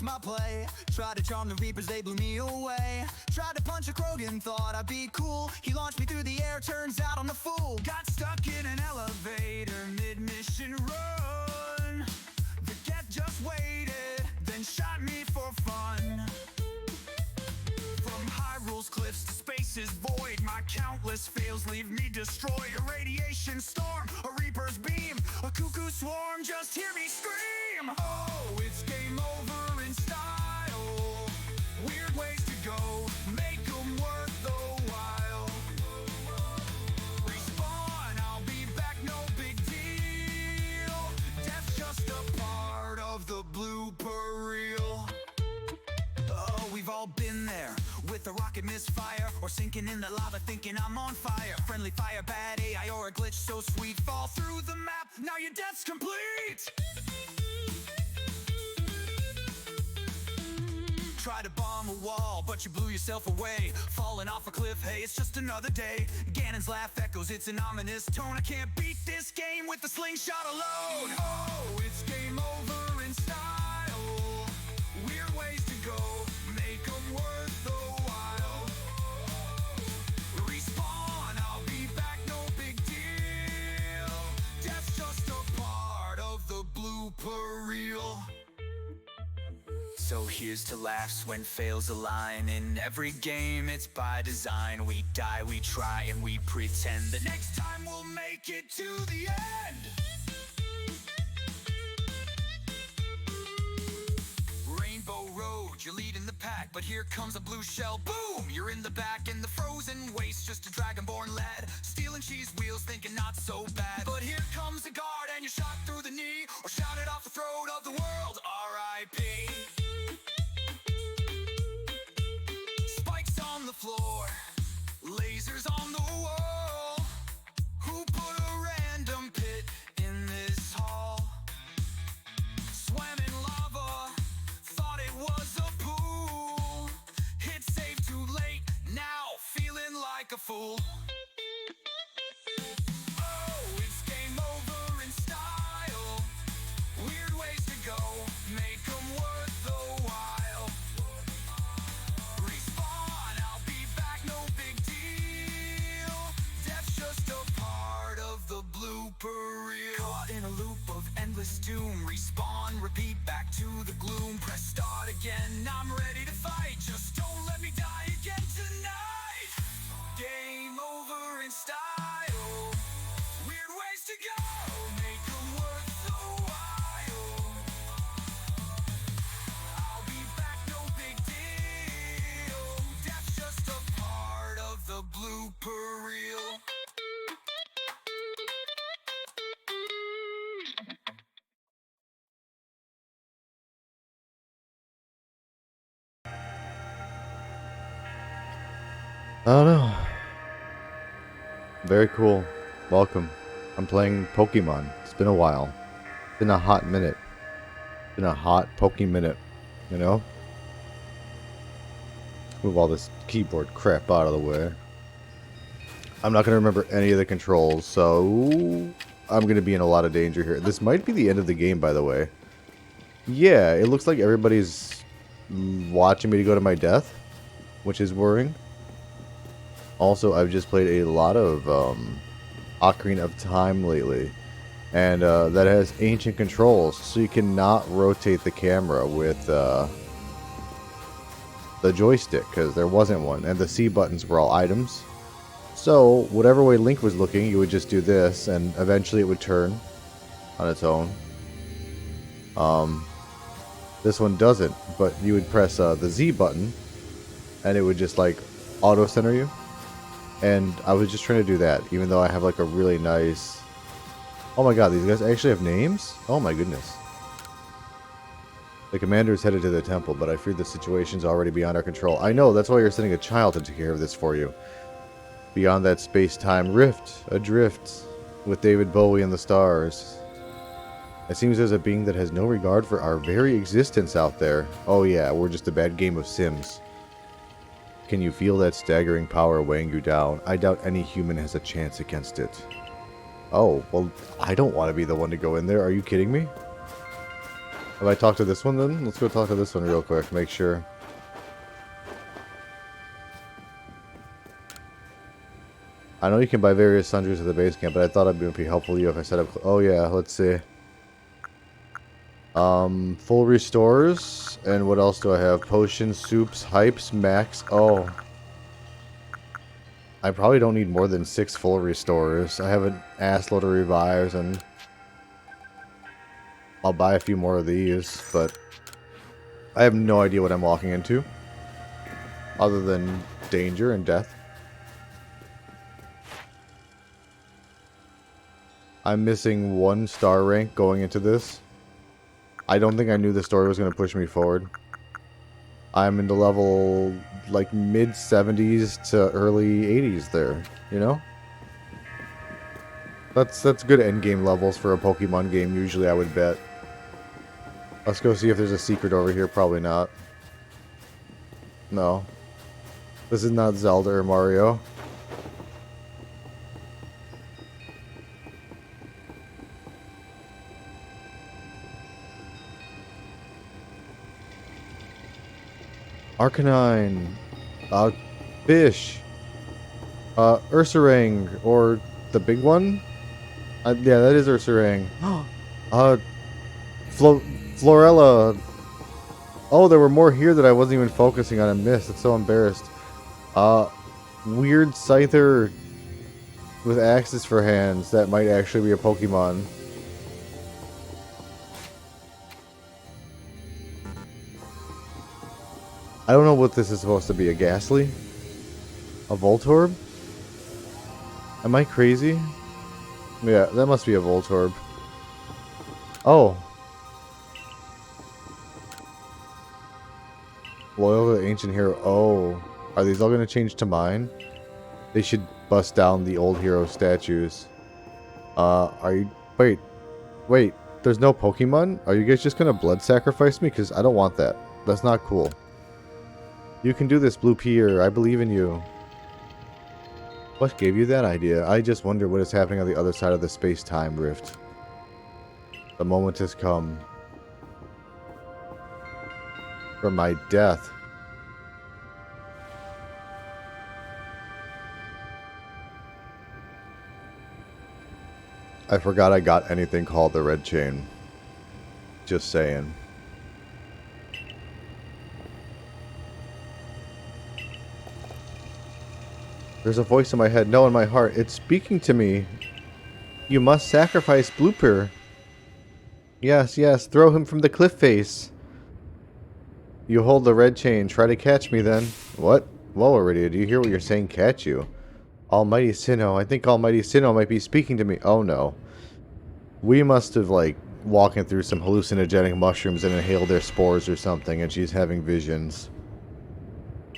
my play. Tried to charm the reapers, they blew me away. Tried to punch a Krogan, thought I'd be cool. He launched me through the air, turns out I'm a fool. Got stuck in an elevator, mid-mission run. The Geth just waited, then shot me for fun. From Hyrule's cliffs to space's void, my countless fails leave me destroyed. A radiation storm, a reaper's beam, a cuckoo swarm, just hear me scream. Oh, it's game over in style. Weird ways to go, make them worth the while. Respawn, I'll be back, no big deal. Death's just a part of the blooper reel. Oh, we've all been there, with a rocket misfire, or sinking in the lava thinking I'm on fire. Friendly fire, bad AI, or a glitch so sweet. Fall through the map, now your death's complete. Try to bomb a wall, but you blew yourself away. Falling off a cliff, hey, it's just another day. Ganon's laugh echoes, it's an ominous tone. I can't beat this game with the slingshot alone. Oh, it's game over in style. Weird ways to go, make them worth the while. Respawn, I'll be back, no big deal. Death's just a part of the blooper reel. So here's to laughs when fails align. In every game it's by design. We die, we try, and we pretend that next time we'll make it to the end. Rainbow Road, you're leading the pack, but here comes a blue shell, boom! You're in the back in the frozen waste, just a dragonborn lad, stealing cheese wheels, thinking not so bad. But here comes a guard and you're shot through the knee, or shouted off the throat of the world, R.I.P. Spikes on the floor, lasers on the wall. Who put a random pit in this hall? Swam in lava, thought it was a pool. Hit save too late, now feeling like a fool. Oh, it's game over in style. Weird ways to go, make them worth the while. Respawn, I'll be back, no big deal. Death's just a part of the blooper reel. Caught in a loop of endless doom. Respawn, repeat, back to the gloom. Press start again, I'm ready to fight. Just don't let me die again tonight. Game over in style. Weird ways to go, make them worth the while. I'll be back, no big deal. Death's just a part of the blooper reel. I don't know. Very cool. Welcome. I'm playing Pokemon. It's been a while. It's been a hot minute. It's been a hot Pokemon, you know? Move all this keyboard crap out of the way. I'm not going to remember any of the controls, so I'm going to be in a lot of danger here. This might be the end of the game, by the way. Yeah, it looks like everybody's watching me to go to my death, which is worrying. Also, I've just played a lot of Ocarina of Time lately, and that has ancient controls, so you cannot rotate the camera with the joystick, because there wasn't one, and the C buttons were all items. So, whatever way Link was looking, you would just do this, and eventually it would turn on its own. This one doesn't, but you would press the Z button, and it would just like auto-center you. And I was just trying to do that, even though I have like a really nice... Oh my god, these guys actually have names? Oh my goodness. The commander is headed to the temple, but I fear the situation's already beyond our control. I know, that's why you're sending a child to take care of this for you. Beyond that space-time rift, adrift, with David Bowie and the stars. It seems there's a being that has no regard for our very existence out there. Oh yeah, we're just a bad game of Sims. Can you feel that staggering power weighing you down? I doubt any human has a chance against it. Oh, well, I don't want to be the one to go in there. Are you kidding me? Have I talked to this one then? Let's go talk to this one real quick, make sure. I know you can buy various sundries at the base camp, but I thought it would be helpful to you if I set up... Oh yeah, let's see. Full restores, and what else do I have? Potions, soups, hypes, max. Oh. I probably don't need more than 6 full restores. I have an ass load of revives, and I'll buy a few more of these, but I have no idea what I'm walking into, other than danger and death. I'm missing 1 star rank going into this. I don't think I knew the story was going to push me forward. I'm into level, like, mid-70s to early 80s there, you know? That's good endgame levels for a Pokemon game, usually, I would bet. Let's go see if there's a secret over here. Probably not. No. This is not Zelda or Mario. Arcanine, Fish, Ursaring, or the big one? Yeah, that is Ursaring. Florella. Oh, there were more here that I wasn't even focusing on and missed. I'm so embarrassed. Weird Scyther with axes for hands. That might actually be a Pokemon. I don't know what this is supposed to be. A Ghastly? A Voltorb? Am I crazy? Yeah, that must be a Voltorb. Oh. Loyal to the ancient hero. Oh. Are these all going to change to mine? They should bust down the old hero statues. Are you... Wait. There's no Pokemon? Are you guys just going to blood sacrifice me? Because I don't want that. That's not cool. You can do this, Blue Pier. I believe in you. What gave you that idea? I just wonder what is happening on the other side of the space-time rift. The moment has come. For my death. I forgot I got anything called the Red Chain. Just saying. There's a voice in my head, no, in my heart. It's speaking to me. You must sacrifice Blooper. Yes, throw him from the cliff face. You hold the red chain. Try to catch me then. What? Whoa, already. Do you hear what you're saying? Catch you. Almighty Sinnoh. I think Almighty Sinnoh might be speaking to me. Oh no. We must have, like, walking through some hallucinogenic mushrooms and inhaled their spores or something, and she's having visions.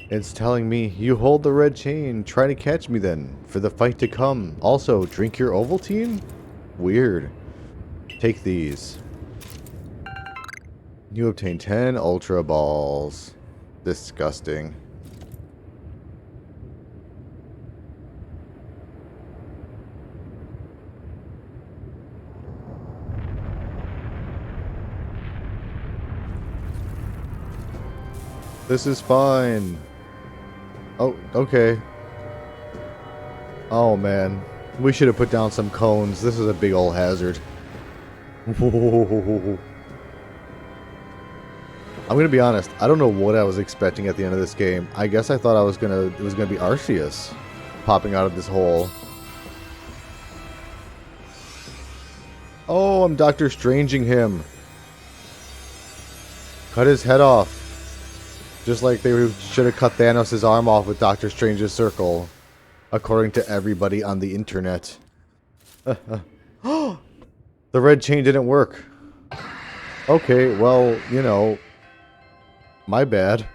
It's telling me, you hold the red chain. Try to catch me then, for the fight to come. Also, drink your Ovaltine? Weird. Take these. You obtain 10 Ultra Balls. Disgusting. This is fine. Oh, okay. Oh, man. We should have put down some cones. This is a big old hazard. I'm gonna be honest. I don't know what I was expecting at the end of this game. I guess I thought it was gonna be Arceus popping out of this hole. Oh, I'm Doctor Stranging him. Cut his head off. Just like they should have cut Thanos' arm off with Doctor Strange's circle. According to everybody on the internet. The red chain didn't work. Okay, well, you know. My bad.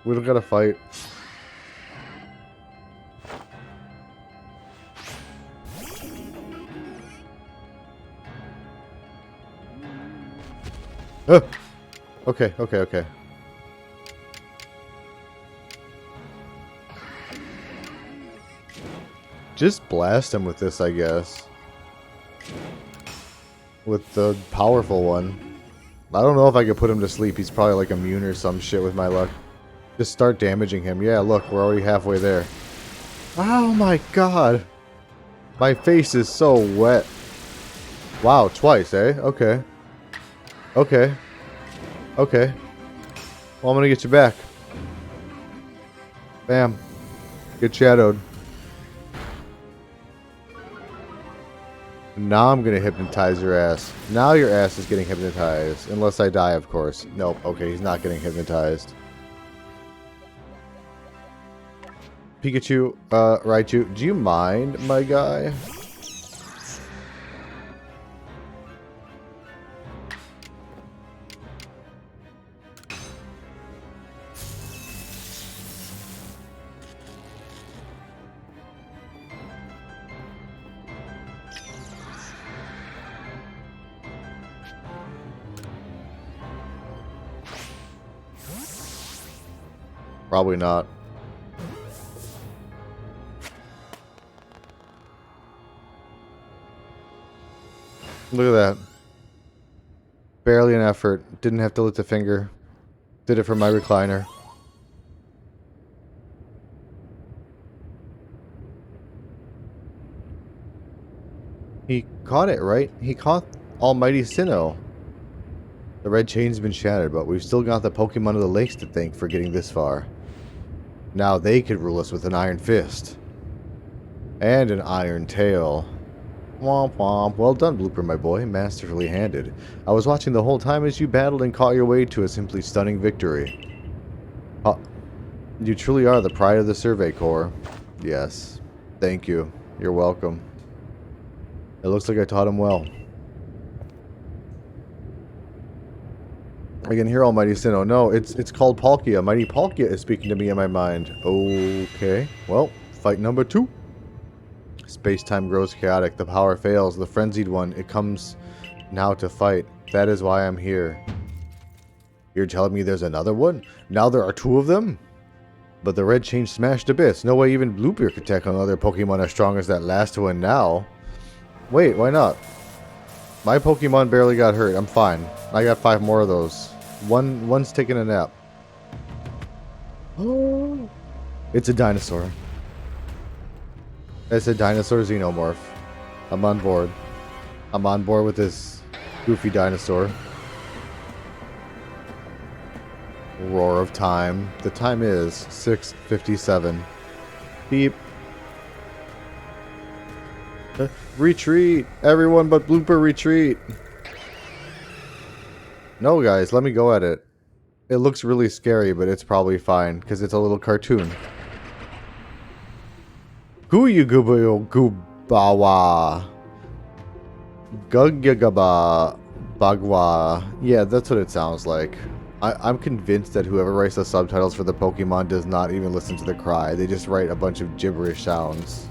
We don't gotta fight. Okay. Just blast him with this, I guess. With the powerful one. I don't know if I could put him to sleep. He's probably like immune or some shit with my luck. Just start damaging him. Yeah, look, we're already halfway there. Oh my god. My face is so wet. Wow, twice, eh? Okay. Okay. Okay. Well, I'm gonna get you back. Bam. Get shadowed. Now I'm gonna hypnotize your ass. Now your ass is getting hypnotized. Unless I die, of course. Nope. Okay, he's not getting hypnotized. Pikachu, Raichu, do you mind, my guy? Probably not. Look at that. Barely an effort. Didn't have to lift a finger. Did it from my recliner. He caught it, right? He caught Almighty Sinnoh. The red chain's been shattered, but we've still got the Pokemon of the Lakes to thank for getting this far. Now they could rule us with an iron fist. And an iron tail. Womp womp. Well done, Blooper, my boy. Masterfully handed. I was watching the whole time as you battled and caught your way to a simply stunning victory. You truly are the pride of the Survey Corps. Yes. Thank you. You're welcome. It looks like I taught him well. I can hear Almighty Sinnoh. No, it's called Palkia. Mighty Palkia is speaking to me in my mind. Okay. Well, fight number 2. Space-time grows chaotic. The power fails. The frenzied one. It comes now to fight. That is why I'm here. You're telling me there's another one? Now there are 2 of them? But the red chain smashed to bits. No way even Bluebeard could tackle another Pokemon as strong as that last one now. Wait, why not? My Pokemon barely got hurt. I'm fine. I got 5 more of those. One's taking a nap. Oh, it's a dinosaur. It's a dinosaur xenomorph. I'm on board. I'm on board with this goofy dinosaur. Roar of time. The time is 6:57. Beep. Retreat! Everyone but Blooper retreat! No, guys, let me go at it. It looks really scary, but it's probably fine, because it's a little cartoon. Guyu gubayo gubawa. Gugyagaba bagwa. Yeah, that's what it sounds like. I'm convinced that whoever writes the subtitles for the Pokemon does not even listen to the cry. They just write a bunch of gibberish sounds.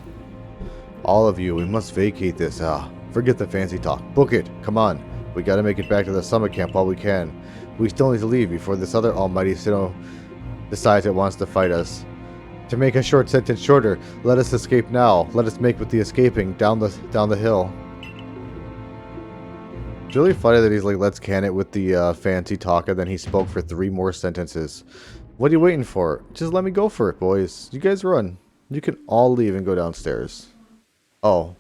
All of you, we must vacate this. Forget the fancy talk. Book it. Come on. We gotta make it back to the summer camp while we can. We still need to leave before this other Almighty Sinnoh decides it wants to fight us. To make a short sentence shorter, let us escape now. Let us make with the escaping down the hill. It's really funny that he's like, let's can it with the fancy talk, and then he spoke for 3 more sentences. What are you waiting for? Just let me go for it, boys. You guys run. You can all leave and go downstairs. Oh,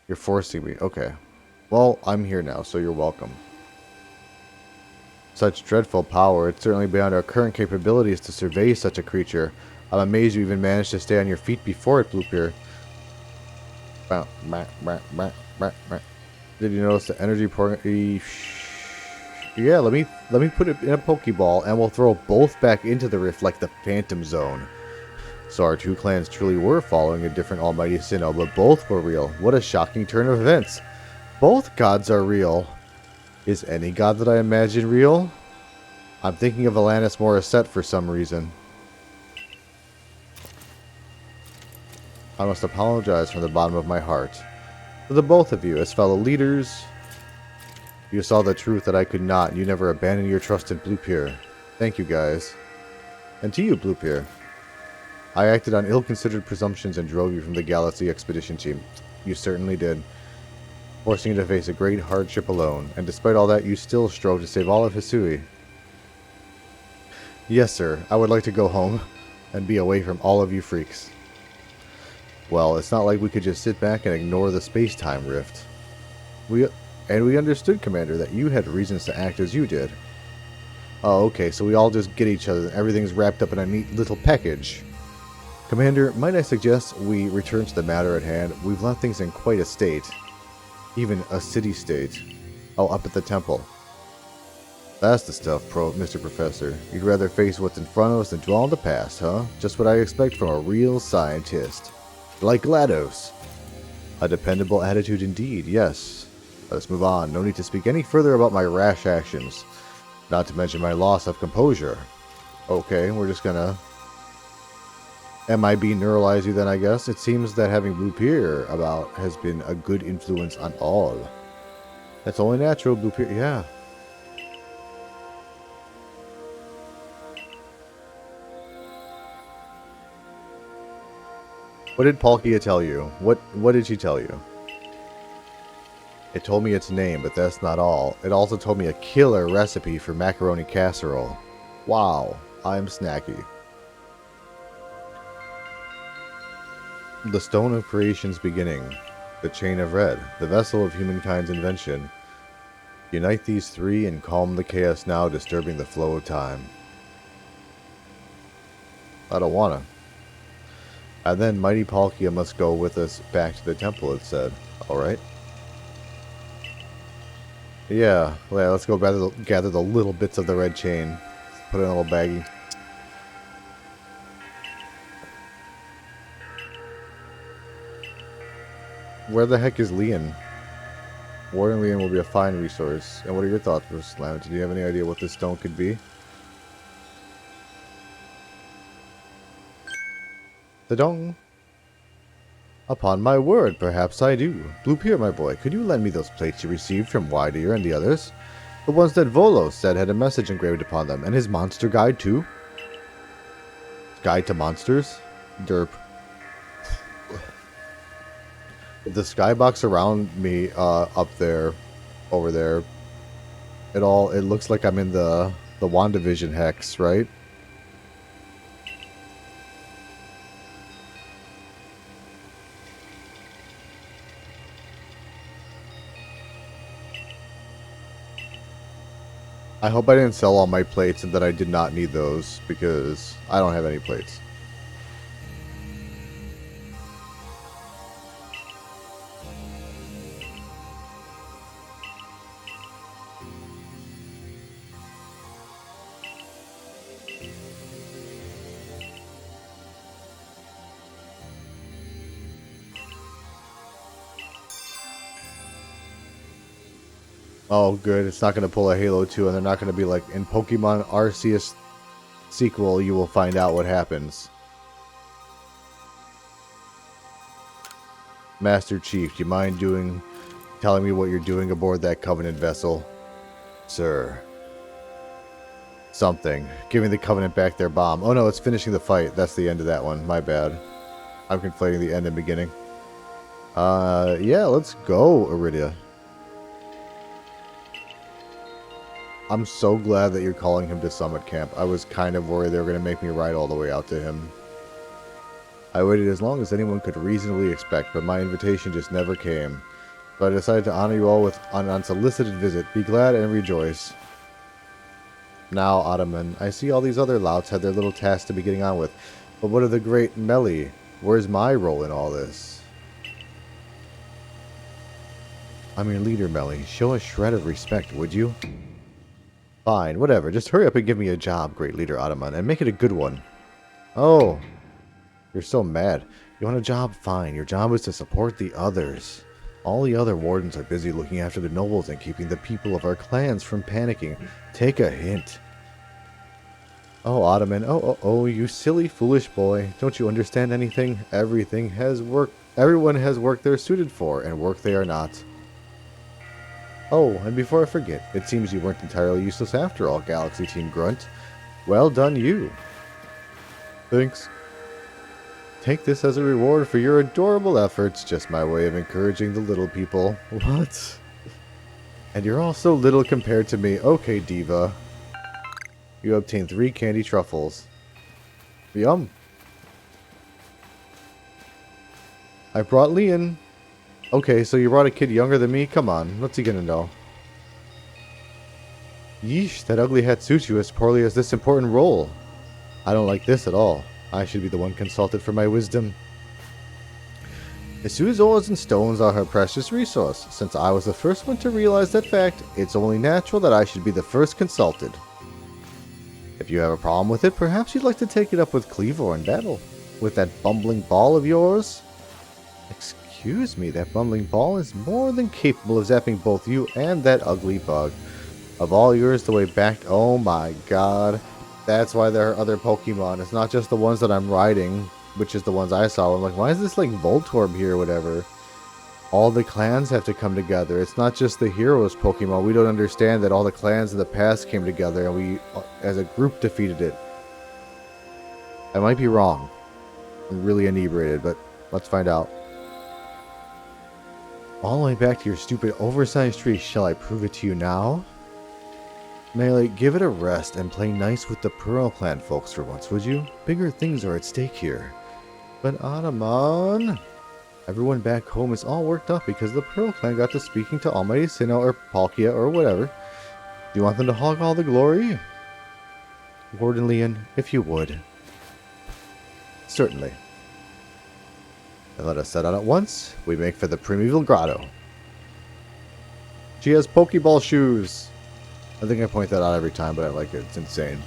you're forcing me. Okay. Well, I'm here now, so you're welcome. Such dreadful power. It's certainly beyond our current capabilities to survey such a creature. I'm amazed you even managed to stay on your feet before it, Bluebeard. Did you notice the energy pouring? Yeah, let me put it in a Pokeball, and we'll throw both back into the rift like the Phantom Zone. So our 2 clans truly were following a different Almighty Sinnoh, but both were real. What a shocking turn of events. Both gods are real. Is any god that I imagine real? I'm thinking of Alanis Morissette for some reason. I must apologize from the bottom of my heart. To the both of you, as fellow leaders, you saw the truth that I could not. You never abandoned your trust in Bluebeard. Thank you, guys. And to you, Bluebeard. I acted on ill-considered presumptions and drove you from the Galaxy Expedition Team. You certainly did. forcing you to face a great hardship alone, and despite all that, you still strove to save all of Hisui. Yes, sir, I would like to go home and be away from all of you freaks. Well, it's not like we could just sit back and ignore the space-time rift. We understood, Commander, that you had reasons to act as you did. Oh, okay, so we all just get each other and everything's wrapped up in a neat little package. Commander, might I suggest we return to the matter at hand? We've left things in quite a state. Even a city-state. Oh, up at the temple. That's the stuff, Mr. Professor. You'd rather face what's in front of us than dwell on the past, huh? Just what I expect from a real scientist. Like GLaDOS. A dependable attitude indeed, yes. Let's move on. No need to speak any further about my rash actions. Not to mention my loss of composure. Okay, we're just gonna... MIB neuralize you then, I guess. It seems that having Blue Pier about has been a good influence on all. That's only natural, Blue Pier. Yeah. What did Palkia tell you? What did she tell you? It told me its name, but that's not all. It also told me a killer recipe for macaroni casserole. Wow, I'm snacky. The Stone of Creation's beginning. The Chain of Red. The vessel of humankind's invention. Unite these three and calm the chaos now disturbing the flow of time. I don't wanna. And then Mighty Palkia must go with us back to the temple, it said. Alright. Yeah, well, let's go gather the little bits of the red chain. Put it in a little baggie. Where the heck is Leon? Warden Leon will be a fine resource. And what are your thoughts, Bruce Slam? Do you have any idea what this stone could be? The dong. Upon my word, perhaps I do. Blue Pier, my boy, could you lend me those plates you received from Widear and the others? The ones that Volo said had a message engraved upon them, and his monster guide too? Guide to monsters? Derp. The skybox around me, up there, over there, it looks like I'm in the WandaVision hex, right? I hope I didn't sell all my plates and that I did not need those, because I don't have any plates. Oh, good. It's not going to pull a Halo 2, and they're not going to be like, in Pokemon Arceus sequel, you will find out what happens. Master Chief, do you mind telling me what you're doing aboard that Covenant vessel? Sir. Something. Giving the Covenant back their bomb. Oh no, it's finishing the fight. That's the end of that one. My bad. I'm conflating the end and beginning. Yeah, let's go, Iridia. I'm so glad that you're calling him to Summit Camp. I was kind of worried they were going to make me ride all the way out to him. I waited as long as anyone could reasonably expect, but my invitation just never came. So I decided to honor you all with an unsolicited visit. Be glad and rejoice. Now, Ottoman, I see all these other louts had their little tasks to be getting on with. But what of the great Melly? Where's my role in all this? I'm your leader, Melly. Show a shred of respect, would you? Fine, whatever. Just hurry up and give me a job, great leader Ottoman, and make it a good one. Oh, you're so mad. You want a job? Fine. Your job is to support the others. All the other wardens are busy looking after the nobles and keeping the people of our clans from panicking. Take a hint. Oh, Ottoman. Oh, you silly, foolish boy. Don't you understand anything? Everyone has work they're suited for, and work they are not. Oh, and before I forget, it seems you weren't entirely useless after all, Galaxy Team Grunt. Well done, you. Thanks. Take this as a reward for your adorable efforts. Just my way of encouraging the little people. What? And you're all so little compared to me. Okay, Diva. You obtained 3 candy truffles. Yum. I brought Leon. Okay, so you brought a kid younger than me? Come on, what's he gonna know? Yeesh, that ugly hat suits you as poorly as this important role. I don't like this at all. I should be the one consulted for my wisdom. Isu's ores and stones are her precious resource. Since I was the first one to realize that fact, it's only natural that I should be the first consulted. If you have a problem with it, perhaps you'd like to take it up with Cleavor in battle. With that bumbling ball of yours? Excuse me, that bumbling ball is more than capable of zapping both you and that ugly bug. Of all yours, the way back... Oh my god. That's why there are other Pokemon. It's not just the ones that I'm riding, which is the ones I saw. I'm like, why is this like Voltorb here or whatever? All the clans have to come together. It's not just the heroes Pokemon. We don't understand that all the clans in the past came together and we, as a group, defeated it. I might be wrong. I'm really inebriated, but let's find out. All the way back to your stupid oversized tree. Shall I prove it to you now? Melee, give it a rest and play nice with the Pearl Clan folks for once, would you? Bigger things are at stake here. But Atamon... Everyone back home is all worked up because the Pearl Clan got to speaking to Almighty Sinnoh or Palkia or whatever. Do you want them to hog all the glory? Warden Leon, if you would. Certainly. And let us set out at once. We make for the Primeval Grotto. She has Pokeball shoes. I think I point that out every time, but I like it. It's insane.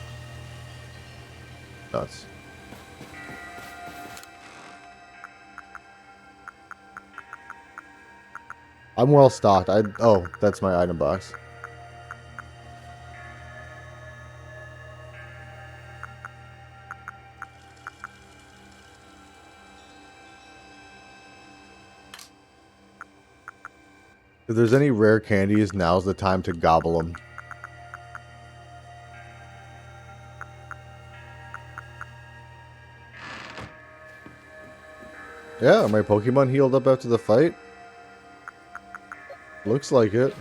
Nuts. I'm well stocked. Oh, that's my item box. If there's any rare candies, now's the time to gobble them. Yeah, are my Pokemon healed up after the fight? Looks like it.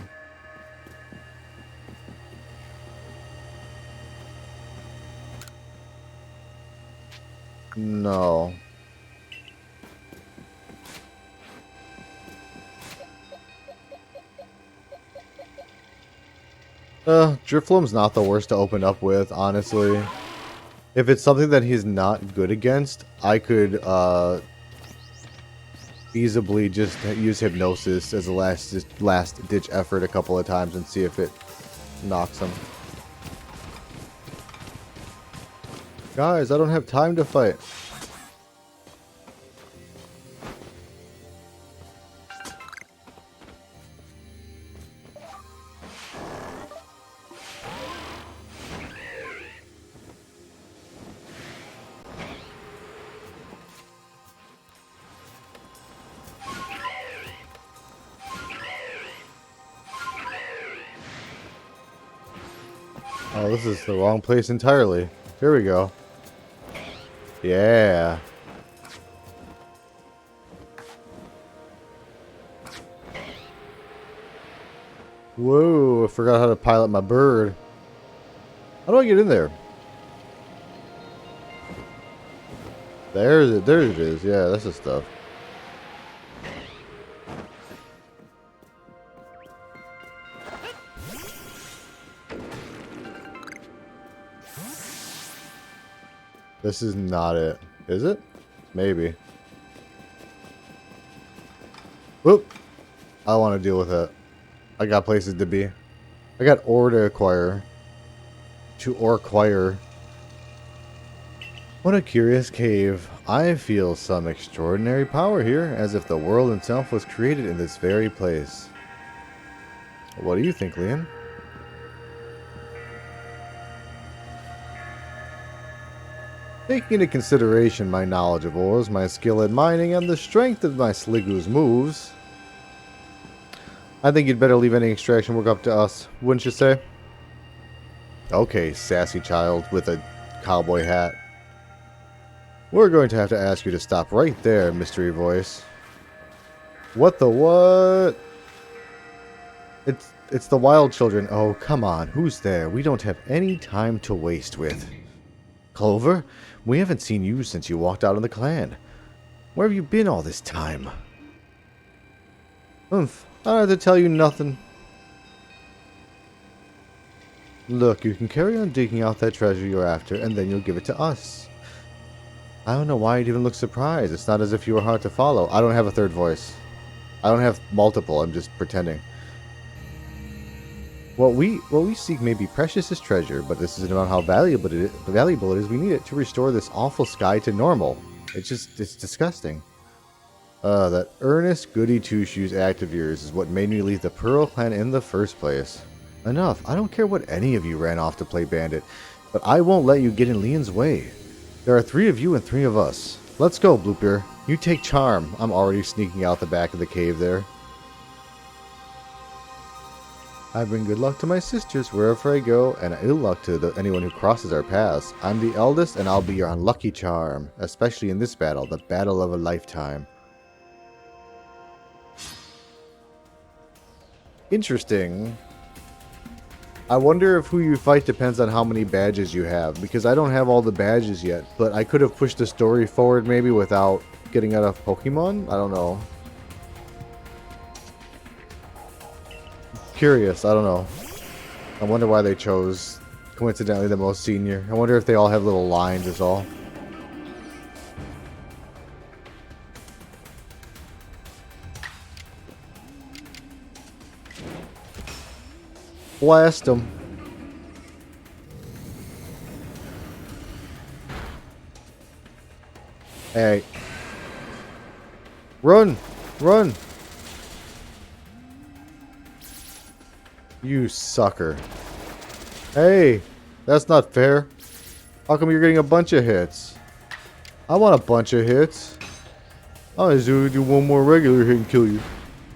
No. Drifloom's not the worst to open up with, honestly. If it's something that he's not good against, I could, feasibly just use Hypnosis as a last-ditch effort a couple of times and see if it knocks him. Guys, I don't have time to fight. Oh, this is the wrong place entirely. Here we go. Yeah. Whoa, I forgot how to pilot my bird. How do I get in there? There it is. Yeah, that's the stuff. This is not it. Is it? Maybe. Whoop. I don't want to deal with it. I got places to be. I got ore to acquire. To acquire. What a curious cave. I feel some extraordinary power here, as if the world itself was created in this very place. What do you think, Liam? Taking into consideration my knowledge of ores, my skill at mining, and the strength of my Sliggoo's moves, I think you'd better leave any extraction work up to us, wouldn't you say? Okay, sassy child with a cowboy hat. We're going to have to ask you to stop right there, mystery voice. What the what? It's the wild children. Oh, come on. Who's there? We don't have any time to waste with. Clover, we haven't seen you since you walked out on the clan. Where have you been all this time? Oomph. I don't have to tell you nothing. Look, you can carry on digging out that treasure you're after, and then you'll give it to us. I don't know why you'd even look surprised. It's not as if you were hard to follow. I don't have a third voice. I don't have multiple. I'm just pretending. What we seek may be precious as treasure, but this isn't about how valuable it is. We need it to restore this awful sky to normal. It's disgusting. That earnest goody two-shoes act of yours is what made me leave the Pearl Clan in the first place. Enough. I don't care what any of you ran off to play bandit, but I won't let you get in Leon's way. There are 3 of you and 3 of us. Let's go, Bluebeard. You take charm. I'm already sneaking out the back of the cave there. I bring good luck to my sisters wherever I go, and ill luck to anyone who crosses our paths. I'm the eldest, and I'll be your unlucky charm, especially in this battle, the battle of a lifetime. Interesting. I wonder if who you fight depends on how many badges you have, because I don't have all the badges yet, but I could have pushed the story forward maybe without getting out of Pokemon? I don't know. Curious, I don't know. I wonder why they chose, coincidentally, the most senior. I wonder if they all have little lines is all. Blast them. Hey. Run! Run! You sucker. Hey! That's not fair. How come you're getting a bunch of hits? I want a bunch of hits. I'll just do one more regular hit and kill you.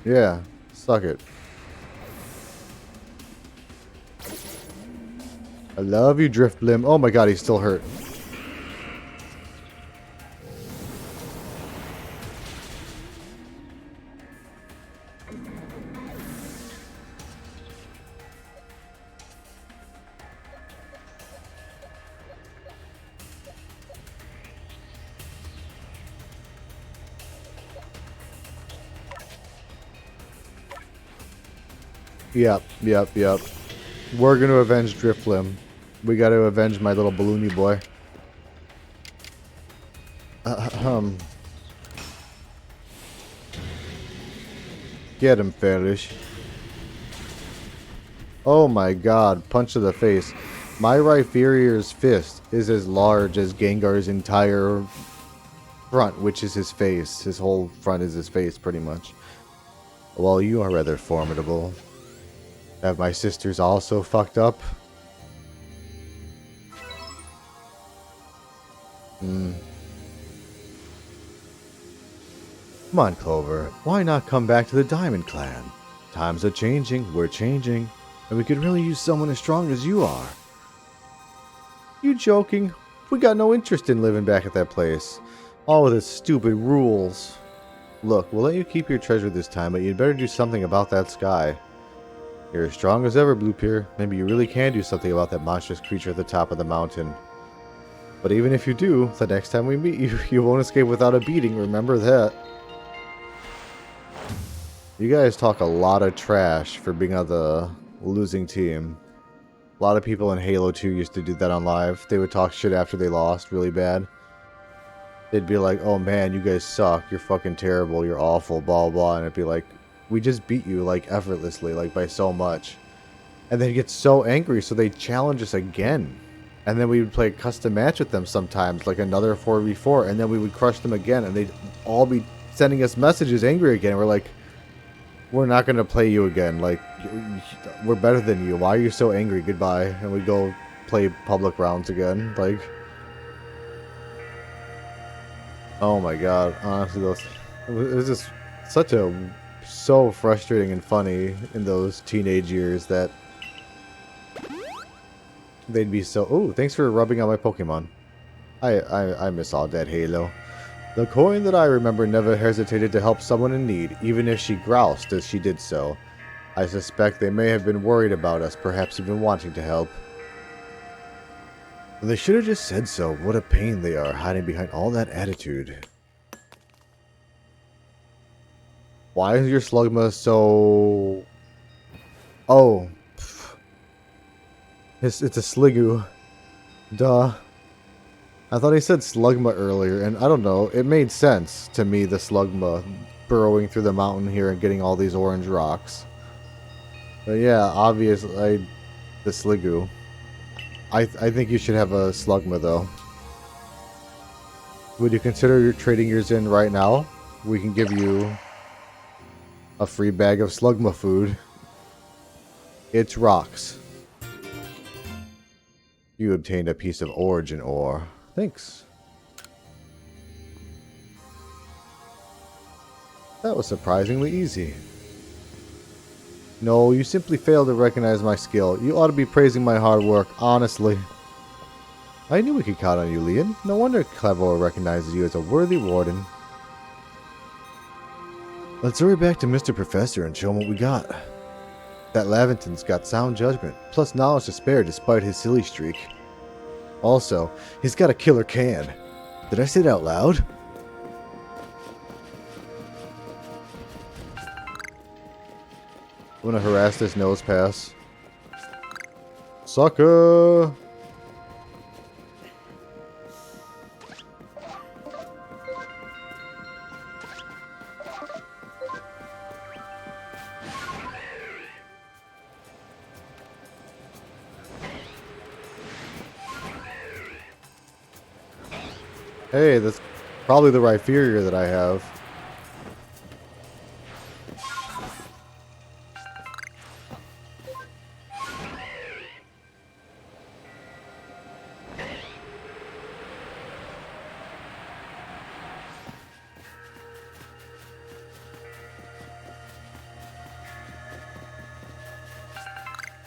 Yeah. Suck it. I love you, Driftblim. Oh my god, he's still hurt. Yep. We're gonna avenge Driftblim. We gotta avenge my little balloony boy. Get him, Fairish. Oh my god, punch to the face. My Rhyperior's fist is as large as Gengar's entire front, which is his face. His whole front is his face, pretty much. Well, you are rather formidable. Have my sisters also fucked up? Come on, Clover. Why not come back to the Diamond Clan? Times are changing, we're changing, and we could really use someone as strong as you are. You joking? We got no interest in living back at that place. All with its stupid rules. Look, we'll let you keep your treasure this time, but you'd better do something about that sky. You're as strong as ever, Bluebeard. Maybe you really can do something about that monstrous creature at the top of the mountain. But even if you do, the next time we meet you, you won't escape without a beating, remember that. You guys talk a lot of trash for being on the losing team. A lot of people in Halo 2 used to do that on live. They would talk shit after they lost really bad. They'd be like, oh man, you guys suck, you're fucking terrible, you're awful, blah blah, and it'd be like, we just beat you, like, effortlessly, like, by so much. And they'd get so angry, so they'd challenge us again. And then we would play a custom match with them sometimes, like another 4v4, and then we would crush them again, and they'd all be sending us messages angry again. We're like, we're not going to play you again, like, we're better than you, why are you so angry, goodbye. And we'd go play public rounds again, like... Oh my god, honestly, it was just such a... so frustrating and funny in those teenage years that they'd be so... Oh, thanks for rubbing on my Pokemon. I miss all that Halo. The coin that I remember never hesitated to help someone in need, even if she groused as she did so. I suspect they may have been worried about us, perhaps even wanting to help. They should have just said so. What a pain they are, hiding behind all that attitude. Why is your Slugma so... Oh. It's a Sliggoo. Duh. I thought he said Slugma earlier, and I don't know, it made sense to me, the Slugma burrowing through the mountain here and getting all these orange rocks. But yeah, obviously, the Sliggoo. I think you should have a Slugma, though. Would you consider trading yours in right now? We can give you a free bag of Slugma food. It's rocks. You obtained a piece of origin ore. Thanks. That was surprisingly easy. No, you simply failed to recognize my skill. You ought to be praising my hard work, honestly. I knew we could count on you, Leon. No wonder Clever recognizes you as a worthy warden. Let's hurry back to Mr. Professor and show him what we got. That Laventon's got sound judgment, plus knowledge to spare despite his silly streak. Also, he's got a killer can. Did I say it out loud? I'm gonna harass this nose pass. Sucker! Hey, that's probably the right Rhyperior that I have.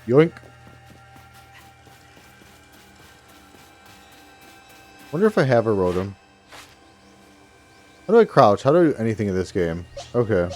Yoink. Wonder if I have a Rotom. How do I crouch? How do I do anything in this game? Okay.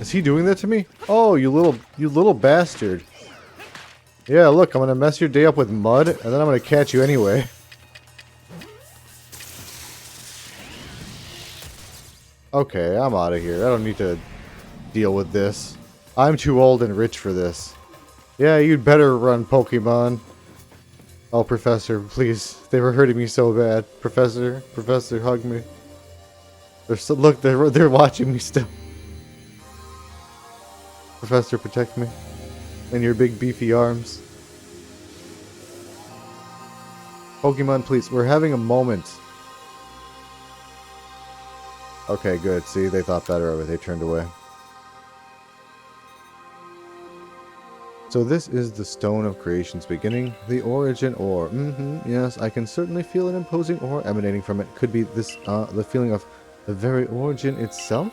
Is he doing that to me? Oh, you little bastard. Yeah, look, I'm gonna mess your day up with mud, and then I'm gonna catch you anyway. Okay, I'm out of here. I don't need to deal with this. I'm too old and rich for this. Yeah, you'd better run, Pokemon. Oh, Professor, please. They were hurting me so bad. Professor, hug me. Look, they're watching me still. Professor, protect me. And your big beefy arms. Pokemon, please. We're having a moment. Okay, good. See, they thought better of it. They turned away. So this is the Stone of Creation's beginning. The origin ore. Yes, I can certainly feel an imposing ore emanating from it. Could be this, the feeling of the very origin itself?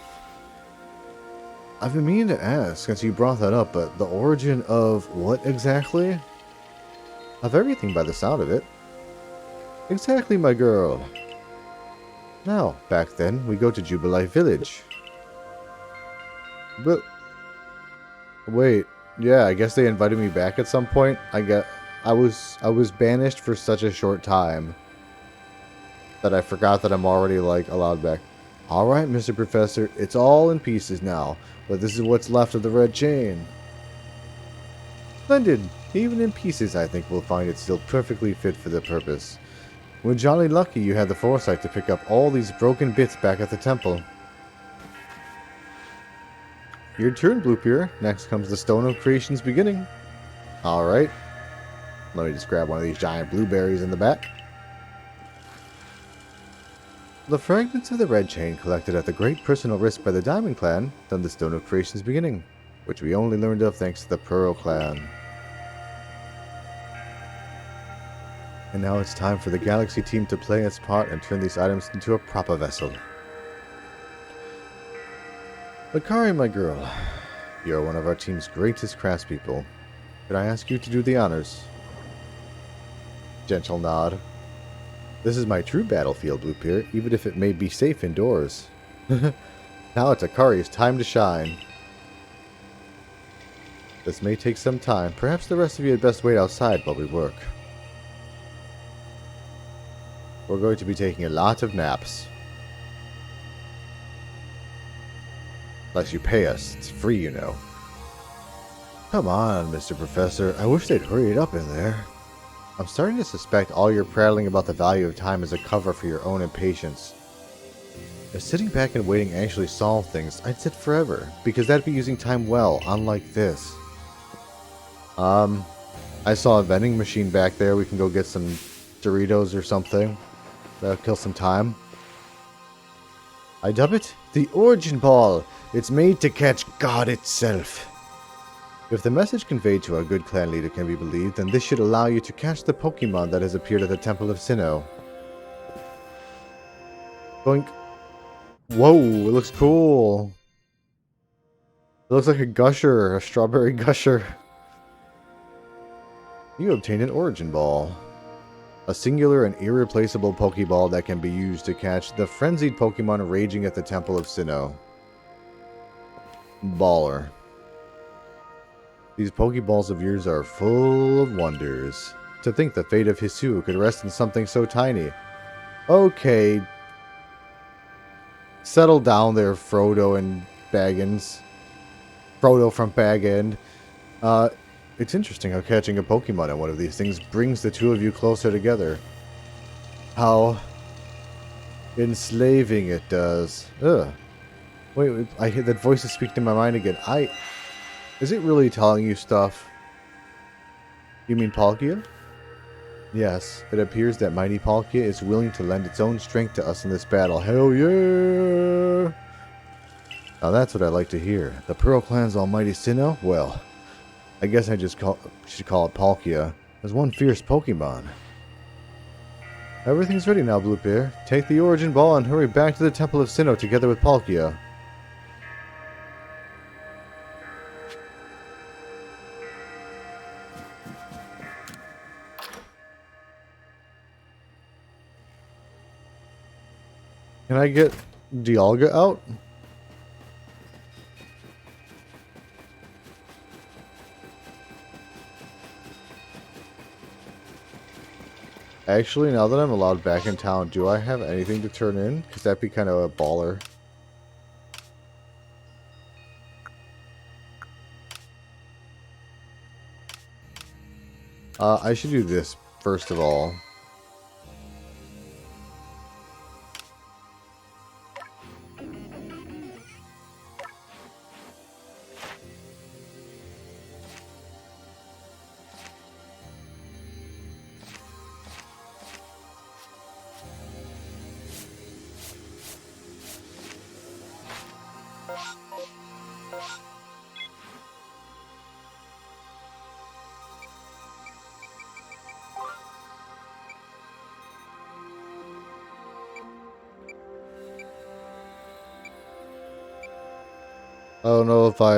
I've been meaning to ask since you brought that up, but the origin of what exactly? Of everything by the sound of it. Exactly, my girl. Now, back then, we go to Jubilee Village. But... wait, yeah, I guess they invited me back at some point. I was banished for such a short time that I forgot that I'm already, like, allowed back. Alright, Mr. Professor, it's all in pieces now. But this is what's left of the red chain. Splendid. Even in pieces, I think we'll find it still perfectly fit for the purpose. We're jolly lucky you had the foresight to pick up all these broken bits back at the temple. Your turn, Bluepier. Next comes the Stone of Creation's beginning. Alright. Let me just grab one of these giant blueberries in the back. The fragments of the red chain collected at the great personal risk by the Diamond Clan, then the Stone of Creation's beginning, which we only learned of thanks to the Pearl Clan. And now it's time for the Galaxy team to play its part and turn these items into a proper vessel. Bakari, my girl, you're one of our team's greatest craftspeople. Could I ask you to do the honors? Gentle nod. This is my true battlefield, Bluebeard, even if it may be safe indoors. Now it's Akari's time to shine. This may take some time. Perhaps the rest of you had best wait outside while we work. We're going to be taking a lot of naps. Unless you pay us. It's free, you know. Come on, Mr. Professor. I wish they'd hurry it up in there. I'm starting to suspect all your prattling about the value of time is a cover for your own impatience. If sitting back and waiting actually solved things, I'd sit forever, because that'd be using time well, unlike this. I saw a vending machine back there. We can go get some Doritos or something. That'll kill some time. I dub it the Origin Ball. It's made to catch God itself. If the message conveyed to a good clan leader can be believed, then this should allow you to catch the Pokemon that has appeared at the Temple of Sinnoh. Boink. Whoa, it looks cool. It looks like a gusher, a strawberry gusher. You obtain an Origin Ball. A singular and irreplaceable Pokeball that can be used to catch the frenzied Pokemon raging at the Temple of Sinnoh. Baller. These Pokeballs of yours are full of wonders. To think the fate of Hisu could rest in something so tiny. Okay. Settle down there, Frodo and Baggins. Frodo from Bag End. It's interesting how catching a Pokemon in one of these things brings the two of you closer together. How enslaving it does. Ugh. Wait, I hear that voice is speaking in my mind again. Is it really telling you stuff? You mean Palkia? Yes, it appears that mighty Palkia is willing to lend its own strength to us in this battle. Hell yeah! Now that's what I like to hear. The Pearl Clan's almighty Sinnoh? Well, I guess I just should call it Palkia. There's one fierce Pokemon. Everything's ready now, Bluebeard. Take the Origin Ball and hurry back to the Temple of Sinnoh together with Palkia. Can I get Dialga out? Actually, now that I'm allowed back in town, do I have anything to turn in? Because that'd be kind of a baller. I should do this first of all. I don't know if I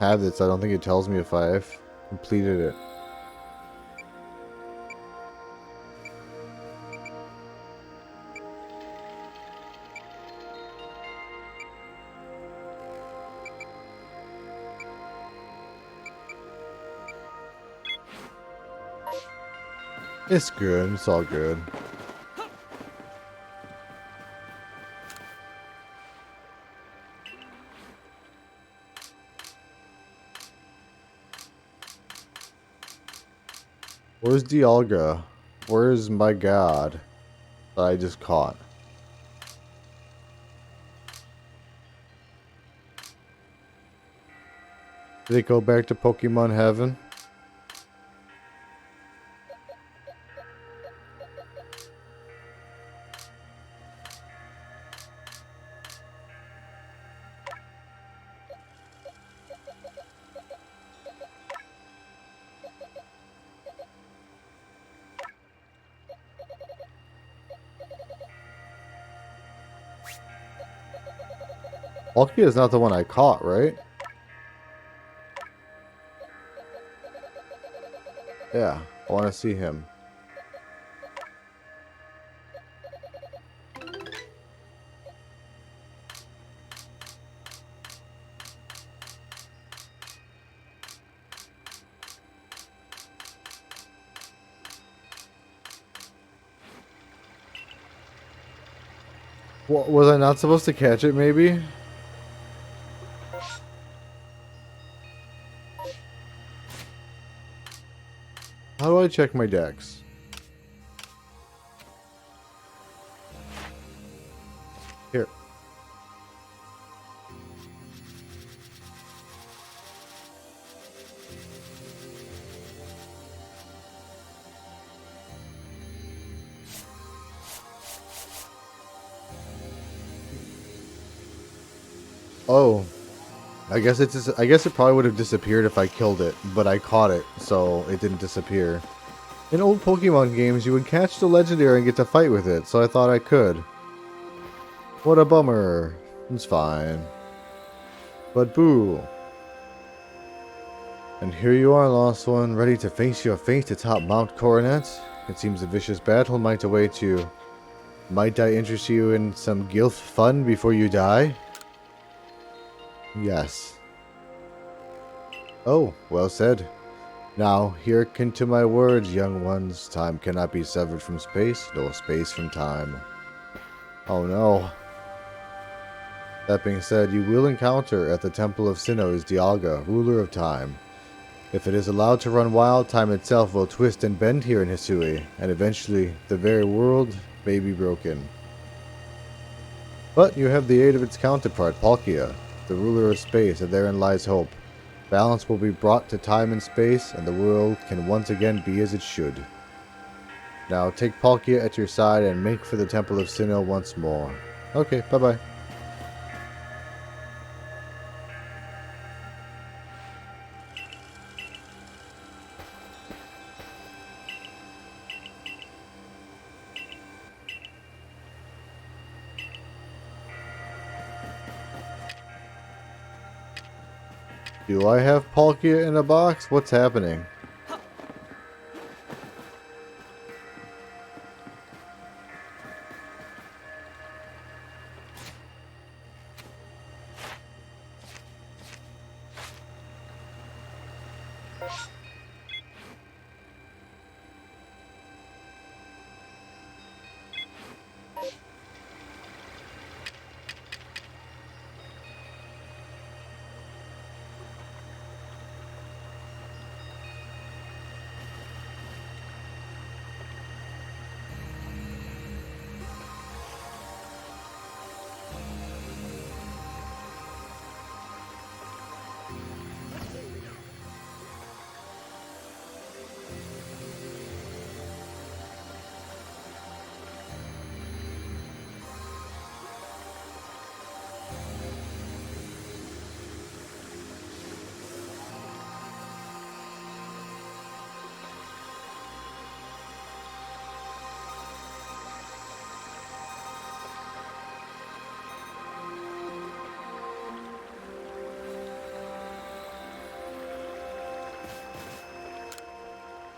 have this. I don't think it tells me if I've completed it. It's good. It's all good. Where's Dialga? Where's my god that I just caught? Did it go back to Pokemon Heaven? Palkia is not the one I caught, right? Yeah, I want to see him. What, was I not supposed to catch it, maybe? How do I check my decks? Here. Oh. I guess it probably would have disappeared if I killed it, but I caught it, so it didn't disappear. In old Pokemon games, you would catch the legendary and get to fight with it, so I thought I could. What a bummer. It's fine. But boo. And here you are, Lost One, ready to face your fate atop Mount Coronet. It seems a vicious battle might await you. Might I interest you in some guilt fun before you die? Yes. Oh, well said. Now, hearken to my words, young ones. Time cannot be severed from space, nor space from time. Oh no. That being said, you will encounter at the Temple of Sinnoh is Dialga, ruler of time. If it is allowed to run wild, time itself will twist and bend here in Hisui, and eventually the very world may be broken. But you have the aid of its counterpart, Palkia, the ruler of space, and therein lies hope. Balance will be brought to time and space, and the world can once again be as it should. Now take Palkia at your side and make for the Temple of Sinnoh once more. Okay, bye-bye. Do I have Palkia in a box? What's happening?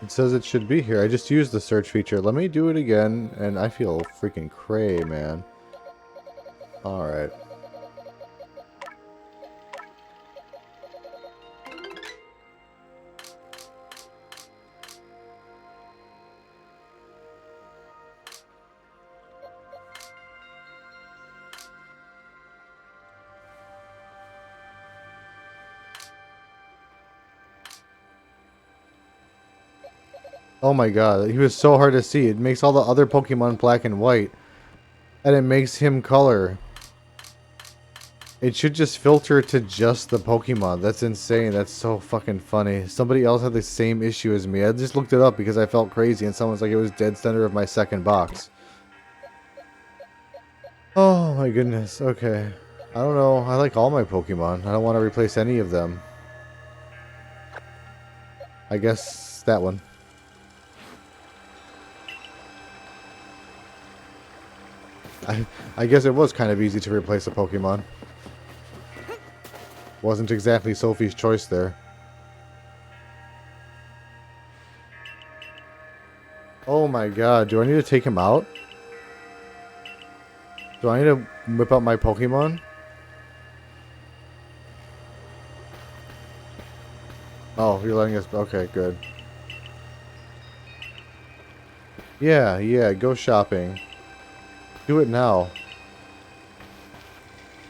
It says it should be here. I just used the search feature. Let me do it again, and I feel freaking cray, man. Alright. Oh my god, he was so hard to see. It makes all the other Pokemon black and white. And it makes him color. It should just filter to just the Pokemon. That's insane. That's so fucking funny. Somebody else had the same issue as me. I just looked it up because I felt crazy and someone's like, it was dead center of my second box. Oh my goodness. Okay. I don't know. I like all my Pokemon. I don't want to replace any of them. I guess that one. I guess it was kind of easy to replace a Pokemon. Wasn't exactly Sophie's choice there. Oh my god, do I need to take him out? Do I need to whip out my Pokemon? Oh, you're letting us... Okay, good. Yeah, go shopping. Do it now.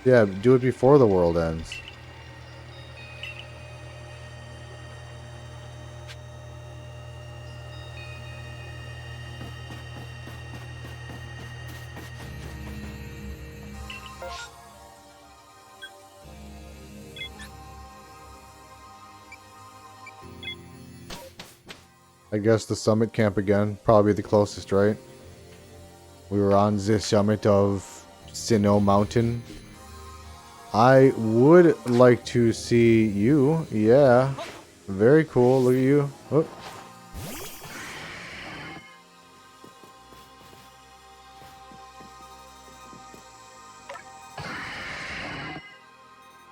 Yeah, do it before the world ends. I guess the summit camp again. Probably the closest, right? We were on the summit of Sinnoh Mountain. I would like to see you. Yeah. Very cool. Look at you. Oh.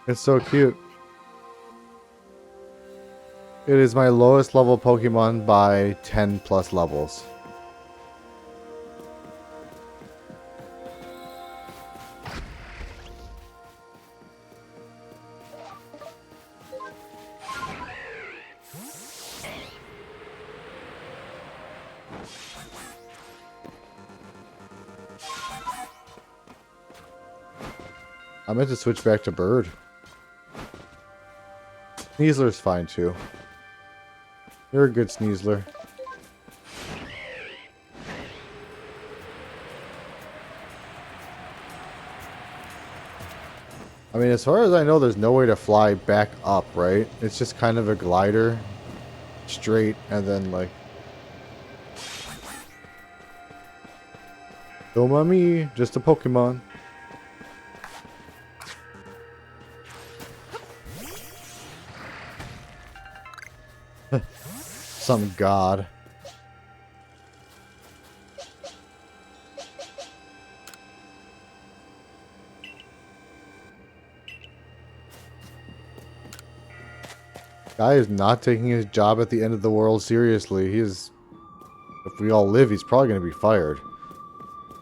It's so cute. It is my lowest level Pokemon by 10 plus levels. I meant to switch back to Bird. Sneasler's fine too. You're a good Sneasler. I mean, as far as I know, there's no way to fly back up, right? It's just kind of a glider. Straight, and then like... Don't mind me, just a Pokemon. Some god. Guy is not taking his job at the end of the world seriously. He is... If we all live, he's probably going to be fired.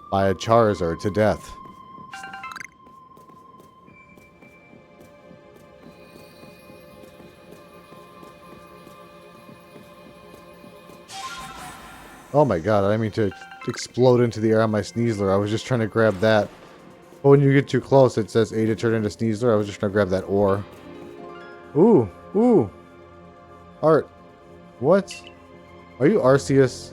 By a Charizard to death. Oh my god, I didn't mean to explode into the air on my Sneasler. I was just trying to grab that. But when you get too close, it says A to turn into Sneasler. I was just trying to grab that ore. Ooh, ooh. Art. What? Are you Arceus?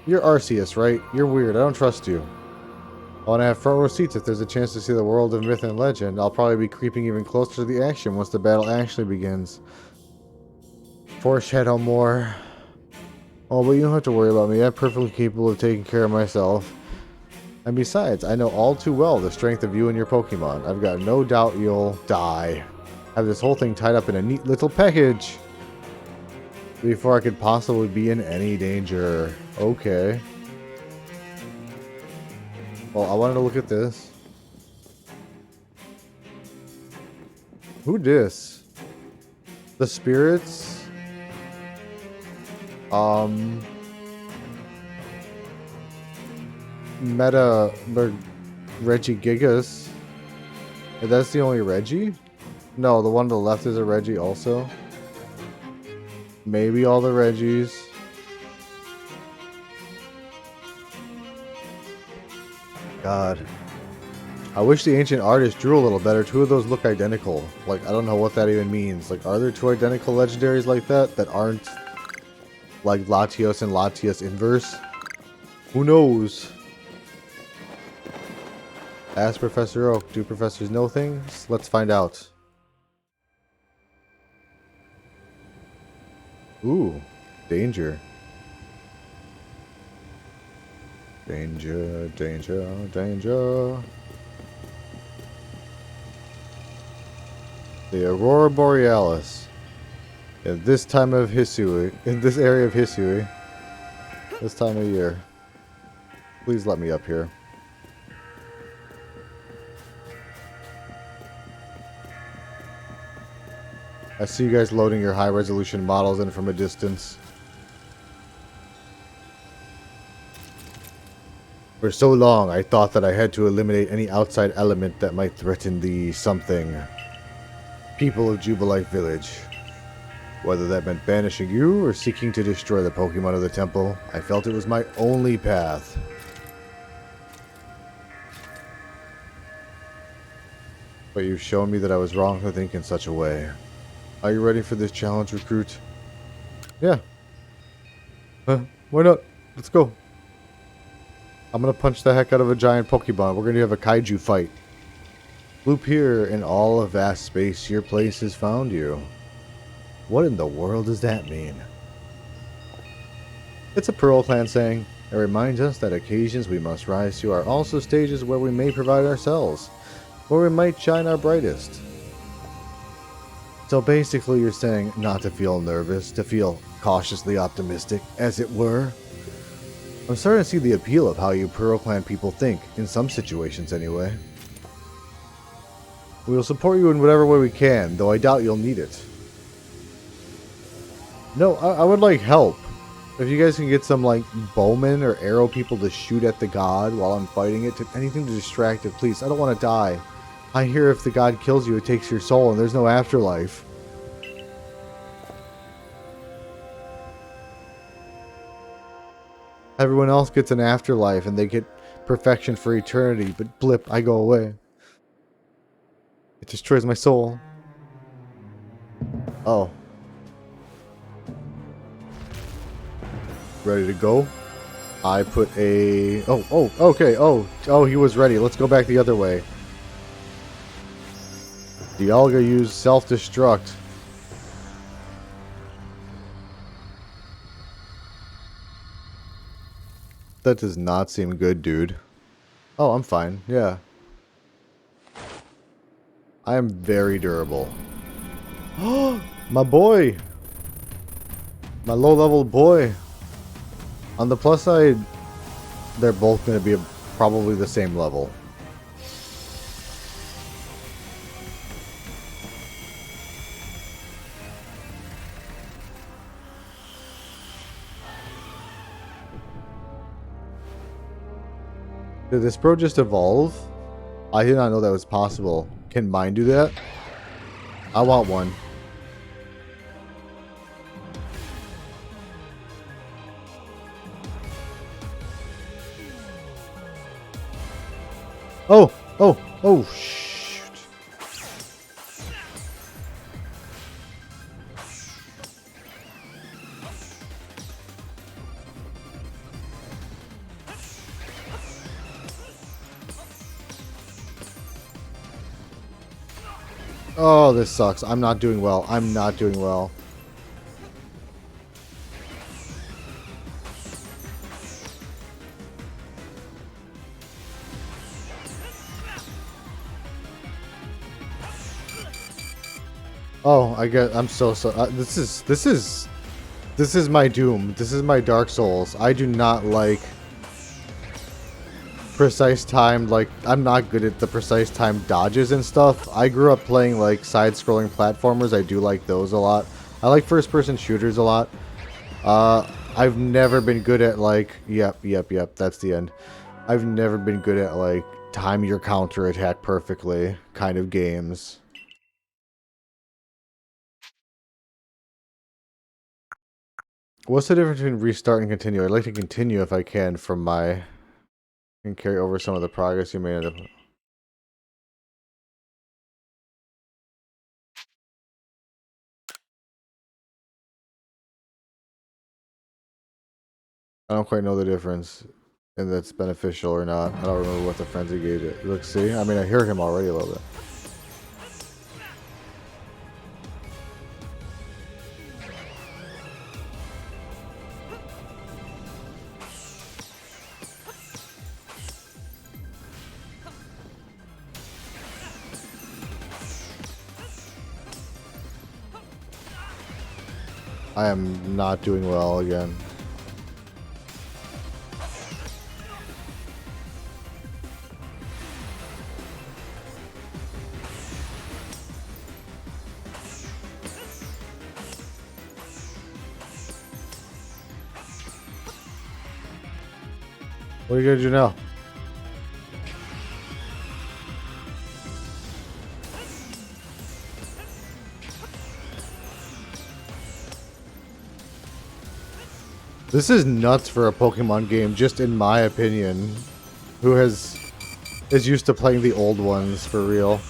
You're Arceus, right? You're weird. I don't trust you. I want to have front row seats if there's a chance to see the world of myth and legend. I'll probably be creeping even closer to the action once the battle actually begins. Foreshadow more. Oh, but you don't have to worry about me. I'm perfectly capable of taking care of myself. And besides, I know all too well the strength of you and your Pokemon. I've got no doubt you'll die. Have this whole thing tied up in a neat little package before I could possibly be in any danger. Okay. Well, I wanted to look at this. Who dis? The spirits? Reggie Gigas. That's the only Reggie? No, the one to the left is a Reggie also. Maybe all the Reggies. God. I wish the ancient artist drew a little better. Two of those look identical. Like, I don't know what that even means. Like, are there two identical legendaries like that that aren't like Latios and Latios inverse? Who knows? Ask Professor Oak. Do professors know things? Let's find out. Ooh, danger. Danger, danger, danger. The Aurora Borealis. In this time of Hisui, in this area of Hisui, this time of year. Please let me up here. I see you guys loading your high-resolution models in from a distance. For so long, I thought that I had to eliminate any outside element that might threaten the something. People of Jubilife Village. Whether that meant banishing you or seeking to destroy the Pokemon of the temple, I felt it was my only path. But you've shown me that I was wrong to think in such a way. Are you ready for this challenge, recruit? Yeah. Why not? Let's go. I'm gonna punch the heck out of a giant Pokemon. We're gonna have a kaiju fight. Loop here in all of vast space, your place has found you. What in the world does that mean? It's a Pearl Clan saying. It reminds us that occasions we must rise to are also stages where we may provide ourselves, where we might shine our brightest. So basically you're saying not to feel nervous, to feel cautiously optimistic, as it were. I'm starting to see the appeal of how you Pearl Clan people think, in some situations anyway. We will support you in whatever way we can, though I doubt you'll need it. No, I would like help. If you guys can get some like bowmen or arrow people to shoot at the god while I'm fighting it, anything to distract it, please. I don't want to die. I hear if the god kills you, it takes your soul and there's no afterlife. Everyone else gets an afterlife and they get perfection for eternity, but blip, I go away. It destroys my soul. Oh. Ready to go? I put a... okay. Oh, he was ready. Let's go back the other way. Dialga used self-destruct. That does not seem good, dude. Oh, I'm fine. Yeah. I am very durable. Oh, my boy! My low-level boy! On the plus side, they're both going to be probably the same level. Did this bro just evolve? I did not know that was possible. Can mine do that? I want one. Oh, shoot. Oh, this sucks. I'm not doing well. I'm not doing well. Oh, I get. I'm so. This is my doom. This is my Dark Souls. I do not like precise timed. Like, I'm not good at the precise timed dodges and stuff. I grew up playing like side-scrolling platformers. I do like those a lot. I like first-person shooters a lot. I've never been good at like. Yep. That's the end. I've never been good at like time your counter attack perfectly kind of games. What's the difference between restart and continue? I'd like to continue if I can from my... and carry over some of the progress you made. I don't quite know the difference, and that's beneficial or not. I don't remember what the frenzy gauge is. Look, see? I mean, I heard him already a little bit. I am not doing well again. What are you gonna do now? This is nuts for a Pokemon game, just in my opinion. Who is used to playing the old ones for real.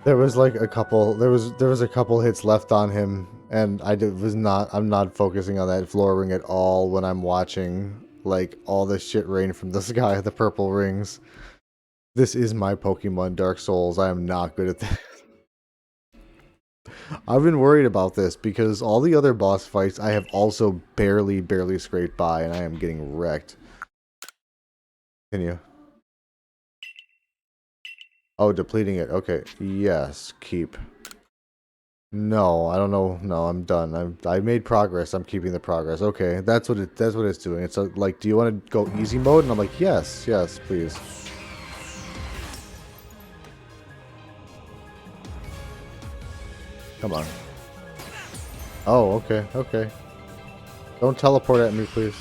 There was like a couple. There was a couple hits left on him, and I'm not focusing on that floor ring at all when I'm watching like all this shit rain from the sky. The purple rings. This is my Pokemon Dark Souls. I am not good at that. I've been worried about this because all the other boss fights I have also barely scraped by, and I am getting wrecked. Continue. Oh, depleting it. Okay. Yes. Keep. No, I don't know. No, I'm done. I made progress. I'm keeping the progress. Okay, that's what it's doing. It's like, do you want to go easy mode? And I'm like, yes, yes, please. Come on. Oh, okay, okay. Don't teleport at me, please.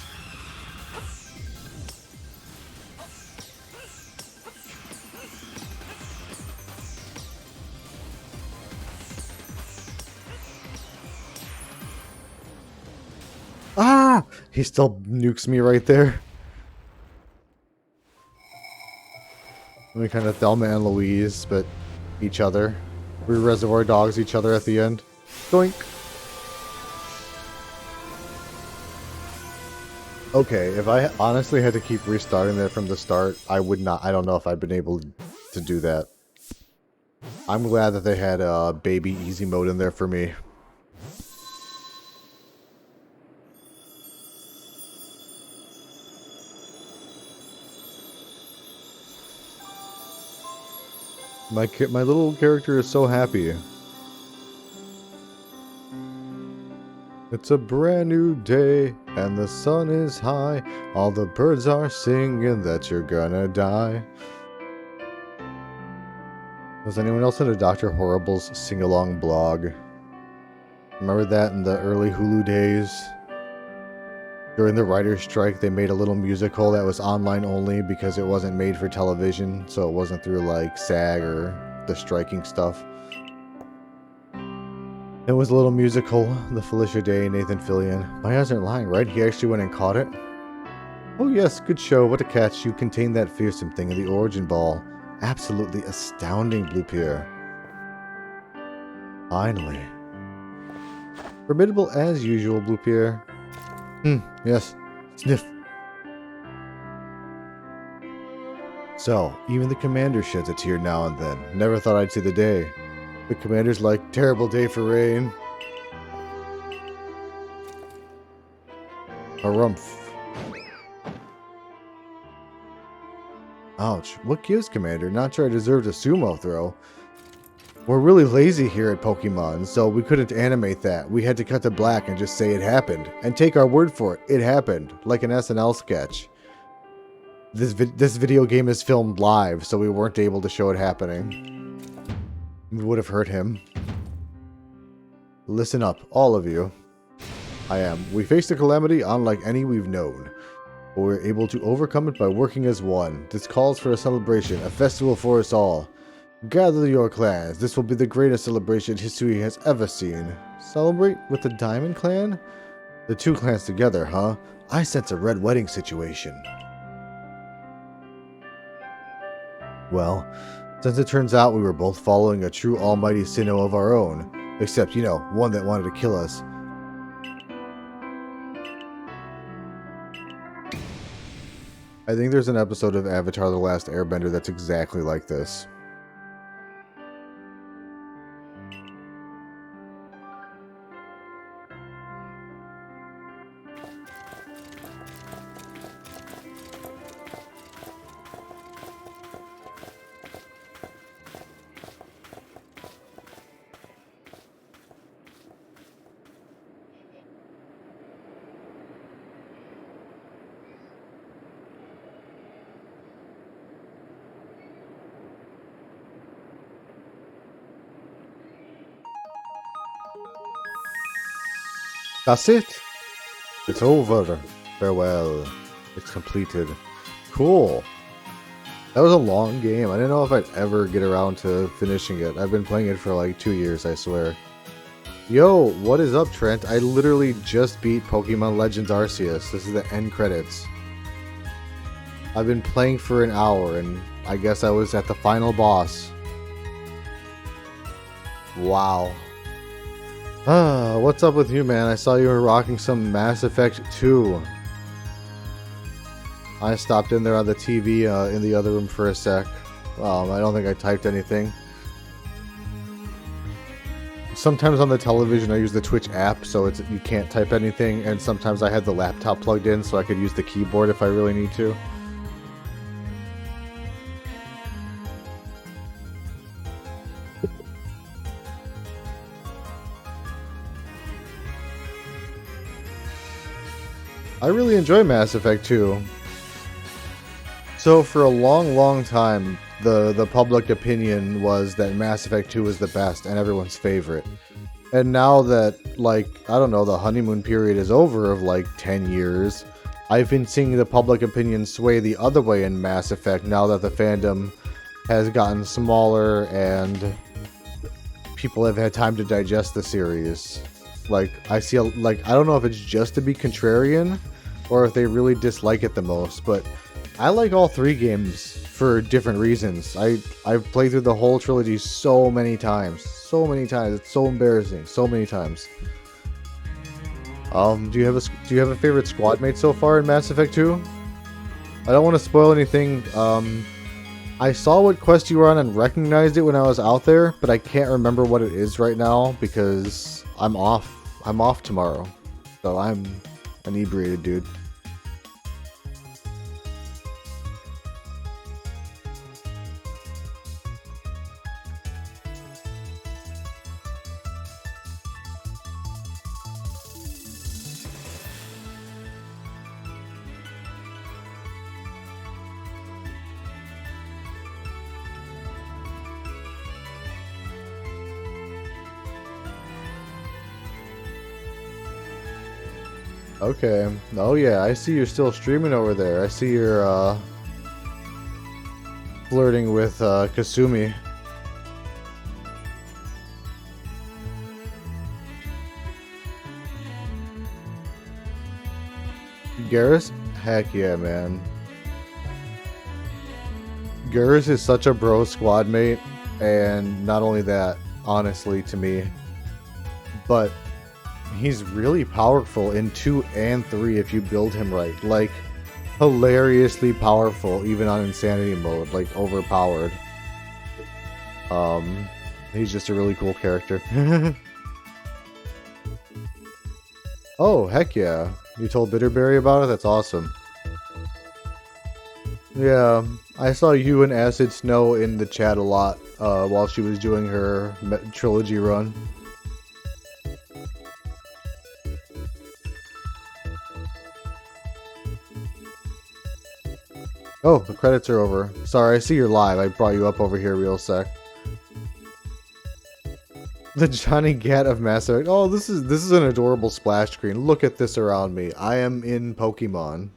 Ah! He still nukes me right there. We kind of Thelma and Louise, but each other. We Reservoir Dogs each other at the end. Doink! Okay, if I honestly had to keep restarting that from the start, I would not. I don't know if I'd been able to do that. I'm glad that they had a baby easy mode in there for me. My little character is so happy. It's a brand new day, and the sun is high. All the birds are singing that you're gonna die. Was anyone else into Dr. Horrible's sing-along blog? Remember that in the early Hulu days? During the writer's strike, they made a little musical that was online only because it wasn't made for television, so it wasn't through like SAG or the striking stuff. It was a little musical, the Felicia Day, Nathan Fillion. My eyes aren't lying, right? He actually went and caught it? Oh yes, good show. What a catch. You contained that fearsome thing in the origin ball. Absolutely astounding, Blue Pierre. Finally. Formidable as usual, Blue Pierre. Yes. Sniff. So, even the commander sheds a tear now and then. Never thought I'd see the day. The commander's like, terrible day for rain. Harumph. Ouch. What gives, Commander? Not sure I deserved a sumo throw. We're really lazy here at Pokemon, so we couldn't animate that. We had to cut to black and just say it happened. And take our word for it. It happened. Like an SNL sketch. This video game is filmed live, so we weren't able to show it happening. We would have hurt him. Listen up, all of you. I am. We faced a calamity unlike any we've known. But we're able to overcome it by working as one. This calls for a celebration, a festival for us all. Gather your clans. This will be the greatest celebration history has ever seen. Celebrate with the Diamond Clan? The two clans together, huh? I sense a red wedding situation. Well, since it turns out we were both following a true almighty Sinnoh of our own, except, you know, one that wanted to kill us. I think there's an episode of Avatar: The Last Airbender that's exactly like this. That's it. It's over. Farewell. It's completed. Cool. That was a long game. I didn't know if I'd ever get around to finishing it. I've been playing it for like 2 years, I swear. Yo, what is up, Trent? I literally just beat Pokemon Legends Arceus. This is the end credits. I've been playing for an hour, and I guess I was at the final boss. Wow. What's up with you, man? I saw you were rocking some Mass Effect 2. I stopped in there on the TV in the other room for a sec. I don't think I typed anything. Sometimes on the television I use the Twitch app, so you can't type anything, and sometimes I had the laptop plugged in so I could use the keyboard if I really need to. I really enjoy Mass Effect 2. So for a long time, the public opinion was that Mass Effect 2 was the best and everyone's favorite. And now that, like, I don't know, the honeymoon period is over of like 10 years, I've been seeing the public opinion sway the other way in Mass Effect now that the fandom has gotten smaller and people have had time to digest the series. Like, I don't know if it's just to be contrarian or if they really dislike it the most, but I like all 3 games for different reasons. I've played through the whole trilogy so many times. So many times. It's so embarrassing. So many times. Do you have a favorite squad mate so far in Mass Effect 2? I don't want to spoil anything. I saw what quest you were on and recognized it when I was out there, but I can't remember what it is right now because I'm off. I'm off tomorrow. So I'm inebriated, dude. Okay. Oh yeah, I see you're still streaming over there. I see you're flirting with Kasumi. Garrus? Heck yeah, man. Garrus is such a bro squad mate, and not only that, honestly, to me, but he's really powerful in 2 and 3 if you build him right. Like, hilariously powerful, even on insanity mode, like overpowered. He's just a really cool character. Oh, heck yeah. You told Bitterberry about it? That's awesome. Yeah, I saw you and Acid Snow in the chat a lot while she was doing her trilogy run. Oh, the credits are over. Sorry, I see you're live. I brought you up over here real sec. The Johnny Gat of Mass Effect. Oh, this is an adorable splash screen. Look at this around me. I am in Pokemon.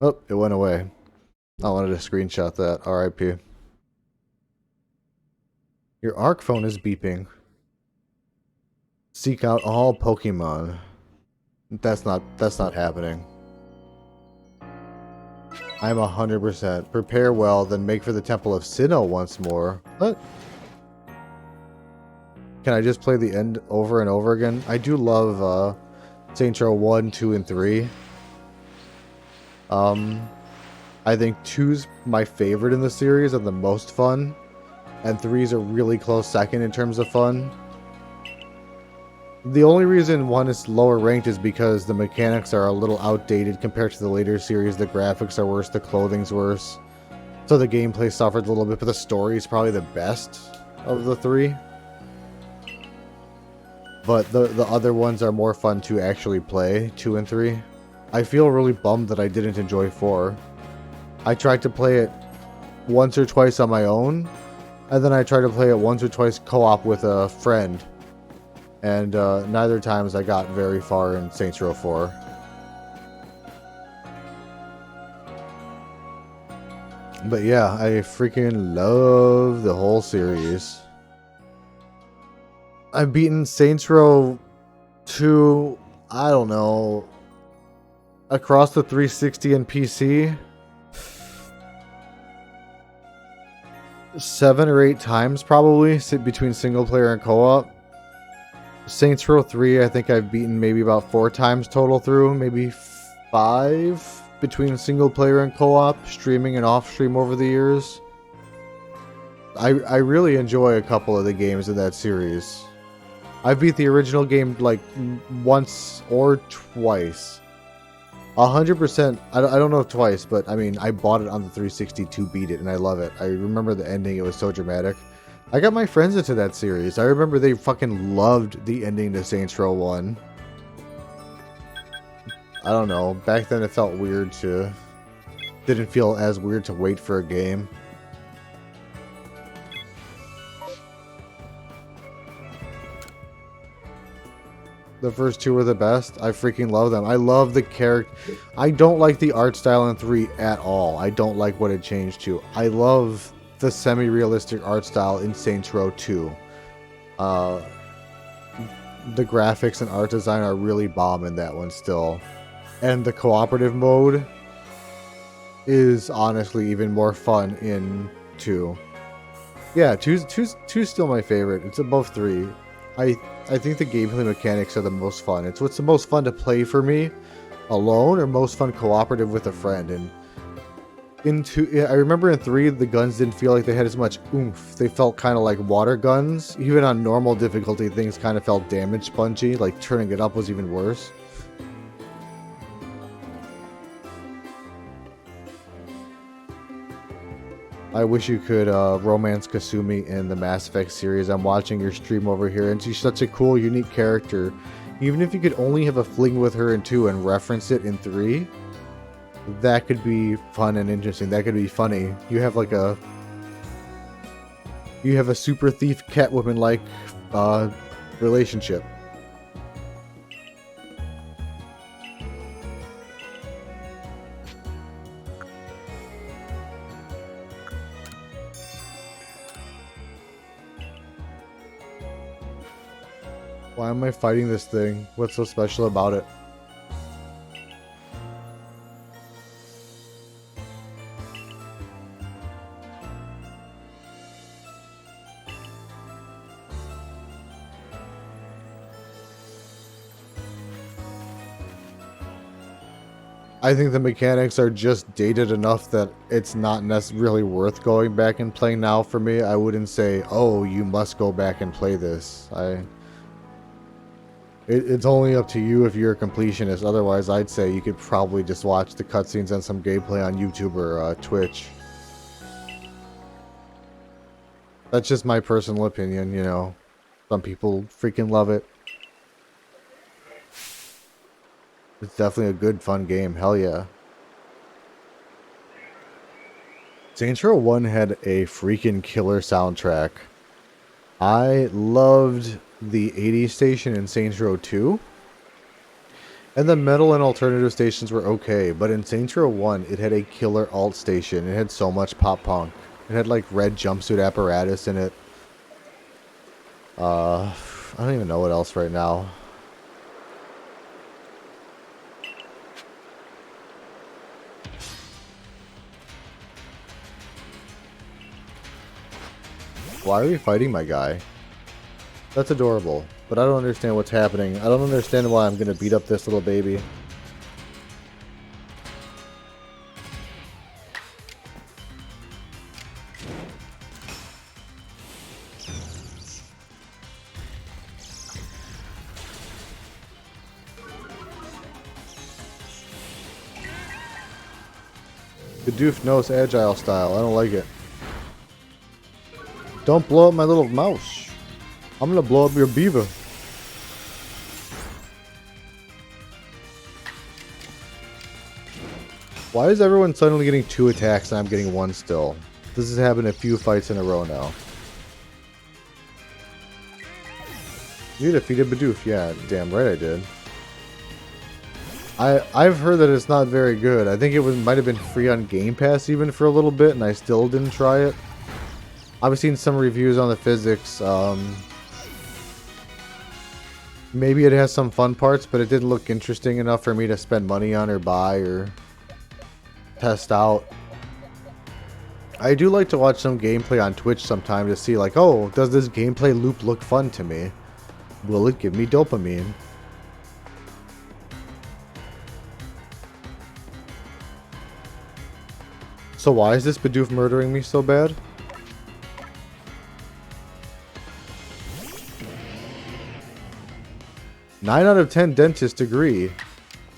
Oh, it went away. I wanted to screenshot that. RIP. Your ARC phone is beeping. Seek out all Pokemon. That's not happening. I'm 100%. Prepare well, then make for the Temple of Sinnoh once more. What? Can I just play the end over and over again? I do love Saints Row 1, 2, and 3. I think 2's my favorite in the series and the most fun. And 3's a really close second in terms of fun. The only reason 1 is lower ranked is because the mechanics are a little outdated compared to the later series. The graphics are worse, the clothing's worse. So the gameplay suffered a little bit, but the story is probably the best of the 3. But the other ones are more fun to actually play, 2 and 3. I feel really bummed that I didn't enjoy 4. I tried to play it once or twice on my own, and then I tried to play it once or twice co-op with a friend. And neither times I got very far in Saints Row 4. But yeah, I freaking love the whole series. I've beaten Saints Row 2, I don't know, across the 360 and PC 7 or 8 times probably, between single player and co-op. Saints Row 3, I think I've beaten maybe about 4 times total through, maybe 5 between single player and co-op, streaming and off stream over the years. I really enjoy a couple of the games in that series. I beat the original game like once or twice. 100%, I don't know if twice, but I mean, I bought it on the 360 to beat it, and I love it. I remember the ending, it was so dramatic. I got my friends into that series. I remember they fucking loved the ending to Saints Row 1. I don't know, back then it felt weird to... Didn't feel as weird to wait for a game. The first 2 were the best. I freaking love them. I love the character. I don't like the art style in 3 at all. I don't like what it changed to. I love the semi-realistic art style in Saints Row 2. The graphics and art design are really bomb in that one still. And the cooperative mode is honestly even more fun in 2. Yeah, 2's still my favorite. It's above 3. I think the gameplay mechanics are the most fun. It's what's the most fun to play for me, alone, or most fun cooperative with a friend. And I remember in 3, the guns didn't feel like they had as much oomph. They felt kind of like water guns. Even on normal difficulty, things kind of felt damage spongy. Like turning it up was even worse. I wish you could romance Kasumi in the Mass Effect series. I'm watching your stream over here, and she's such a cool, unique character. Even if you could only have a fling with her in 2 and reference it in 3, that could be fun and interesting. That could be funny. You have like a... You have a super thief Catwoman-like relationship. Why am I fighting this thing? What's so special about it? I think the mechanics are just dated enough that it's not really worth going back and playing now for me. I wouldn't say, oh, you must go back and play this. It's only up to you if you're a completionist. Otherwise, I'd say you could probably just watch the cutscenes and some gameplay on YouTube or Twitch. That's just my personal opinion, you know. Some people freaking love it. It's definitely a good, fun game. Hell yeah. Saints Row 1 had a freaking killer soundtrack. I loved the 80s station in Saints Row 2. And the metal and alternative stations were okay, but in Saints Row 1, it had a killer alt station. It had so much pop punk. It had like red jumpsuit apparatus in it. I don't even know what else right now. Why are we fighting my guy? That's adorable, but I don't understand what's happening. I don't understand why I'm gonna beat up this little baby. The doof knows agile style. I don't like it. Don't blow up my little mouse. I'm gonna blow up your beaver. Why is everyone suddenly getting 2 attacks and I'm getting 1 still? This has happened a few fights in a row now. You defeated Bidoof. Yeah, damn right I did. I've heard that it's not very good. I think it might have been free on Game Pass even for a little bit, and I still didn't try it. I've seen some reviews on the physics. Maybe it has some fun parts, but it didn't look interesting enough for me to spend money on or buy or test out. I do like to watch some gameplay on Twitch sometime to see like, oh, does this gameplay loop look fun to me? Will it give me dopamine? So why is this Bidoof murdering me so bad? Nine out of 10 dentists agree.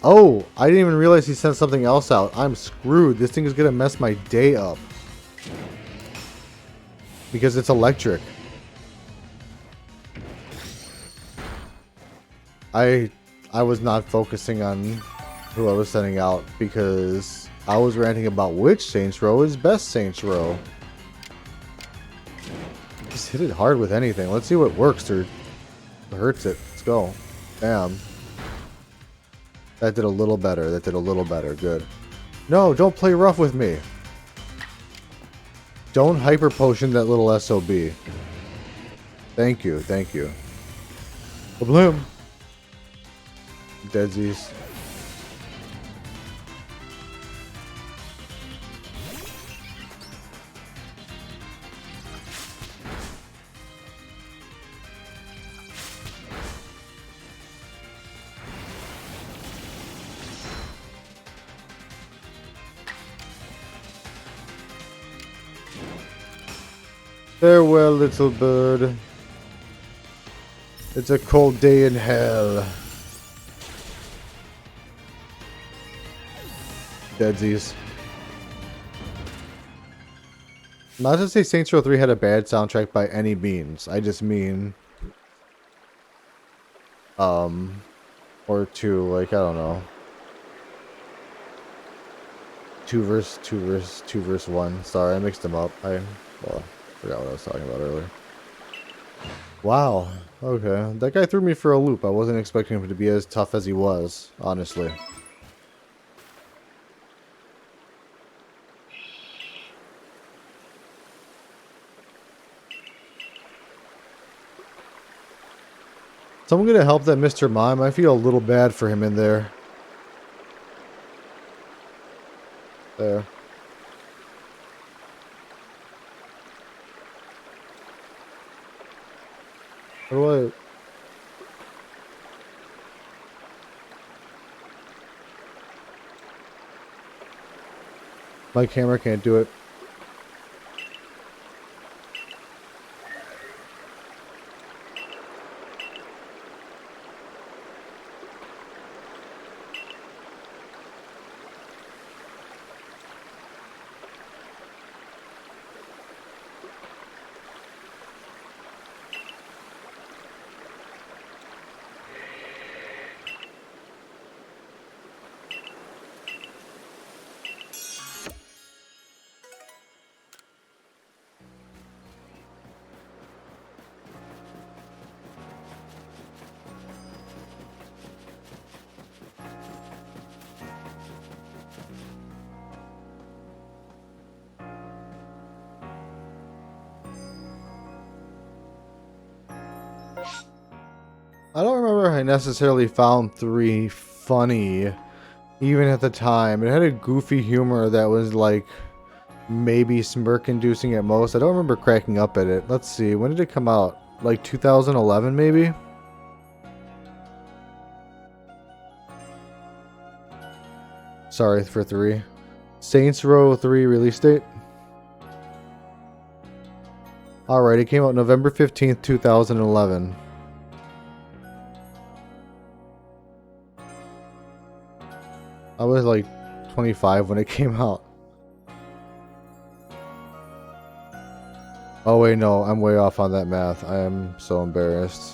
Oh, I didn't even realize he sent something else out. I'm screwed. This thing is gonna mess my day up. Because it's electric. I was not focusing on who I was sending out because I was ranting about which Saints Row is best Saints Row. Just hit it hard with anything. Let's see what works or hurts it. Let's go. Bam. That did a little better. That did a little better. Good. No, don't play rough with me. Don't hyper potion that little SOB. Thank you. Thank you. Bloom. Deadsies. Farewell, little bird. It's a cold day in hell. Deadsies. Not to say Saints Row 3 had a bad soundtrack by any means. I just mean... or two, like, I don't know. 2 verse 1. Sorry, I mixed them up. I forgot what I was talking about earlier. Wow. Okay. That guy threw me for a loop. I wasn't expecting him to be as tough as he was, honestly. Someone gonna help that Mr. Mime? I feel a little bad for him in there. There. How do I... My camera can't do it. I don't remember if I necessarily found 3 funny, even at the time. It had a goofy humor that was like maybe smirk-inducing at most. I don't remember cracking up at it. Let's see, when did it come out? Like 2011 maybe? Sorry for 3. Saints Row 3 release date? Alright, it came out November 15th, 2011. I was like 25 when it came out. Oh wait, no, I'm way off on that math. I am so embarrassed.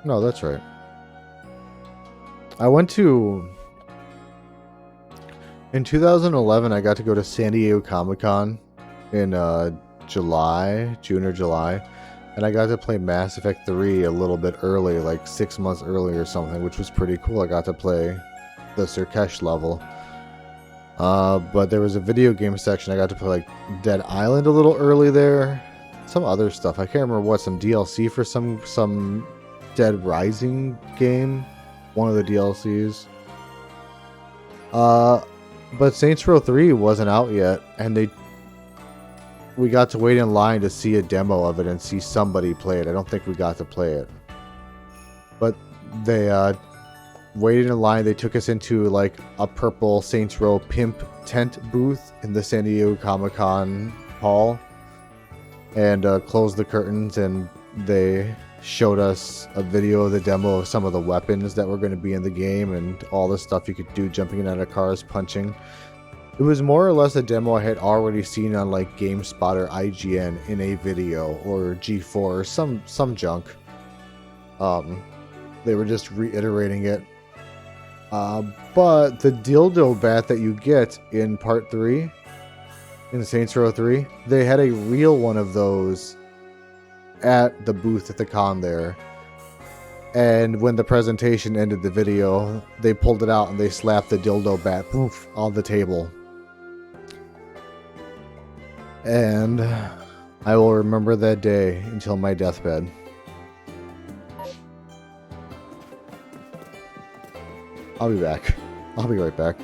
No, that's right. I went to... In 2011, I got to go to San Diego Comic-Con in June or July. And I got to play Mass Effect 3 a little bit early, like 6 months early or something, which was pretty cool. I got to play the Sirkesh level. But there was a video game section. I got to play like Dead Island a little early there. Some other stuff. I can't remember what, some DLC for some Dead Rising game. One of the DLCs. But Saints Row 3 wasn't out yet, and we got to wait in line to see a demo of it and see somebody play it. I don't think we got to play it. But they waited in line. They took us into like a purple Saints Row pimp tent booth in the San Diego Comic-Con hall and closed the curtains, and they showed us a video of the demo of some of the weapons that were going to be in the game and all the stuff you could do, jumping in out of cars, punching. It was more or less a demo I had already seen on like GameSpot or IGN in a video, or G4 or some junk. They were just reiterating it. But the dildo bat that you get in Part 3, in Saints Row 3, they had a real one of those at the booth at the con there. And when the presentation ended the video, they pulled it out and they slapped the dildo bat, poof, on the table. And I will remember that day until my deathbed. I'll be back. I'll be right back.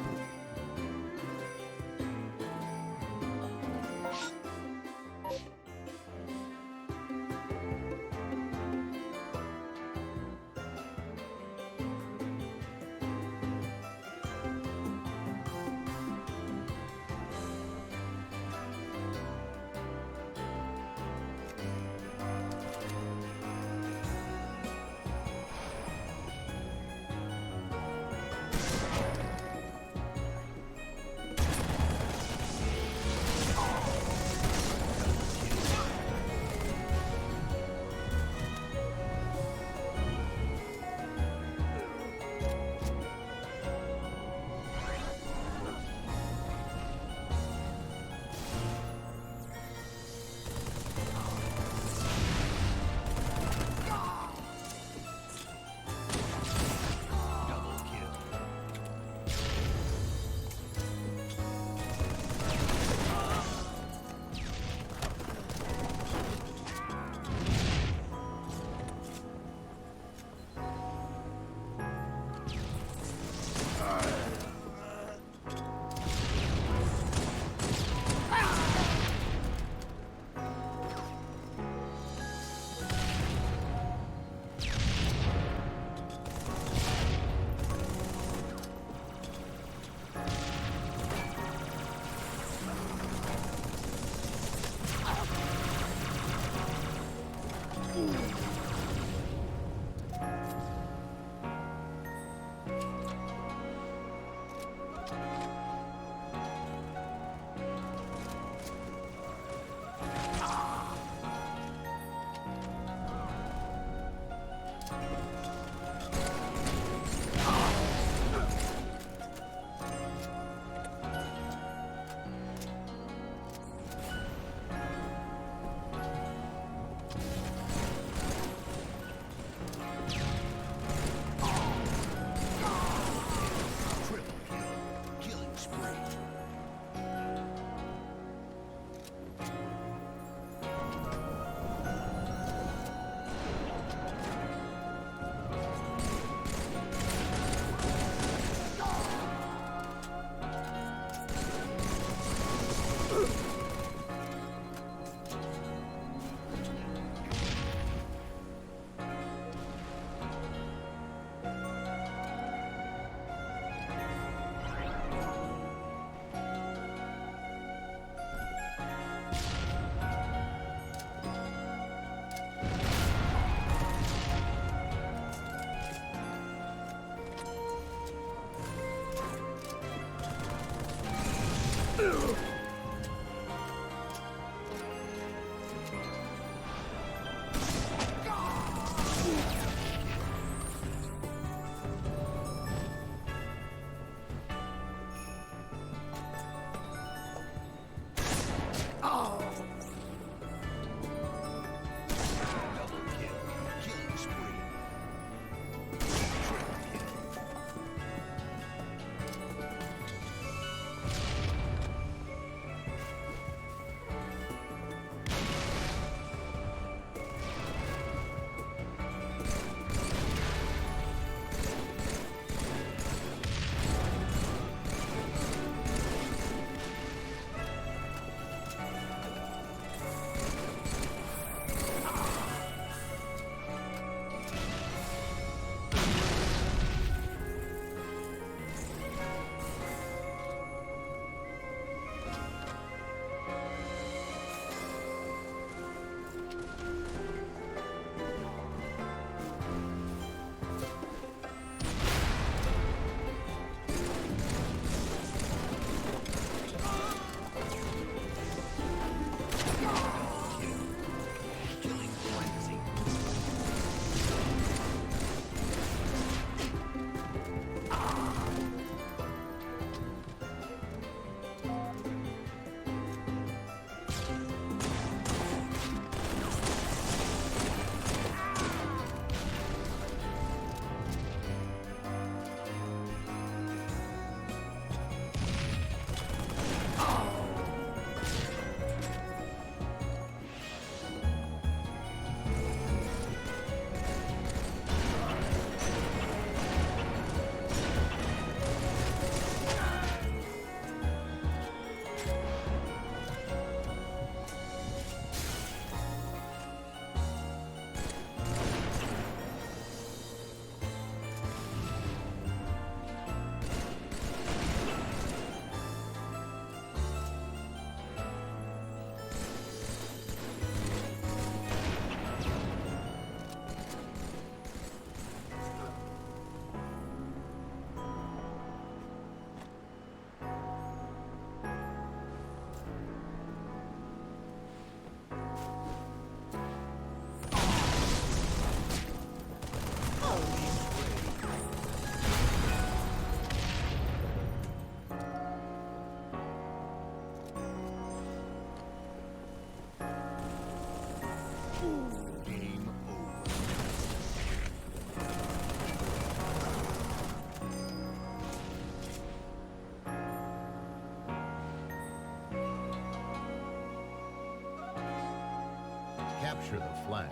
Game over. Capture the flag.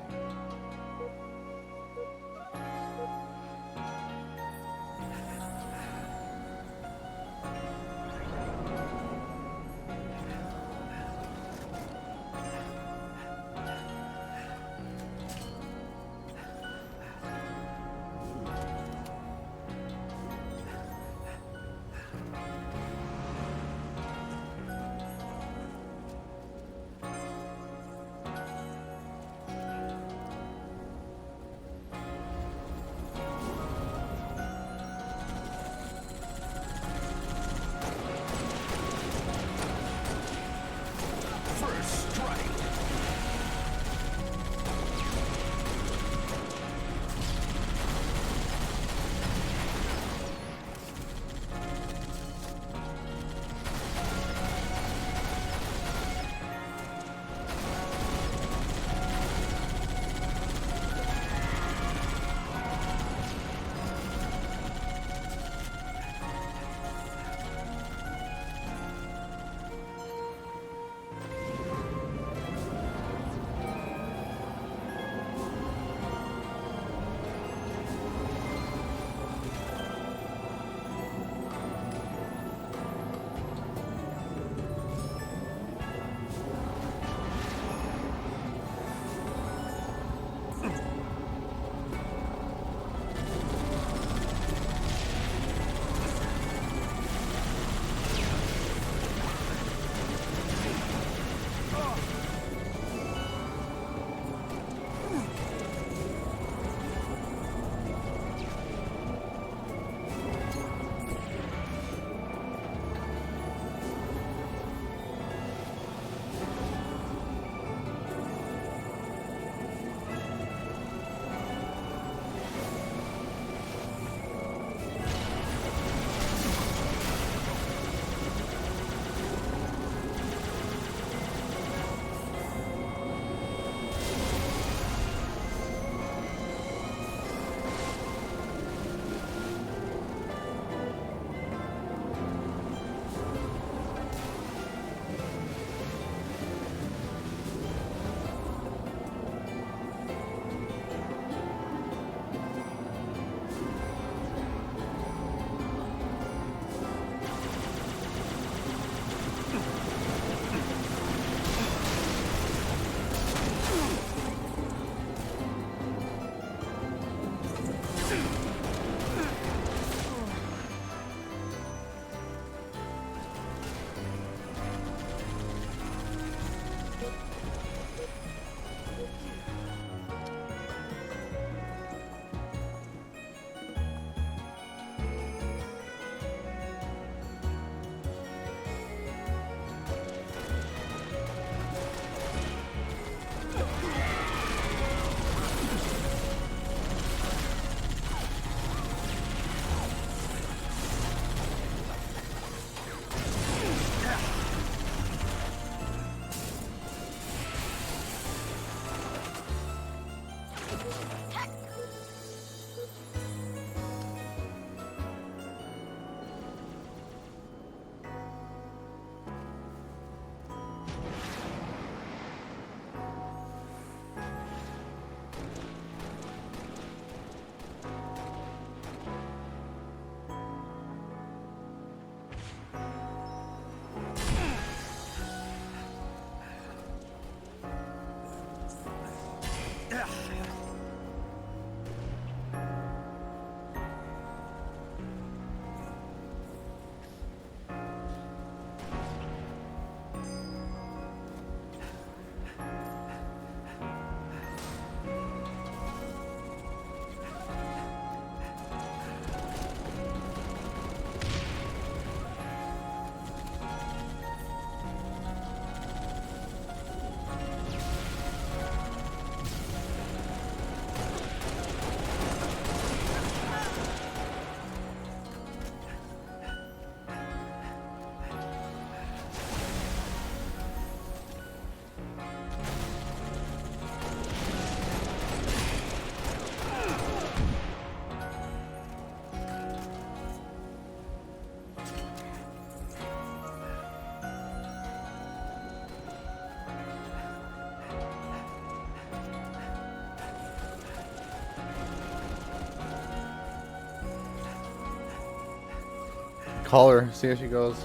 Call her, see how she goes.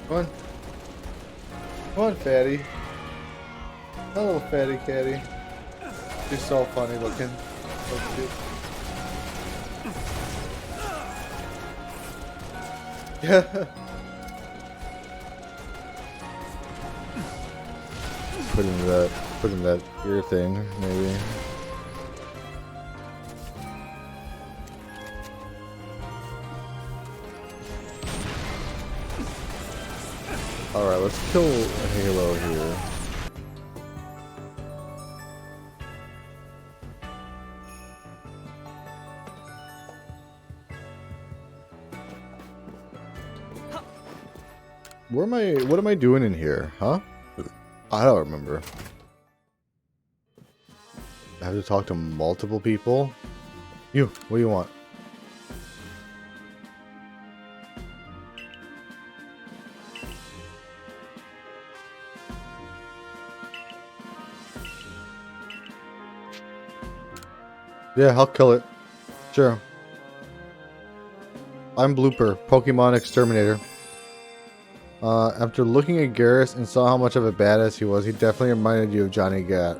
Come on. Come on, fatty. A little fatty catty. She's so funny looking. So cute. Yeah. Put in that ear thing, maybe. Alright, let's kill a Halo here. What am I doing in here, huh? I don't remember. I have to talk to multiple people? You, what do you want? Yeah, I'll kill it. Sure. I'm Blooper, Pokemon Exterminator. After looking at Garrus and saw how much of a badass he was, he definitely reminded you of Johnny Gat.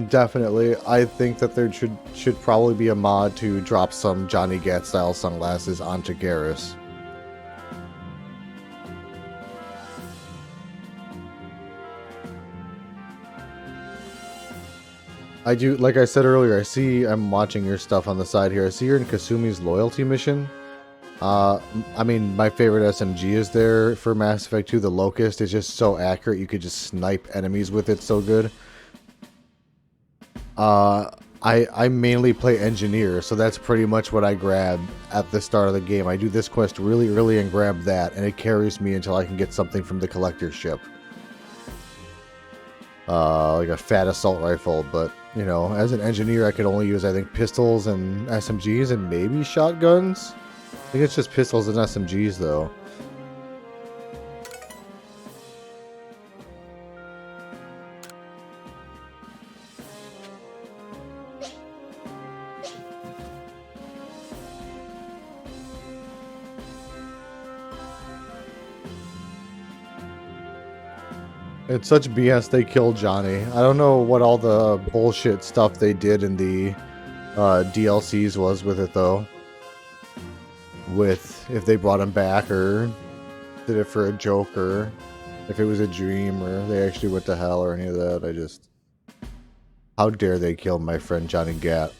Definitely. I think that there should probably be a mod to drop some Johnny Gat style sunglasses onto Garrus. I do, like I said earlier, I'm watching your stuff on the side here. I see you're in Kasumi's loyalty mission. I mean, my favorite SMG is there for Mass Effect 2, the Locust. It's just so accurate, you could just snipe enemies with it so good. I mainly play Engineer, so that's pretty much what I grab at the start of the game. I do this quest really early and grab that, and it carries me until I can get something from the Collector's ship. Like a fat assault rifle, but, you know, as an Engineer I could only use, I think, pistols and SMGs and maybe shotguns? I think it's just pistols and SMGs, though. It's such BS they killed Johnny. I don't know what all the bullshit stuff they did in the DLCs was with it, though. With if they brought him back or did it for a joke or if it was a dream or they actually went to hell or any of that. I just... How dare they kill my friend Johnny Gat.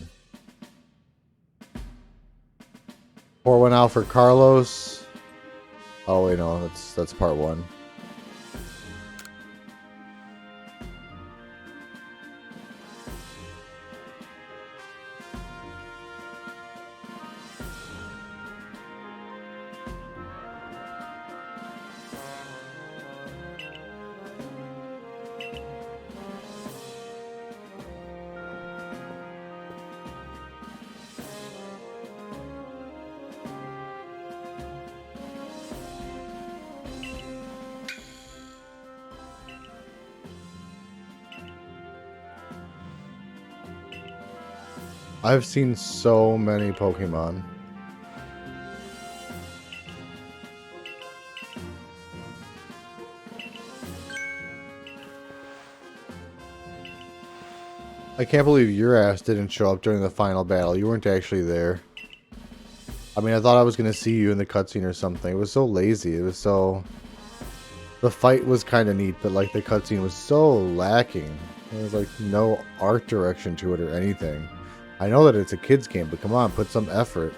Pour one out for Carlos. Oh wait, no, that's part one. I've seen so many Pokemon. I can't believe your ass didn't show up during the final battle. You weren't actually there. I mean, I thought I was going to see you in the cutscene or something. It was so lazy. It was so... The fight was kind of neat, but like the cutscene was so lacking. There was like no art direction to it or anything. I know that it's a kid's game, but come on, put some effort.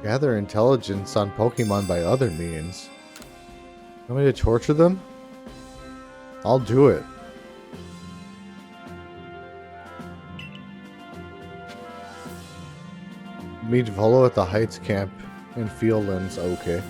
Gather intelligence on Pokemon by other means. You want me to torture them? I'll do it. Meet Volo at the Heights camp in Fieldlands. Okay.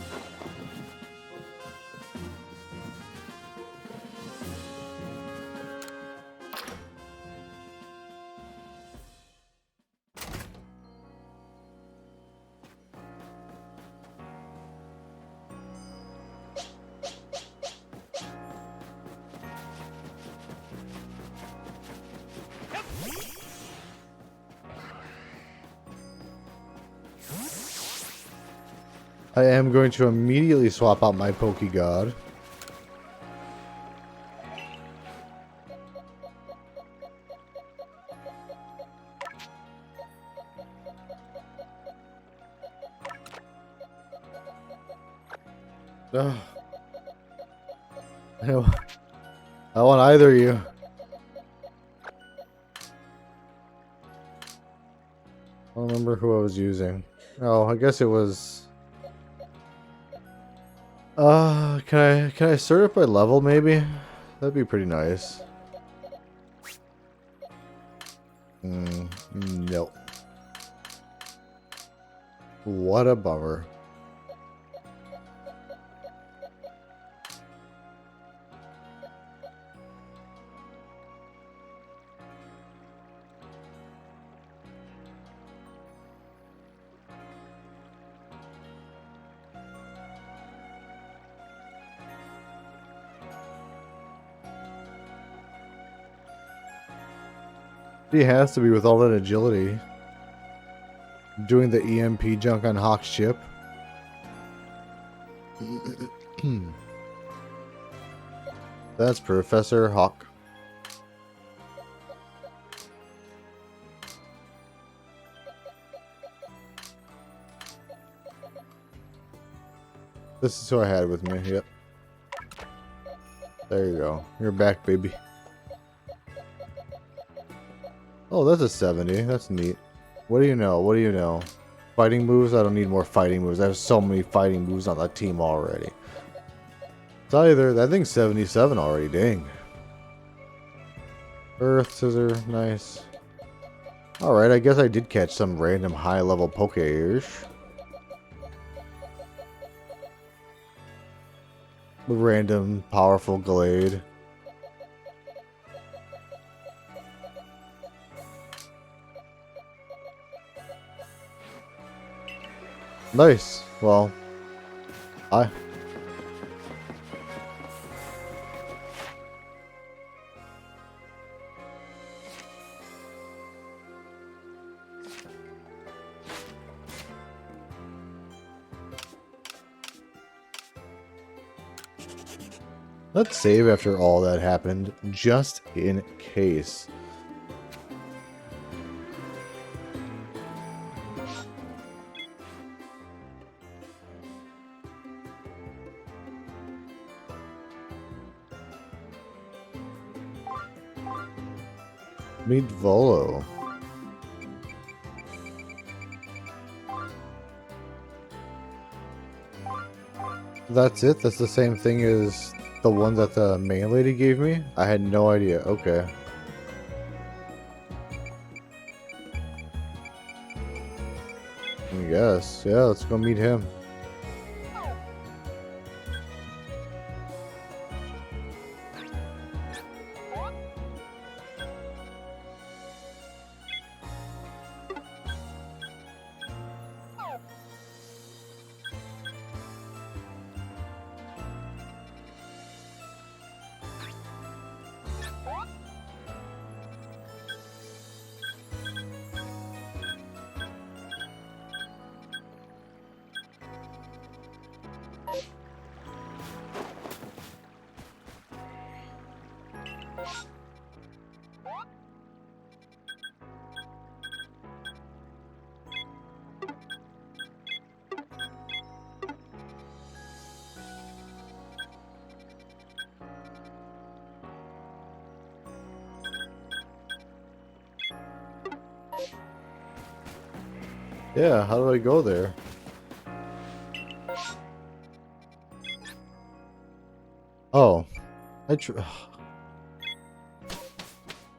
I am going to immediately swap out my Pokegod. Ugh. I want either of you. I don't remember who I was using. Oh, I guess it was... can I sort it by level maybe? That'd be pretty nice. Nope. What a bummer. He has to be with all that agility. Doing the EMP junk on Hawk's ship. That's Professor Hawk. This is who I had with me, yep. There you go. You're back, baby. Oh, that's a 70. That's neat. What do you know? What do you know? Fighting moves? I don't need more fighting moves. I have so many fighting moves on that team already. It's either... That thing's 77 already. Dang. Earth Scissor. Nice. Alright, I guess I did catch some random high-level Poke-ish. Random powerful Glade. Nice. Well, hi. Let's save after all that happened, just in case. Meet Volo. That's it? That's the same thing as the one that the main lady gave me? I had no idea. Okay. I guess. Yeah, let's go meet him. Yeah, how do I go there? Oh. I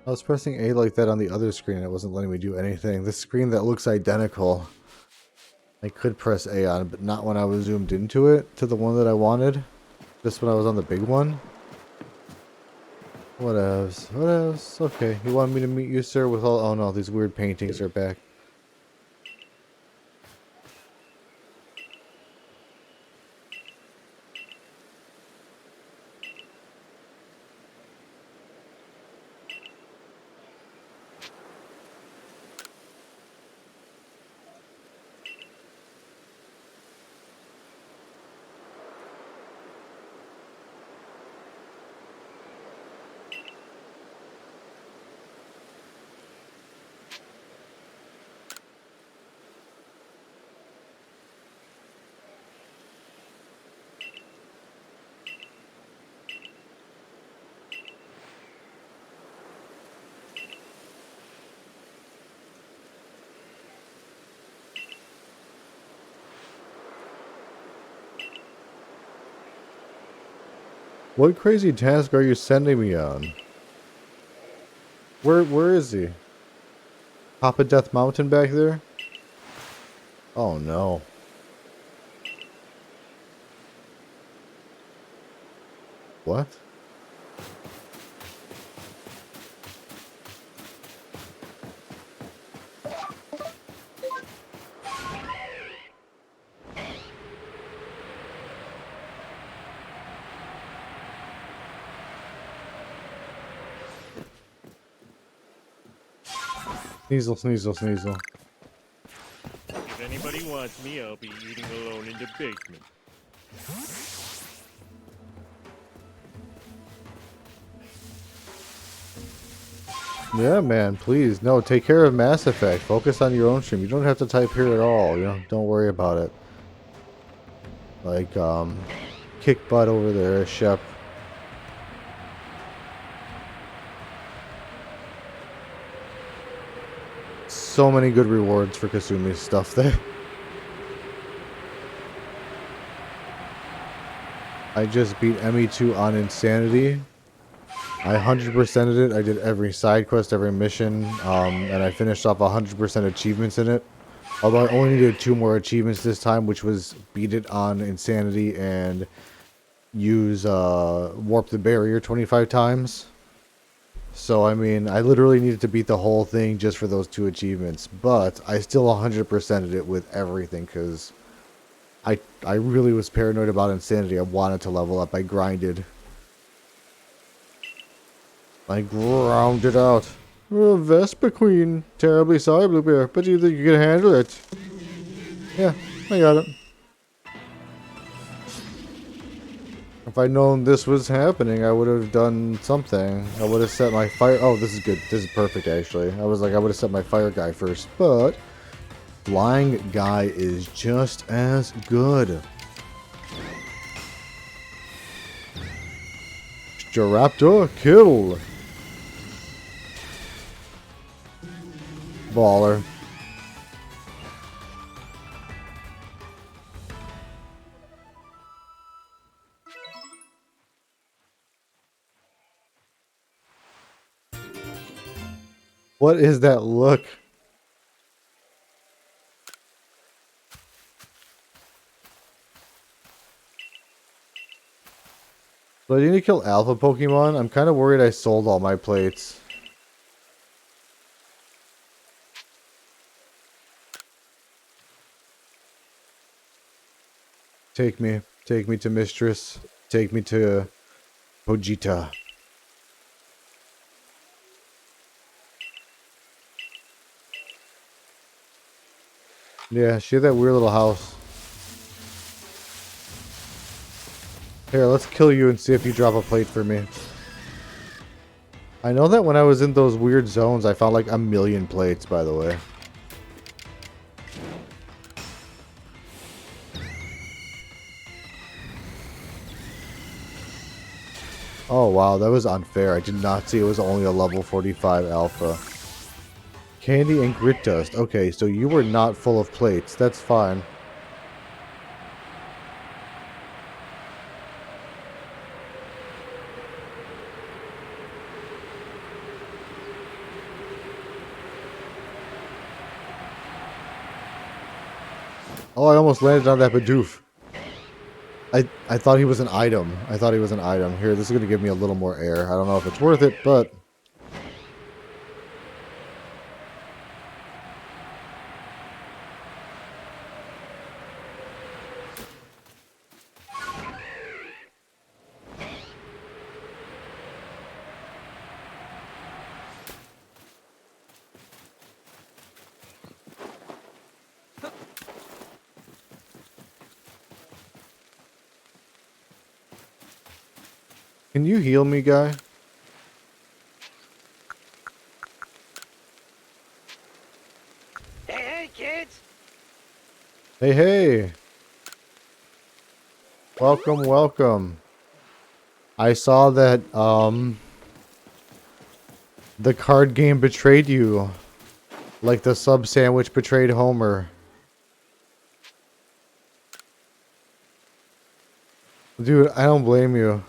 was pressing A like that on the other screen and it wasn't letting me do anything. This screen that looks identical. I could press A on, but not when I was zoomed into it, to the one that I wanted. Just when I was on the big one. What else? What else? Okay, you want me to meet you, sir, with all... Oh no, these weird paintings are back. What crazy task are you sending me on? Where is he? Top of Death Mountain back there? Oh no. What? Sneasel, sneasel, sneasel. If anybody wants me, I'll be eating alone in the basement. Yeah, man, please. No, take care of Mass Effect. Focus on your own stream. You don't have to type here at all. You know, don't worry about it. Like, kick butt over there, Shep. So many good rewards for Kasumi's stuff there. I just beat ME2 on Insanity. I 100%ed it. I did every side quest, every mission, and I finished off 100% achievements in it. Although I only needed 2 more achievements this time, which was beat it on Insanity and use Warp the Barrier 25 times. So, I mean, I literally needed to beat the whole thing just for those 2 achievements. But I still 100%ed it with everything because I really was paranoid about Insanity. I wanted to level up. I grinded. I ground it out. Oh, Vespa Queen. Terribly sorry, Bluebear, but you think you can handle it? Yeah, I got it. If I'd known this was happening, I would have done something. I would have set my fire... Oh, this is good. This is perfect, actually. I was like, I would have set my fire guy first, but... Flying guy is just as good. Staraptor, kill! Baller. What is that look? Do I need to kill alpha Pokemon? I'm kind of worried I sold all my plates. Take me. Take me to Mistress. Take me to Pogita. Yeah, she had that weird little house. Here, let's kill you and see if you drop a plate for me. I know that when I was in those weird zones, I found like 1,000,000 plates, by the way. Oh wow, that was unfair. I did not see it was only a level 45 alpha. Candy and grit dust. Okay, so you were not full of plates. That's fine. Oh, I almost landed on that Bidoof. I thought he was an item. I thought he was an item. Here, this is going to give me a little more air. I don't know if it's worth it, but... Can you heal me, guy? Hey, kids! Hey, hey! Welcome, welcome. I saw that, the card game betrayed you. Like the sub sandwich betrayed Homer. Dude, I don't blame you.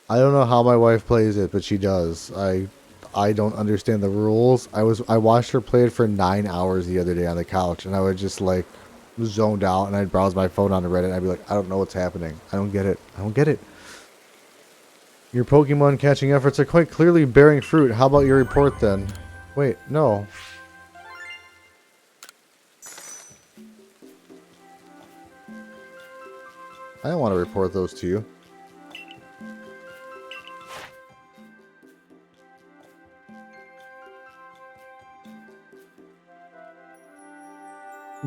I don't know how my wife plays it, but she does. I don't understand the rules. I watched her play it for 9 hours the other day on the couch, and I would just like zoned out, and I'd browse my phone on the Reddit, and I'd be like, I don't know what's happening. I don't get it. I don't get it. Your Pokemon catching efforts are quite clearly bearing fruit. How about your report then? Wait, no. I don't want to report those to you.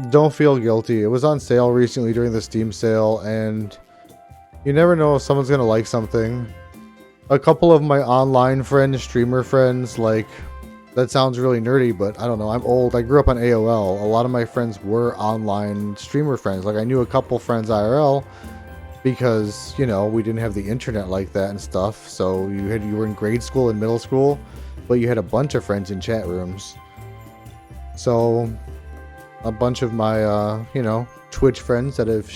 Don't feel guilty. It was on sale recently during the Steam sale, and you never know if someone's gonna like something. A couple of my online friends, streamer friends, like, that sounds really nerdy, but I don't know. I'm old. I grew up on AOL. A lot of my friends were online streamer friends. Like, I knew a couple friends IRL because, you know, we didn't have the internet like that and stuff. So you were in grade school and middle school, but you had a bunch of friends in chat rooms. So a bunch of my, you know, Twitch friends that have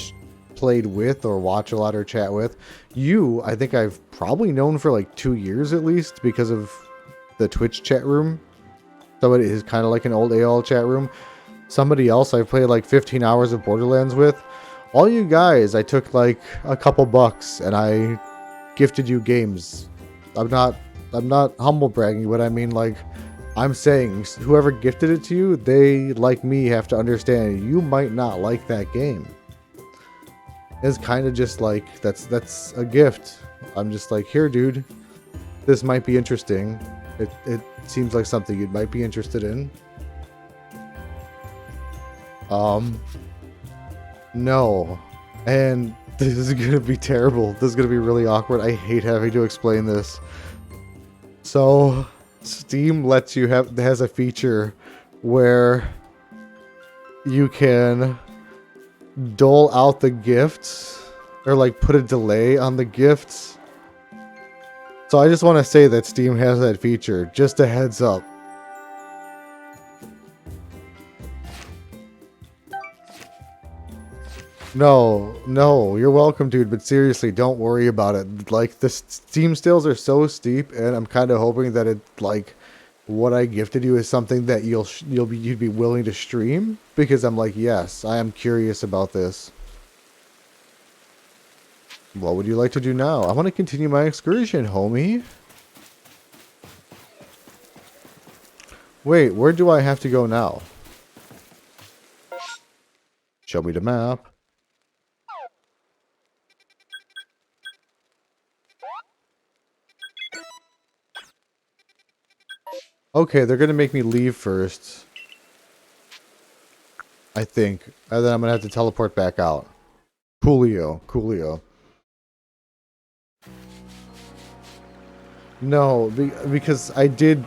played with or watch a lot or chat with. You, I think I've probably known for like 2 years at least because of the Twitch chat room. So it is kind of like an old AOL chat room. Somebody else I've played like 15 hours of Borderlands with. All you guys, I took like a couple bucks and I gifted you games. I'm not humble bragging, but I mean, like, I'm saying whoever gifted it to you, they, like me, have to understand you might not like that game. It's kind of just like, that's a gift. I'm just like, here, dude, this might be interesting. It seems like something you might be interested in. No. And this is gonna be terrible. This is gonna be really awkward. I hate having to explain this. So Steam lets you has a feature where you can dole out the gifts or like put a delay on the gifts. So I just want to say that Steam has that feature. Just a heads up. No, you're welcome, dude, but seriously, don't worry about it. Like, the Steam sales are so steep, and I'm kind of hoping that it, like, what I gifted you is something that you'd be willing to stream, because I'm like, yes, I am curious about this. What would you like to do now? I want to continue my excursion, homie. Wait, where do I have to go now? Show me the map. Okay, they're gonna make me leave first. I think. And then I'm gonna have to teleport back out. Coolio. No, because I did.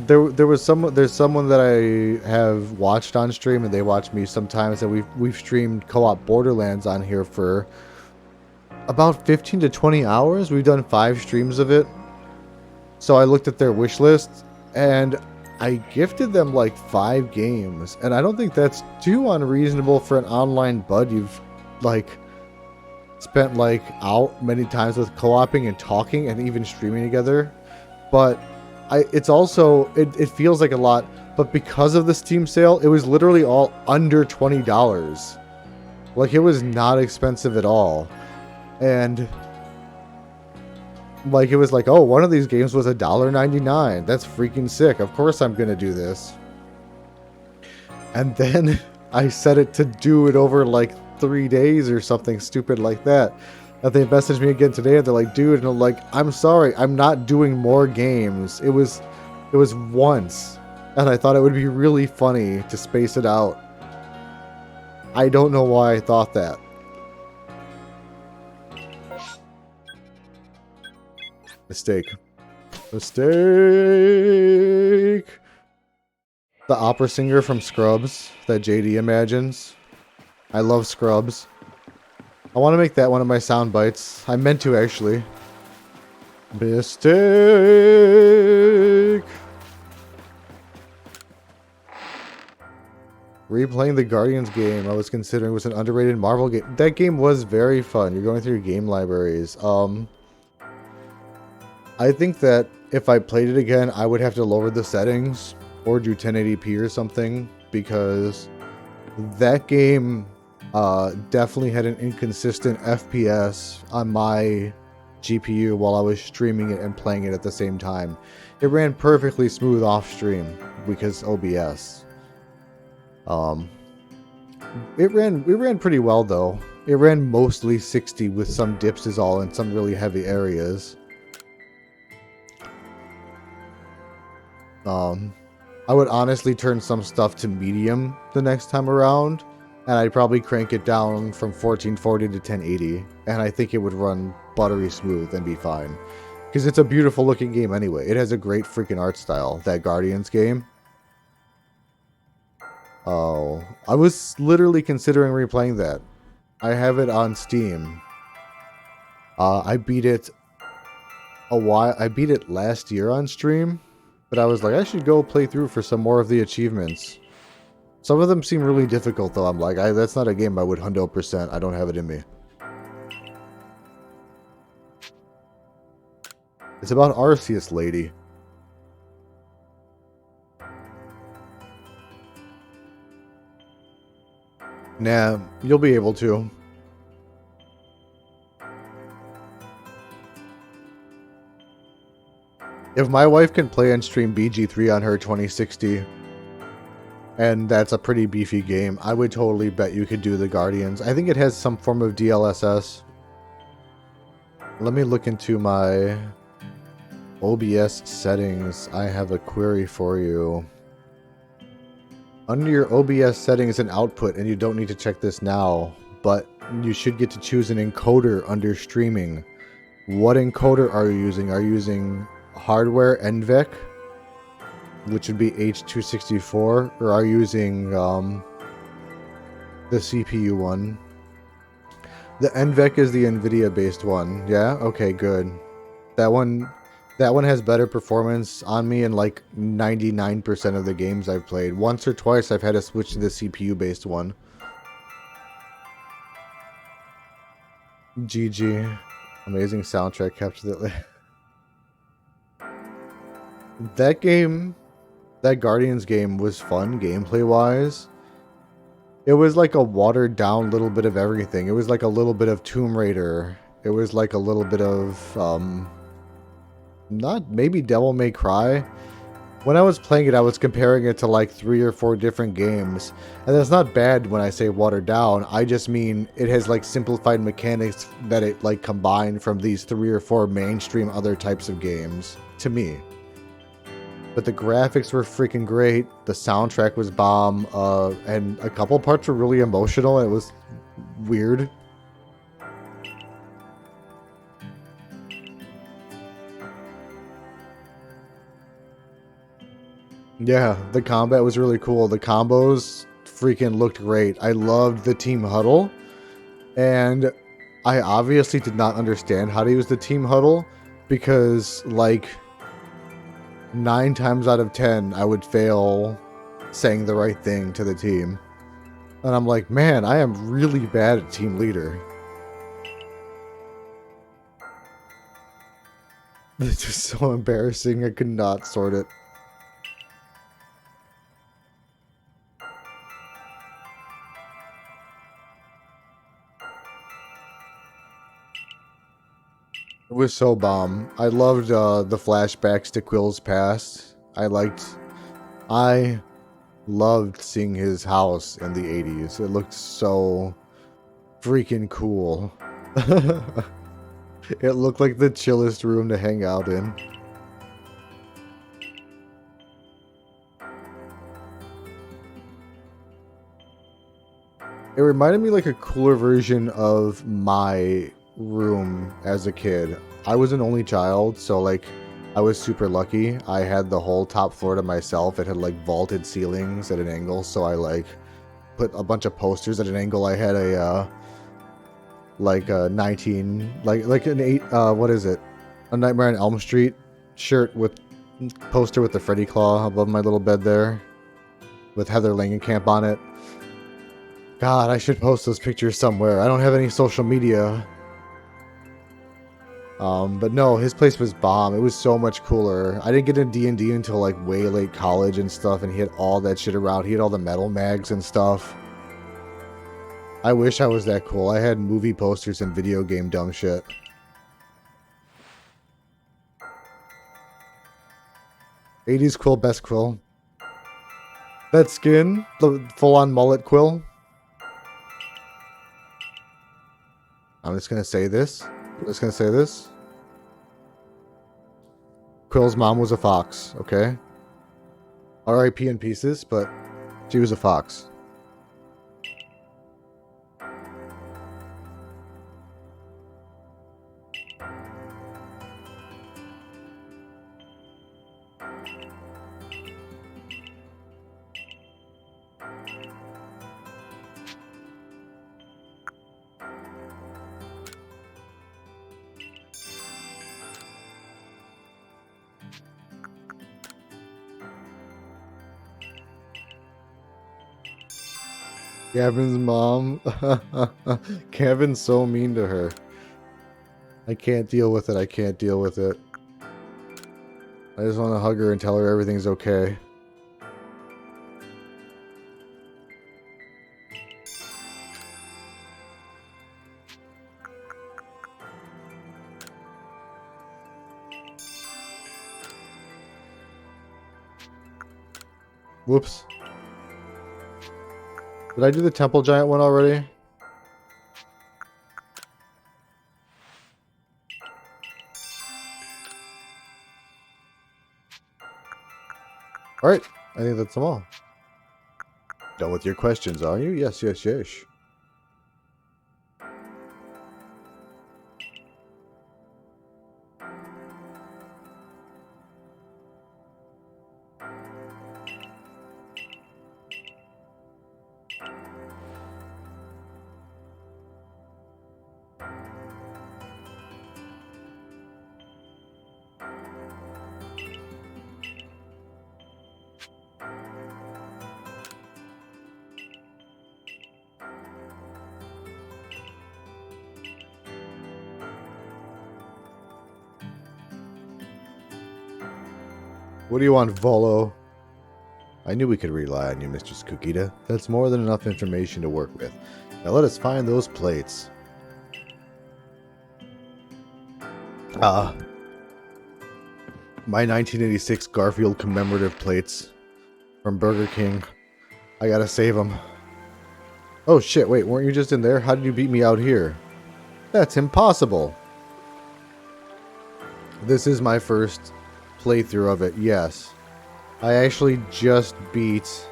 There's someone that I have watched on stream, and they watch me sometimes, and we've streamed co-op Borderlands on here for about 15 to 20 hours. We've done 5 streams of it. So I looked at their wish list, and I gifted them like 5 games, and I don't think that's too unreasonable for an online bud you've like spent like out many times with co-oping and talking and even streaming together. But it's also it feels like a lot, but because of the Steam sale, it was literally all under $20. Like, it was not expensive at all. And like, it was like, oh, one of these games was $1.99. That's freaking sick. Of course I'm gonna do this. And then I set it to do it over like 3 days or something stupid like that. And they messaged me again today, and they're like, dude, and I'm like, I'm sorry, I'm not doing more games. It was once, and I thought it would be really funny to space it out. I don't know why I thought that. Mistake. The opera singer from Scrubs that JD imagines. I love Scrubs. I want to make that one of my sound bites. I meant to, actually. Mistake. Replaying the Guardians game I was considering was an underrated Marvel game. That game was very fun. You're going through your game libraries. I think that if I played it again, I would have to lower the settings or do 1080p or something, because that game definitely had an inconsistent FPS on my GPU while I was streaming it and playing it at the same time. It ran perfectly smooth off stream because OBS. It ran pretty well though. It ran mostly 60 with some dips is all in some really heavy areas. I would honestly turn some stuff to medium the next time around, and I'd probably crank it down from 1440 to 1080, and I think it would run buttery smooth and be fine. Because it's a beautiful looking game anyway. It has a great freaking art style, that Guardians game. Oh, I was literally considering replaying that. I have it on Steam. I beat it last year on stream, but I was like, I should go play through for some more of the achievements. Some of them seem really difficult though. I'm like, that's not a game I would 100%. I don't have it in me. It's about Arceus, lady. Nah, you'll be able to. If my wife can play and stream BG3 on her 2060, and that's a pretty beefy game, I would totally bet you could do the Guardians. I think it has some form of DLSS. Let me look into my OBS settings. I have a query for you. Under your OBS settings and output, and you don't need to check this now, but you should get to choose an encoder under streaming. What encoder are you using? Are you using hardware NVEC, which would be H264, or are you using the CPU one? The NVEC is the NVIDIA based one. Yeah? Okay, good. That one has better performance on me in like 99% of the games I've played. Once or twice I've had to switch to the CPU based one. GG. Amazing soundtrack captured that. That game, that Guardians game was fun gameplay wise. It was like a watered down little bit of everything. It was like a little bit of Tomb Raider. It was like a little bit of not maybe Devil May Cry. When I was playing it, I was comparing it to like 3 or 4 different games. And that's not bad when I say watered down. I just mean it has like simplified mechanics that it like combined from these 3 or 4 mainstream other types of games to me. But the graphics were freaking great. The soundtrack was bomb. And a couple parts were really emotional. It was weird. Yeah, the combat was really cool. The combos freaking looked great. I loved the team huddle. And I obviously did not understand how to use the team huddle because, like, 9 times out of 10, I would fail saying the right thing to the team. And I'm like, man, I am really bad at team leader. It's just so embarrassing. I could not sort it. It was so bomb. I loved the flashbacks to Quill's past. I loved seeing his house in the 80s. It looked so freaking cool. It looked like the chillest room to hang out in. It reminded me like a cooler version of my room as a kid. I was an only child, so like I was super lucky. I had the whole top floor to myself. It had like vaulted ceilings at an angle, so I like put a bunch of posters at an angle. I had a like a 19 like an 8 what is it? A Nightmare on Elm Street shirt with poster with the Freddy claw above my little bed there. with Heather Langenkamp on it. God, I should post those pictures somewhere. I don't have any social media. But no, his place was bomb. It was so much cooler. I didn't get into D&D until like way late college and stuff, and he had all that shit around. He had all the metal mags and stuff. I wish I was that cool. I had movie posters and video game dumb shit. '80s quill, best quill. That skin, the full-on mullet quill. I'm just gonna say this. Quill's mom was a fox, okay? R.I.P. in pieces, but she was a fox. Gavin's mom. Kevin's so mean to her. I can't deal with it. I can't deal with it. I just want to hug her and tell her everything's okay. Whoops. Did I do the Temple Giant one already? Alright, I think that's them all. Done with your questions, are you? Yes, yes, yes. What do you want, Volo? I knew we could rely on you, Mistress Kukita. That's more than enough information to work with. Now let us find those plates. My 1986 Garfield commemorative plates from Burger King. I gotta save them. Oh shit, wait, weren't you just in there? How did you beat me out here? That's impossible. This is my first playthrough of it, yes. I actually just beat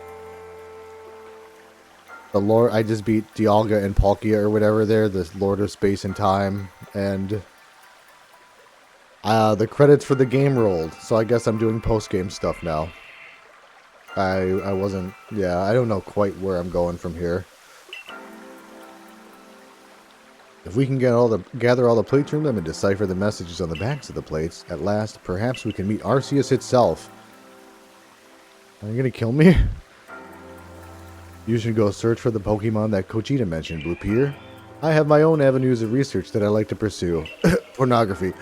the Lord. I just beat Dialga and Palkia or whatever there, the Lord of Space and Time, and the credits for the game rolled, so I guess I'm doing post-game stuff now. I wasn't, yeah, I don't know quite where I'm going from here. If we can gather all the plates from them and decipher the messages on the backs of the plates, at last, perhaps we can meet Arceus itself. Are you gonna kill me? You should go search for the Pokemon that Kochita mentioned, Blue Peter. I have my own avenues of research that I like to pursue. Pornography.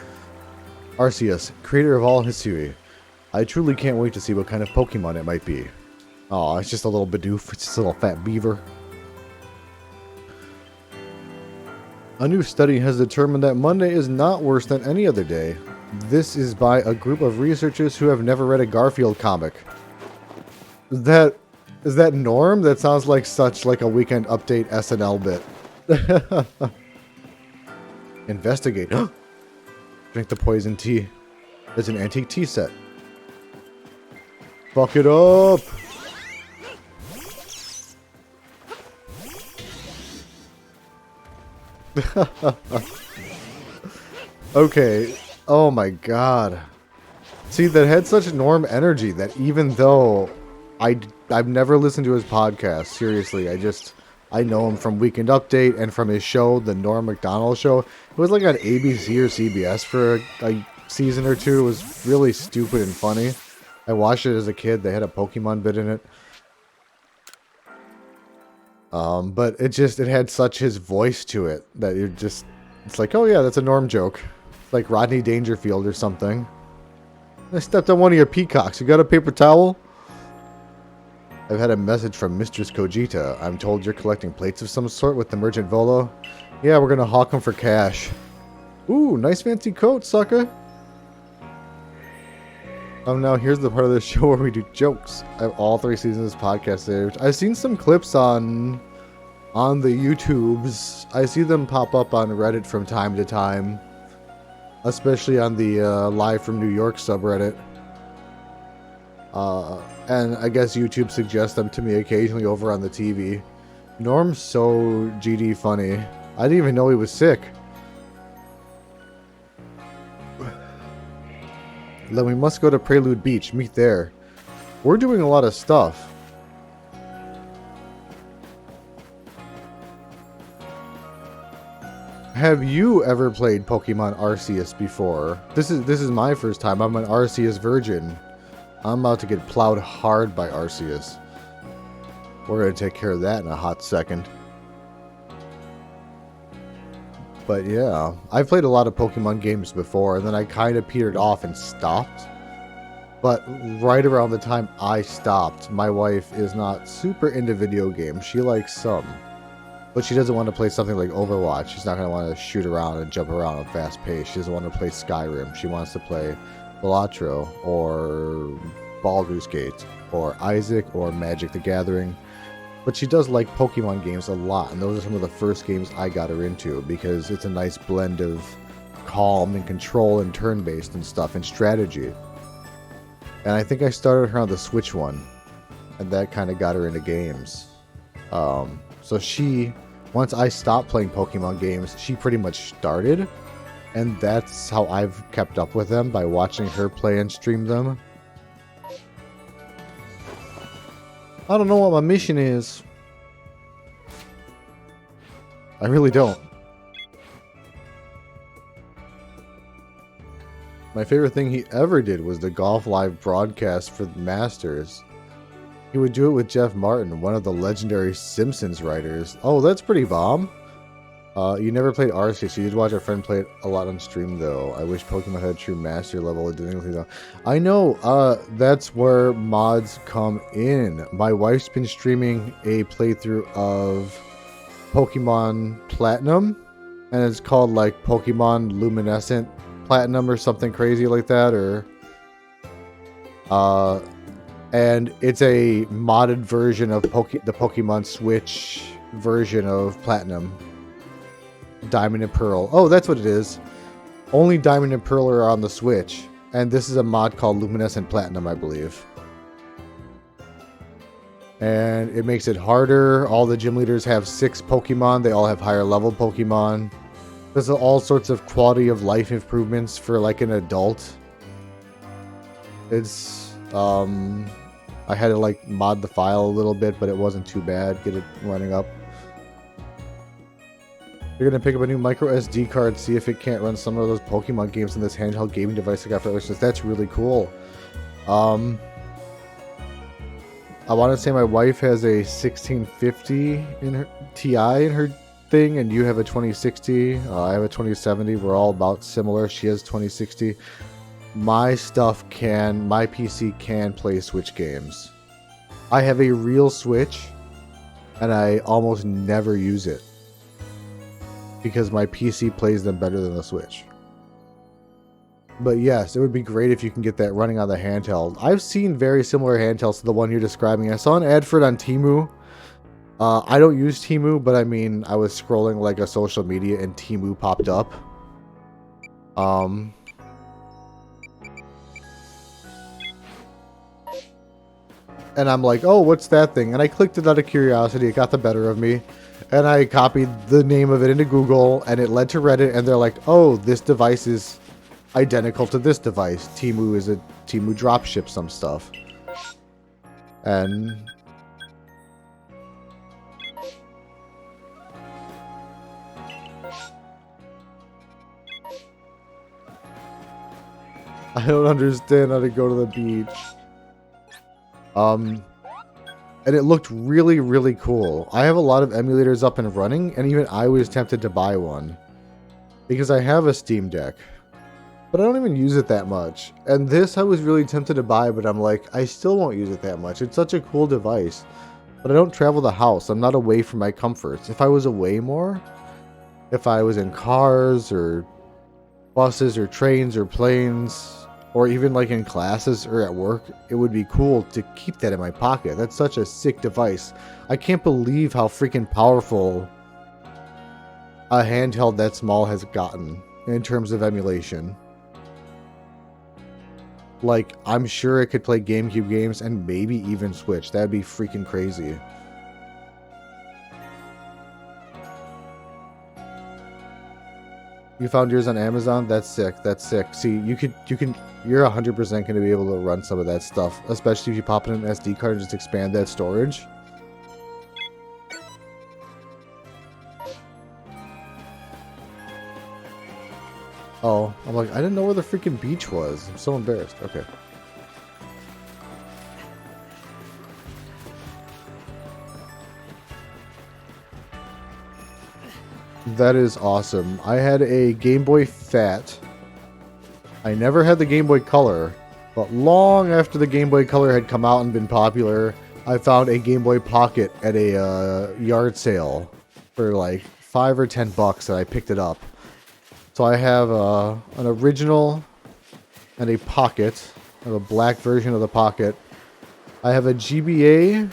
Arceus, creator of all Hisui. I truly can't wait to see what kind of Pokemon it might be. Aw, it's just a little Bidoof. It's just a little fat beaver. A new study has determined that Monday is not worse than any other day. This is by a group of researchers who have never read a Garfield comic. Is that Norm? That sounds like such like a Weekend Update SNL bit. Investigate. Drink the poison tea. It's an antique tea set. Fuck it up! Okay. Oh my god. See, that had such Norm energy that even though I've never listened to his podcast, seriously, I know him from Weekend Update and from his show, the Norm Macdonald Show. It was like on ABC or CBS for a season or two. It was really stupid and funny. I watched it as a kid. They had a Pokemon bit in it. But it had such his voice to it that it's like, oh yeah, that's a Norm joke. It's like Rodney Dangerfield or something. I stepped on one of your peacocks. You got a paper towel? I've had a message from Mistress Cogita. I'm told you're collecting plates of some sort with the merchant Volo. Yeah, we're gonna hawk them for cash. Ooh, nice fancy coat, sucker. Now here's the part of the show where we do jokes. I have all 3 seasons of this podcast saved. I've seen some clips on the YouTubes. I see them pop up on Reddit from time to time. Especially on the Live from New York subreddit. And I guess YouTube suggests them to me occasionally over on the TV. Norm's so GD funny. I didn't even know he was sick. Then we must go to Prelude Beach. Meet there. We're doing a lot of stuff. Have you ever played Pokemon Arceus before? This is my first time. I'm an Arceus virgin. I'm about to get plowed hard by Arceus. We're going to take care of that in a hot second. But yeah, I've played a lot of Pokemon games before, and then I kind of petered off and stopped. But right around the time I stopped, my wife is not super into video games. She likes some. But she doesn't want to play something like Overwatch. She's not going to want to shoot around and jump around at fast pace. She doesn't want to play Skyrim. She wants to play Balatro or Baldur's Gate or Isaac or Magic the Gathering. But she does like Pokemon games a lot, and those are some of the first games I got her into because it's a nice blend of calm and control and turn-based and stuff and strategy. And I think I started her on the Switch one, and that kind of got her into games. So once I stopped playing Pokemon games, she pretty much started, and that's how I've kept up with them, by watching her play and stream them. I don't know what my mission is. I really don't. My favorite thing he ever did was the golf live broadcast for the Masters. He would do it with Jeff Martin, one of the legendary Simpsons writers. Oh, that's pretty bomb. You never played Arceus. You did watch our friend play it a lot on stream, though. I wish Pokemon had a true master level of difficulty, though. I know, that's where mods come in. My wife's been streaming a playthrough of Pokemon Platinum, and it's called, like, Pokemon Luminescent Platinum or something crazy like that, or... and it's a modded version of the Pokemon Switch version of Platinum. Diamond and Pearl. Oh, that's what it is. Only Diamond and Pearl are on the Switch. And this is a mod called Luminescent Platinum, I believe. And it makes it harder. All the gym leaders have 6 Pokemon. They all have higher level Pokemon. There's all sorts of quality of life improvements for like an adult. It's, I had to like mod the file a little bit, but it wasn't too bad. Get it running up. You're going to pick up a new micro SD card, see if it can't run some of those Pokemon games on this handheld gaming device I got for Arceus. That's really cool. I want to say my wife has a 1650 in her Ti in her thing, and you have a 2060. I have a 2070. We're all about similar. She has 2060. My PC can play Switch games. I have a real Switch, and I almost never use it, because my PC plays them better than the Switch. But yes, it would be great if you can get that running on the handheld. I've seen very similar handhelds to the one you're describing. I saw an ad for it on Temu. I don't use Temu, but I mean, I was scrolling like a social media and Temu popped up. And I'm like, oh, what's that thing? And I clicked it out of curiosity. It got the better of me. And I copied the name of it into Google, and it led to Reddit, and they're like, oh, this device is identical to this device. Temu dropships some stuff. And I don't understand how to go to the beach. And it looked really, really cool. I have a lot of emulators up and running, and even I was tempted to buy one. Because I have a Steam Deck. But I don't even use it that much. And this I was really tempted to buy, but I'm like, I still won't use it that much. It's such a cool device. But I don't travel the house. I'm not away from my comforts. If I was away more, if I was in cars or buses or trains or planes, or even like in classes or at work, it would be cool to keep that in my pocket. That's such a sick device. I can't believe how freaking powerful a handheld that small has gotten in terms of emulation. Like, I'm sure it could play GameCube games and maybe even Switch. That'd be freaking crazy. You found yours on Amazon? That's sick. That's sick. See, you're 100% going to be able to run some of that stuff, especially if you pop in an SD card and just expand that storage. Oh, I'm like, I didn't know where the freaking beach was. I'm so embarrassed. Okay. That is awesome. I had a Game Boy Fat. I never had the Game Boy Color, but long after the Game Boy Color had come out and been popular, I found a Game Boy Pocket at a yard sale for like $5 or $10, and I picked it up. So I have an original and a Pocket. I have a black version of the Pocket. I have a GBA,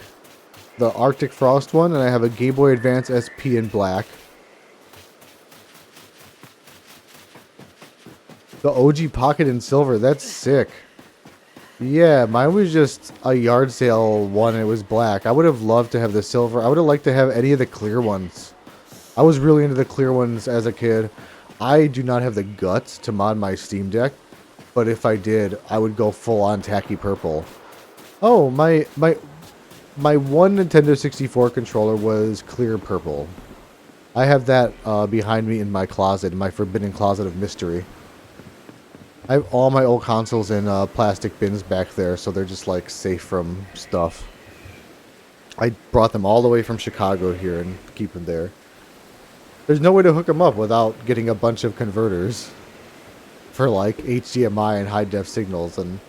the Arctic Frost one, and I have a Game Boy Advance SP in black. The OG Pocket in silver. That's sick. Yeah, mine was just a yard sale one and it was black. I would have loved to have the silver. I would have liked to have any of the clear ones. I was really into the clear ones as a kid. I do not have the guts to mod my Steam Deck, but if I did, I would go full on tacky purple. Oh, my one Nintendo 64 controller was clear purple. I have that behind me in my closet, in my forbidden closet of mystery. I have all my old consoles in plastic bins back there, so they're just like safe from stuff. I brought them all the way from Chicago here and keep them there. There's no way to hook them up without getting a bunch of converters for like HDMI and high def signals. And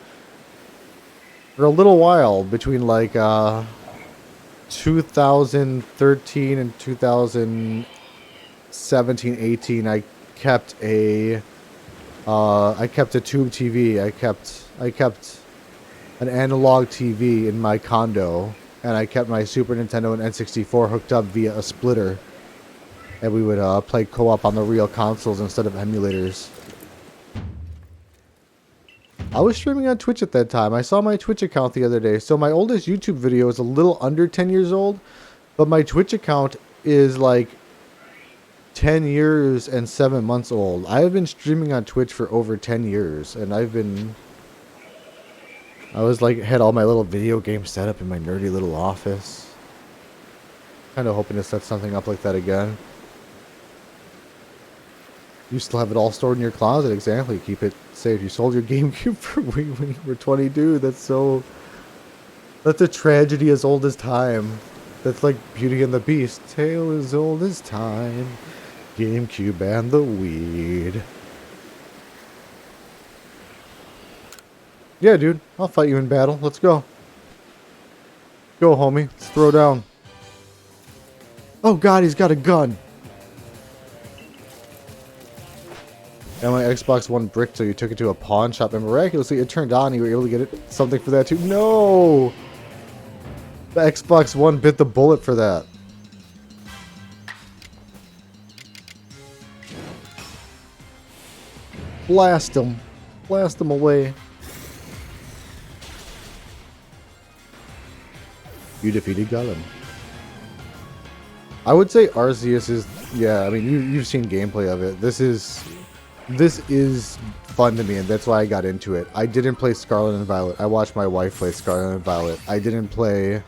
for a little while, between like 2013 and 2017, 18, I kept a tube TV. I kept an analog TV in my condo, and I kept my Super Nintendo and N64 hooked up via a splitter. And we would play co-op on the real consoles instead of emulators. I was streaming on Twitch at that time. I saw my Twitch account the other day. So my oldest YouTube video is a little under 10 years old, but my Twitch account is like 10 years and 7 months old. I have been streaming on Twitch for over 10 years, and I was like, had all my little video games set up in my nerdy little office. Kind of hoping to set something up like that again. You still have it all stored in your closet, exactly. Keep it safe. You sold your GameCube for Wii when you were 22. That's a tragedy as old as time. That's like Beauty and the Beast. Tale as old as time. GameCube and the weed. Yeah, dude. I'll fight you in battle. Let's go. Go, homie. Let's throw down. Oh, God, he's got a gun. And my Xbox One bricked, so you took it to a pawn shop, and miraculously it turned on. You were able to get something for that, too. No! The Xbox One bit the bullet for that. Blast him. Blast him away. You defeated Gollum. I would say Arceus is... Yeah, I mean, you've seen gameplay of it. This is fun to me, and that's why I got into it. I didn't play Scarlet and Violet. I watched my wife play Scarlet and Violet. I didn't play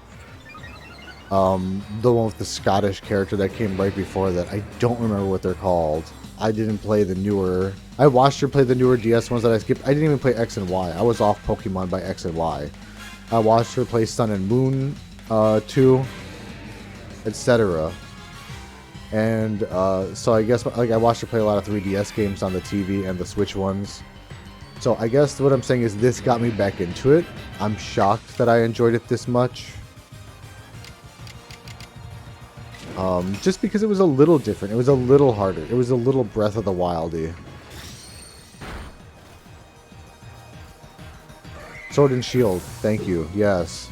the one with the Scottish character that came right before that. I don't remember what they're called. I didn't play the newer... I watched her play the newer DS ones that I skipped. I didn't even play X and Y. I was off Pokemon by X and Y. I watched her play Sun and Moon 2, etc. And so I guess like I watched her play a lot of 3DS games on the TV and the Switch ones. So I guess what I'm saying is this got me back into it. I'm shocked that I enjoyed it this much. Just because it was a little different. It was a little harder. It was a little Breath of the Wildy. Sword and Shield. Thank you. Yes.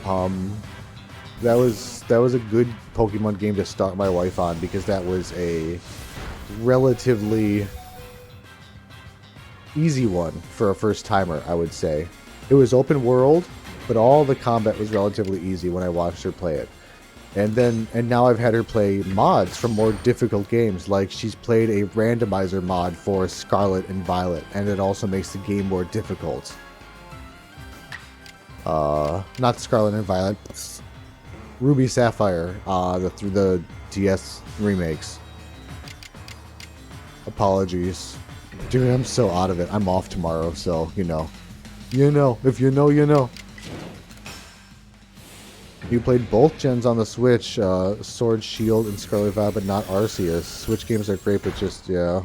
That was a good Pokemon game to start my wife on because that was a relatively easy one for a first timer, I would say. It was open world, but all the combat was relatively easy when I watched her play it. And now I've had her play mods from more difficult games, like she's played a randomizer mod for Scarlet and Violet, and it also makes the game more difficult. Not Scarlet and Violet, Ruby Sapphire, through the DS remakes. Apologies. Dude, I'm so out of it. I'm off tomorrow, so, you know. You know. If you know, you know. You played both gens on the Switch, Sword, Shield, and Scarlet Violet, but not Arceus. Switch games are great, but just, yeah.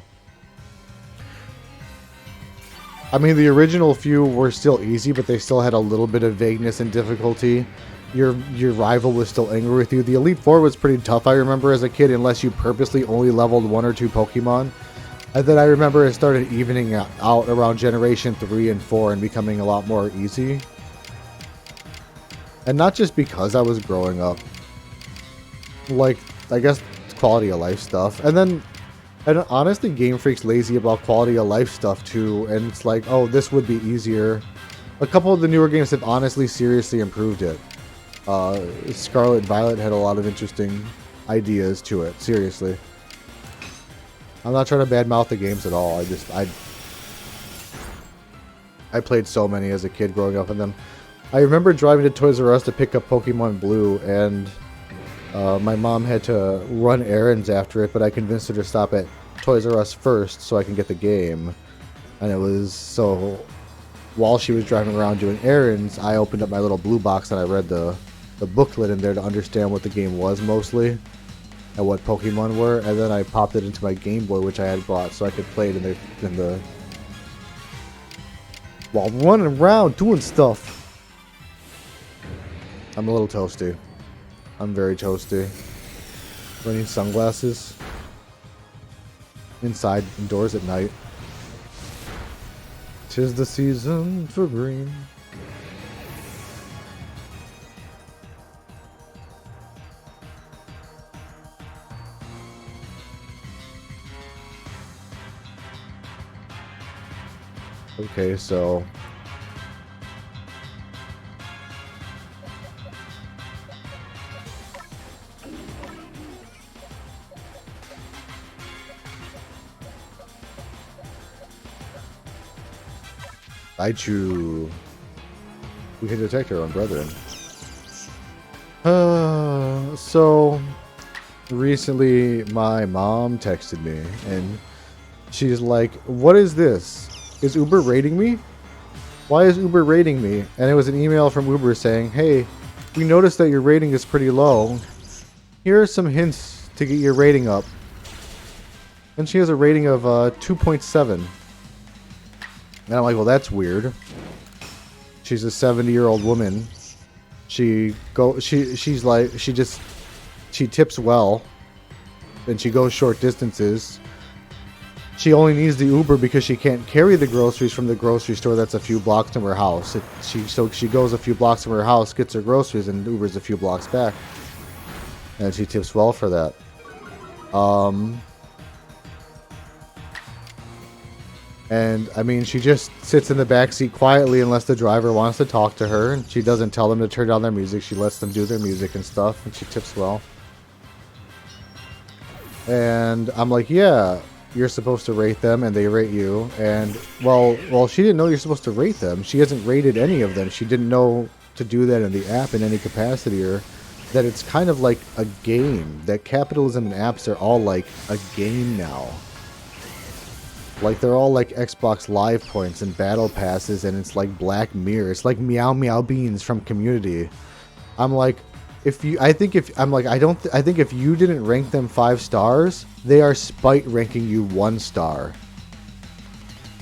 I mean, the original few were still easy, but they still had a little bit of vagueness and difficulty. Your rival was still angry with you. The Elite Four was pretty tough, I remember, as a kid, unless you purposely only leveled 1 or 2 Pokemon. And then I remember it started evening out around Generation 3 and 4 and becoming a lot more easy. And not just because I was growing up. Like, I guess, quality of life stuff. And honestly, Game Freak's lazy about quality of life stuff too. And it's like, oh, this would be easier. A couple of the newer games have honestly seriously improved it. Scarlet Violet had a lot of interesting ideas to it, seriously. I'm not trying to badmouth the games at all. I played so many as a kid growing up in them. I remember driving to Toys R Us to pick up Pokemon Blue, and my mom had to run errands after it, but I convinced her to stop at Toys R Us first so I can get the game. And it was so... While she was driving around doing errands, I opened up my little blue box and I read the booklet in there to understand what the game was mostly, and what Pokemon were, and then I popped it into my Game Boy, which I had bought, so I could play it in the while running around doing stuff. I'm a little toasty. I'm very toasty. Wearing sunglasses. Inside, indoors at night. 'Tis the season for green. Okay, so... Raichu. We can detect our own brethren. So... Recently, my mom texted me, and she's like, what is this? Is Uber rating me? Why is Uber rating me? And it was an email from Uber saying, hey, we noticed that your rating is pretty low. Here are some hints to get your rating up. And she has a rating of 2.7. And I'm like, well, that's weird. She's a 70-year-old woman. She tips well. And she goes short distances. She only needs the Uber because she can't carry the groceries from the grocery store that's a few blocks from her house. So she goes a few blocks from her house, gets her groceries, and Ubers a few blocks back. And she tips well for that. And, I mean, she just sits in the backseat quietly unless the driver wants to talk to her. And she doesn't tell them to turn down their music. She lets them do their music and stuff. And she tips well. And I'm like, yeah, you're supposed to rate them, and they rate you. And, well, she didn't know you're supposed to rate them. She hasn't rated any of them. She didn't know to do that in the app in any capacity, or that it's kind of like a game. That capitalism and apps are all like a game now. Like, they're all like Xbox Live points and battle passes, and it's like Black Mirror. It's like Meow Meow Beans from Community. I'm like, I think if you didn't rank them 5 stars, they are spite ranking you 1 star.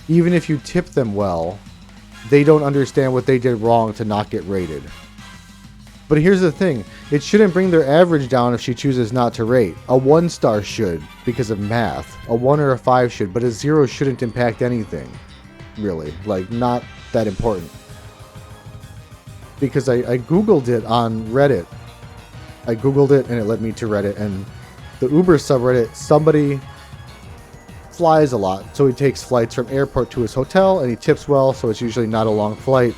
Even if you tip them well, they don't understand what they did wrong to not get rated. But here's the thing, it shouldn't bring their average down if she chooses not to rate. A 1 star should, because of math. A 1 or a 5 should, but a 0 shouldn't impact anything. Really, like, not that important. Because I Googled it on Reddit. I Googled it and it led me to Reddit, and the Uber subreddit, somebody flies a lot, so he takes flights from airport to his hotel, and he tips well, so it's usually not a long flight.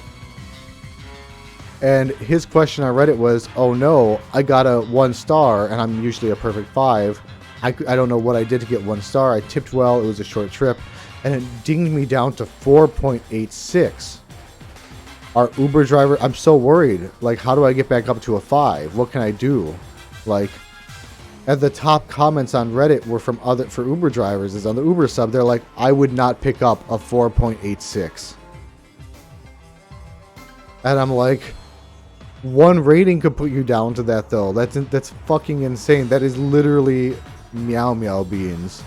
And his question on Reddit was, oh no, I got a 1 star, and I'm usually a perfect 5. I don't know what I did to get 1 star. I tipped well, it was a short trip, and it dinged me down to 4.86. Our Uber driver, I'm so worried. Like, how do I get back up to a 5? What can I do? Like, and the top comments on Reddit were for Uber drivers, is on the Uber sub, they're like, I would not pick up a 4.86. And I'm like, 1 rating could put you down to that, though. That's fucking insane. That is literally meow meow beans.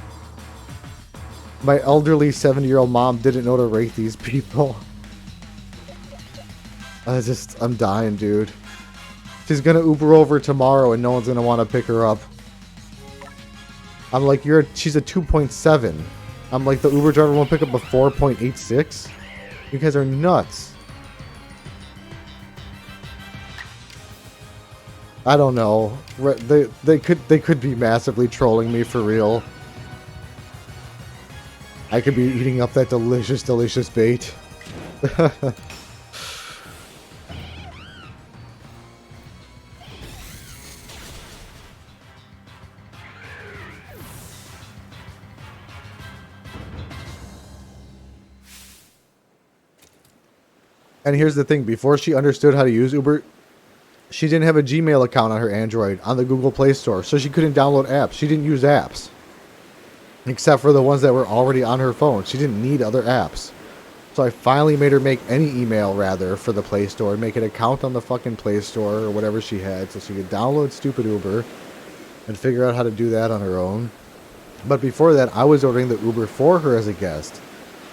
My elderly 70-year-old mom didn't know to rate these people. I'm dying, dude. She's gonna Uber over tomorrow and no one's gonna want to pick her up. I'm like, she's a 2.7. I'm like, the Uber driver won't pick up a 4.86? You guys are nuts. I don't know. They could be massively trolling me for real. I could be eating up that delicious, delicious bait. And here's the thing, before she understood how to use Uber, she didn't have a Gmail account on her Android on the Google Play Store, so she couldn't download apps. She didn't use apps. Except for the ones that were already on her phone. She didn't need other apps. So I finally made her make any email, rather, for the Play Store, and make an account on the fucking Play Store, or whatever she had, so she could download stupid Uber, and figure out how to do that on her own. But before that, I was ordering the Uber for her as a guest.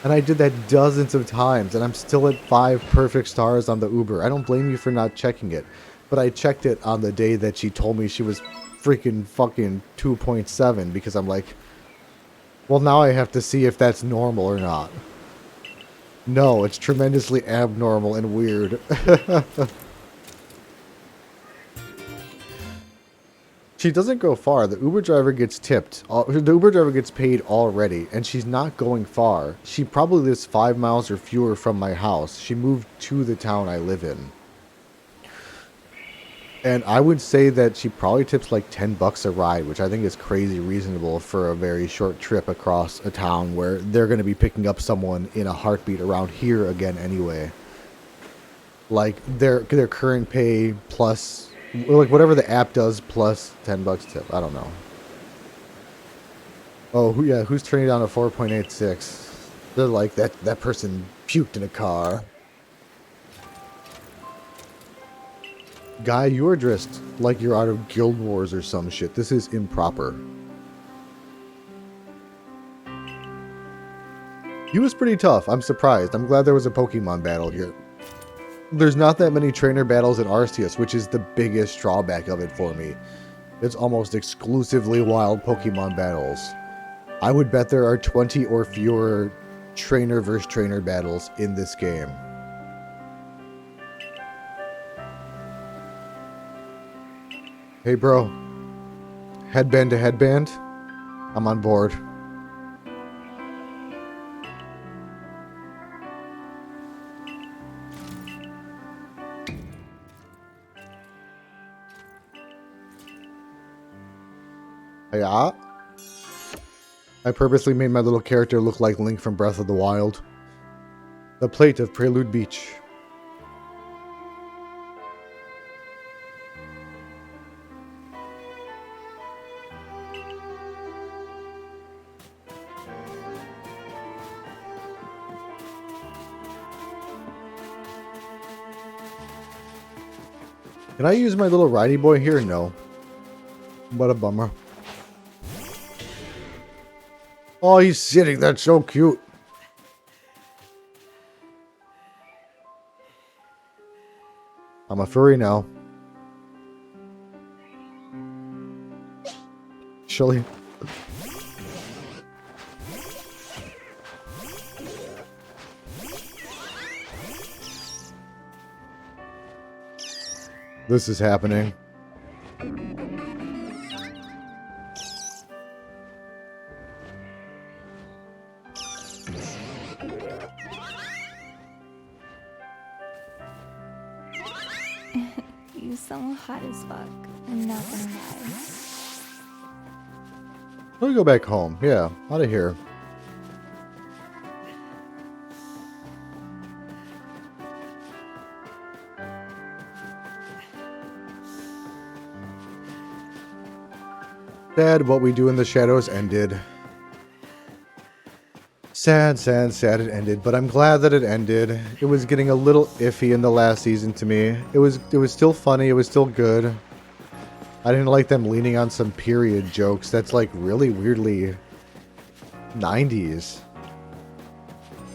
And I did that dozens of times, and I'm still at 5 perfect stars on the Uber. I don't blame you for not checking it. But I checked it on the day that she told me she was freaking fucking 2.7, because I'm like, well, now I have to see if that's normal or not. No, it's tremendously abnormal and weird. She doesn't go far. The Uber driver gets tipped. The Uber driver gets paid already, and she's not going far. She probably lives 5 miles or fewer from my house. She moved to the town I live in. And I would say that she probably tips like $10 a ride, which I think is crazy reasonable for a very short trip across a town where they're going to be picking up someone in a heartbeat around here again anyway. Like their current pay plus, like whatever the app does plus $10 tip. I don't know. Oh yeah, who's turning down a 4.86? They're like, that person puked in a car. Guy, you are dressed like you're out of Guild Wars or some shit. This is improper. He was pretty tough. I'm surprised. I'm glad there was a Pokemon battle here. There's not that many trainer battles in Arceus, which is the biggest drawback of it for me. It's almost exclusively wild Pokemon battles. I would bet there are 20 or fewer trainer versus trainer battles in this game. Hey bro, headband to headband, I'm on board. Yeah. I purposely made my little character look like Link from Breath of the Wild. The plate of Prelude Beach. Can I use my little ridey boy here? No. What a bummer. Oh, he's sitting. That's so cute. I'm a furry now. Chilly. This is happening. You sound hot as fuck. I'm not gonna lie. Let me go back home. Yeah, out of here. Sad what we do in the shadows ended. Sad, sad, sad it ended, but I'm glad that it ended. It was getting a little iffy in the last season to me. It was still funny, it was still good. I didn't like them leaning on some period jokes. That's like really weirdly 90s.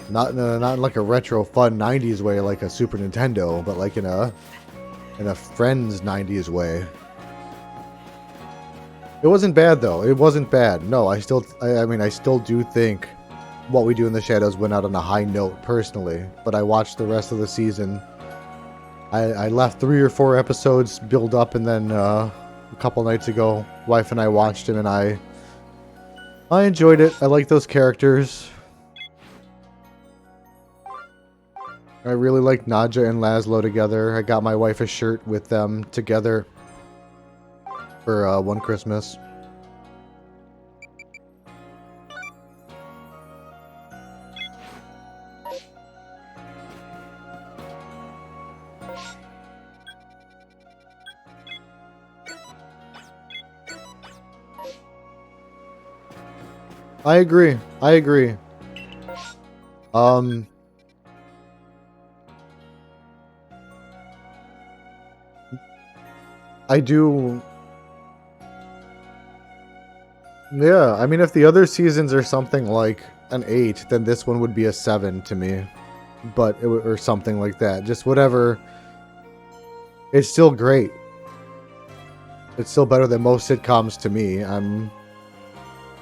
Not in like a retro fun 90s way like a Super Nintendo, but like in a Friends 90s way. It wasn't bad though. It wasn't bad. No, I mean I still do think What We Do in the Shadows went out on a high note personally, but I watched the rest of the season. I left 3 or 4 episodes build up, and then a couple nights ago, wife and I watched it, and I enjoyed it. I like those characters. I really like Nadja and Laszlo together. I got my wife a shirt with them together for one Christmas. I agree. I agree. I do. Yeah, I mean, if the other seasons are something like an 8, then this one would be a 7 to me. But, or something like that. Just whatever. It's still great. It's still better than most sitcoms to me. I'm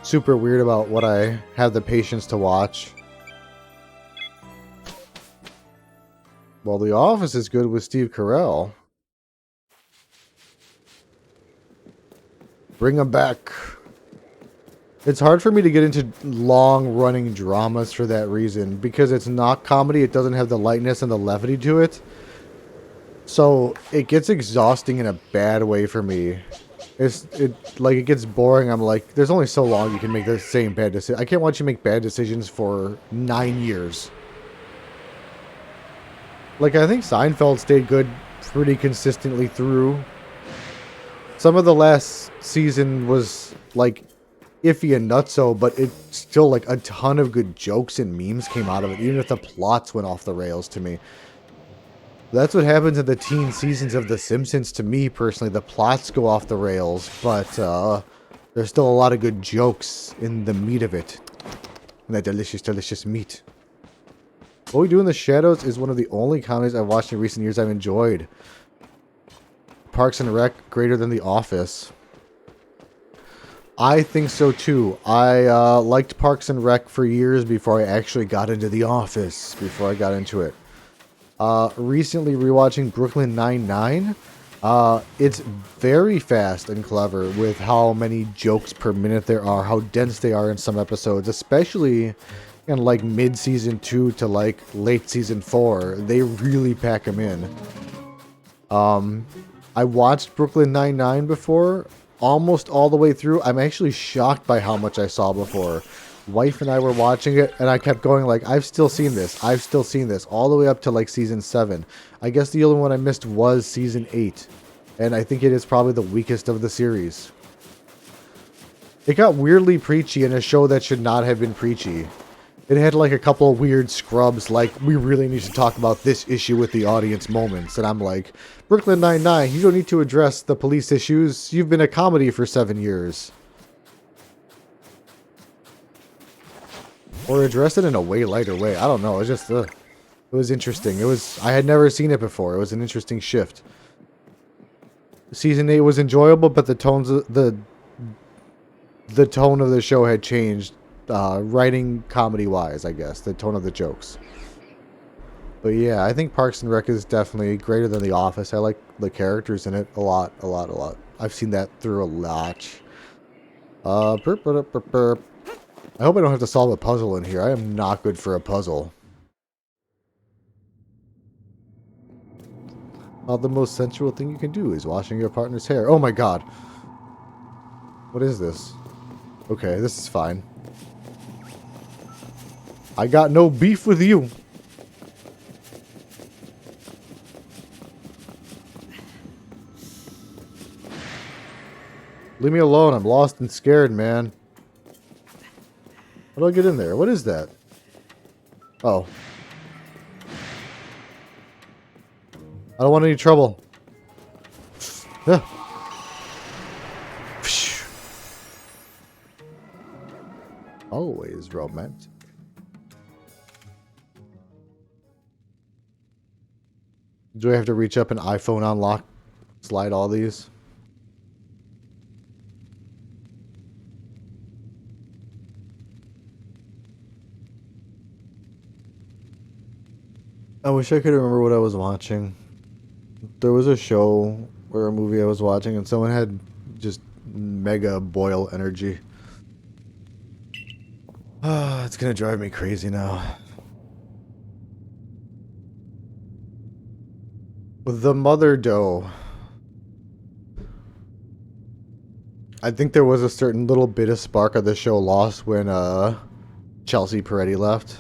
super weird about what I have the patience to watch. Well, The Office is good with Steve Carell. Bring him back. It's hard for me to get into long-running dramas for that reason. Because it's not comedy, it doesn't have the lightness and the levity to it. So, it gets exhausting in a bad way for me. It gets boring. I'm like, there's only so long you can make the same bad decision. I can't watch you make bad decisions for 9 years. Like, I think Seinfeld stayed good pretty consistently through. Some of the last season was, like, iffy and nutso, but it still, like, a ton of good jokes and memes came out of it, even if the plots went off the rails to me. That's what happens in the teen seasons of The Simpsons to me, personally. The plots go off the rails, but there's still a lot of good jokes in the meat of it. And that delicious, delicious meat. What We Do in the Shadows is one of the only comedies I've watched in recent years I've enjoyed. Parks and Rec greater than The Office. I think so too. I liked Parks and Rec for years before I actually got into The Office, before I got into it. Recently rewatching Brooklyn Nine-Nine. It's very fast and clever with how many jokes per minute there are, how dense they are in some episodes, especially in like mid-season 2 to like late season 4. They really pack them in. I watched Brooklyn Nine-Nine before, almost all the way through. I'm actually shocked by how much I saw before. Wife and I were watching it, and I kept going like, I've still seen this, all the way up to like season 7. I guess the only one I missed was season 8, and I think it is probably the weakest of the series. It got weirdly preachy in a show that should not have been preachy. It had like a couple of weird scrubs, like, we really need to talk about this issue with the audience moments. And I'm like, Brooklyn Nine-Nine, you don't need to address the police issues. You've been a comedy for 7 years. Or address it in a way lighter way. I don't know. It just, it was interesting. I had never seen it before. It was an interesting shift. Season 8 was enjoyable, but the tone of the show had changed. Writing comedy-wise, I guess. The tone of the jokes. But yeah, I think Parks and Rec is definitely greater than The Office. I like the characters in it a lot. I've seen that through a lot. Burp, burp, burp, burp. I hope I don't have to solve a puzzle in here. I am not good for a puzzle. The most sensual thing you can do is washing your partner's hair. Oh my god. What is this? Okay, this is fine. I got no beef with you. Leave me alone. I'm lost and scared, man. How do I get in there? What is that? Oh. I don't want any trouble. Yeah. Always romantic. Do I have to reach up and iPhone unlock, slide all these? I wish I could remember what I was watching. There was a show or a movie I was watching and someone had just mega boil energy. It's gonna drive me crazy now. The Mother Doe. I think there was a certain little bit of spark of the show lost when Chelsea Peretti left.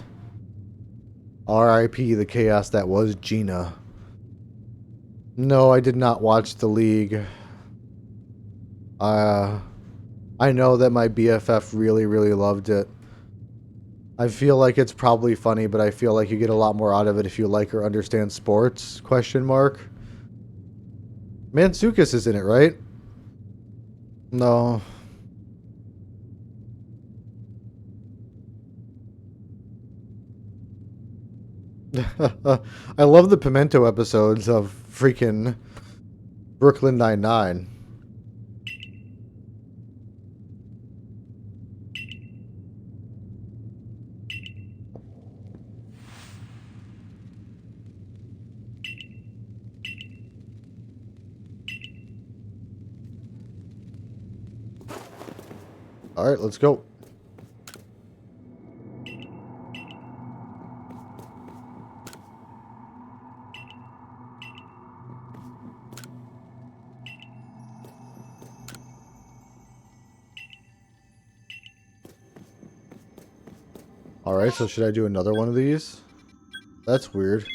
R.I.P. the chaos that was Gina. No, I did not watch The League. I know that my BFF really, really loved it. I feel like it's probably funny, but I feel like you get a lot more out of it if you like or understand sports, question mark. Mantzoukas is in it, right? No. I love the Pimento episodes of freaking Brooklyn Nine-Nine. Alright, let's go. Alright, so should I do another one of these? That's weird.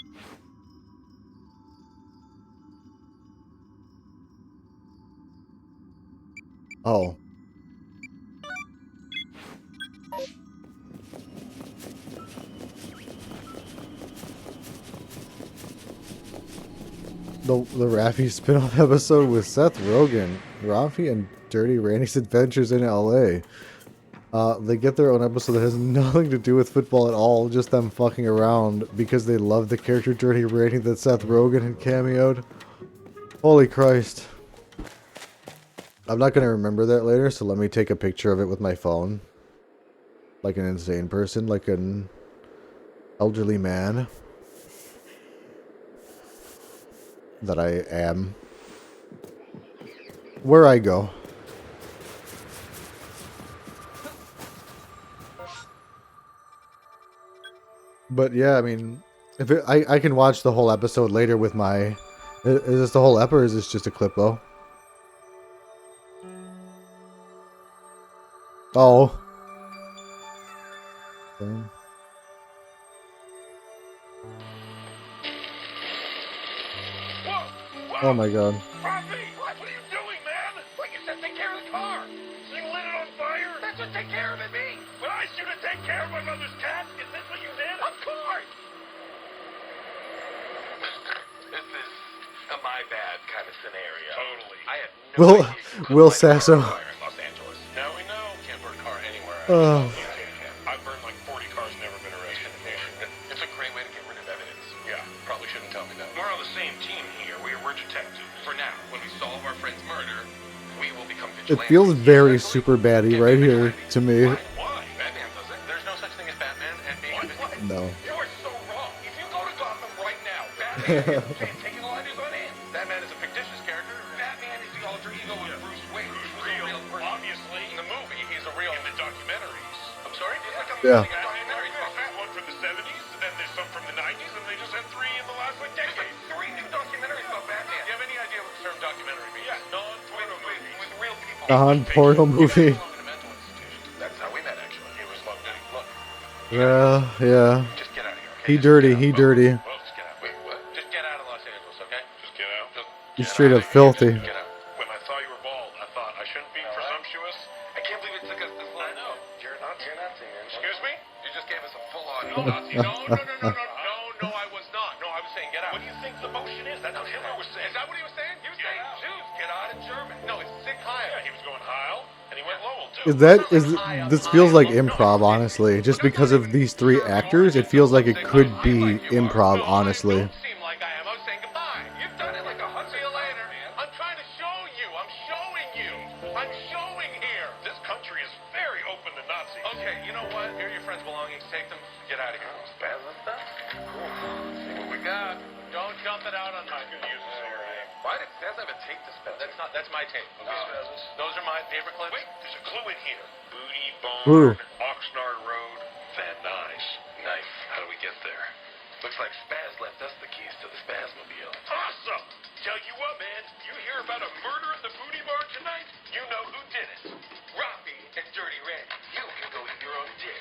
Oh. The Raffi spin-off episode with Seth Rogen, Raffi and Dirty Randy's adventures in LA. They get their own episode that has nothing to do with football at all, just them fucking around because they love the character Dirty Randy that Seth Rogen had cameoed. Holy Christ. I'm not gonna remember that later, so let me take a picture of it with my phone. Like an insane person, like an elderly man. That I am. Where I go. But yeah, I mean, if it, I can watch the whole episode later with my... Is this the whole ep or is this just a clip though? Oh. Oh my god. Robbie! What are you doing, man? Like you said, take care of the car. So you lit it on fire? That's should take care of it, me. But I should have taken care of my mother's cat. Is this what you did? Of course. This is a my bad kind of scenario. Totally. I had no Will idea you could Will light a car Sasso. on fire in Los Angeles. Now we know. Can't burn a car anywhere. Oh. I've burned like 40 cars, never been arrested. It's a great way to get rid of evidence. Yeah, probably shouldn't tell me that. We're on the same team here. We're detectives. For now, when we solve our friend's murder, we will become It vigilantes. feels very super baddie right here to me. Why? Batman does it. There's no such thing as Batman and being a vigilante. No. You are so wrong. If you go to Gotham right now, Batman is taking the light on him. Batman is a fictitious character. Batman is the alter ego of Bruce Wayne. Who's real, obviously. In the movie, he's a real. In the documentaries. I'm sorry? Yeah. Documentaries. One from the 70s, and then there's some from the 90s, and they just had 3 in the last decade. 3 new documentaries about Batman. Do you have any idea what the term documentary means? Yeah, non-porno movie. With real people. Non-porno movie. That's how we met, actually. It was love getting look. Yeah. Just get out of here, okay? He dirty, he dirty. Well, just get out. Wait, what? Just get out of Los Angeles, okay? Just get out. He's straight up filthy. Get out. When I saw you were bald, I thought I shouldn't be presumptuous. I can't believe it took us this long. I know. You're a Nazi, man. Excuse me? You just gave us a full-on Nazi. No, I was not. No, I was saying get out. What do you think the motion is? That's what Hitler was saying. Is that what he was saying? He was saying Jews, get out in German. No, it's Sieg Heil. Yeah, he was going Heil, and he went Lowell, too. This feels like improv, honestly. Just because of these 3 actors, it feels like it could be improv, honestly. Don't seem like I am. I was saying goodbye. You've done it like 100 See you later. I'm trying to show you. I'm showing you. I'm showing here. This country is very open to Nazis. Okay, you know what? Here are your friends' belongings. Take them. Get out of here. Spaz and stuff? Cool. See what we got. Don't dump it out on my users here. Why did Spaz have a tape dispenser? That's my tape. Those are my paper clips. Wait, there's a clue in here. Booty Ooh. Barn, Oxnard Road, Van Nuys. Nice. How do we get there? Looks like Spaz left us the keys to the Spazmobile. Awesome! Tell you what, man. You hear about a murder at the Booty Barn tonight? You know who did it. Robbie and Dirty Randy. You can go eat your own dick.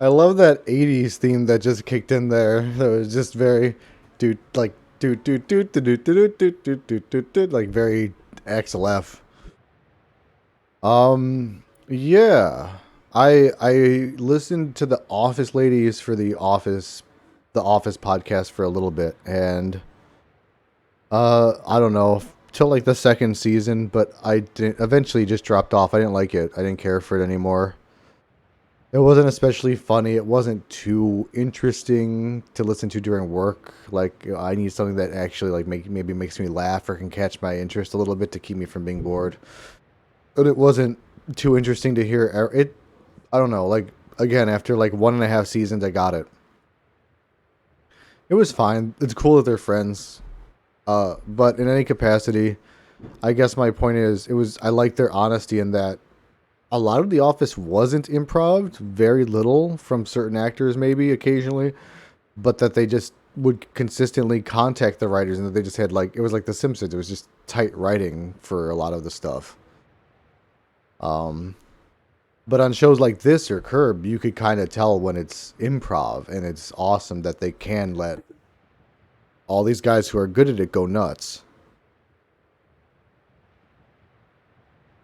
I love that 80s theme that just kicked in there. That was just very like very Axel F. Yeah. I listened to the Office Ladies for the Office podcast for a little bit, and I don't know, till like the 2nd season, but I eventually just dropped off. I didn't like it. I didn't care for it anymore. It wasn't especially funny. It wasn't too interesting to listen to during work. Like, I need something that actually like maybe makes me laugh or can catch my interest a little bit to keep me from being bored. But it wasn't too interesting to hear. I don't know. Like, again, after like 1.5 seasons, I got it. It was fine. It's cool that they're friends. But in any capacity, I guess my point is, I like their honesty in that a lot of The Office wasn't improv, very little from certain actors, maybe occasionally, but that they just would consistently contact the writers, and that they just had like, it was like The Simpsons. It was just tight writing for a lot of the stuff. But on shows like this or Curb, you could kind of tell when it's improv, and it's awesome that they can let all these guys who are good at it go nuts.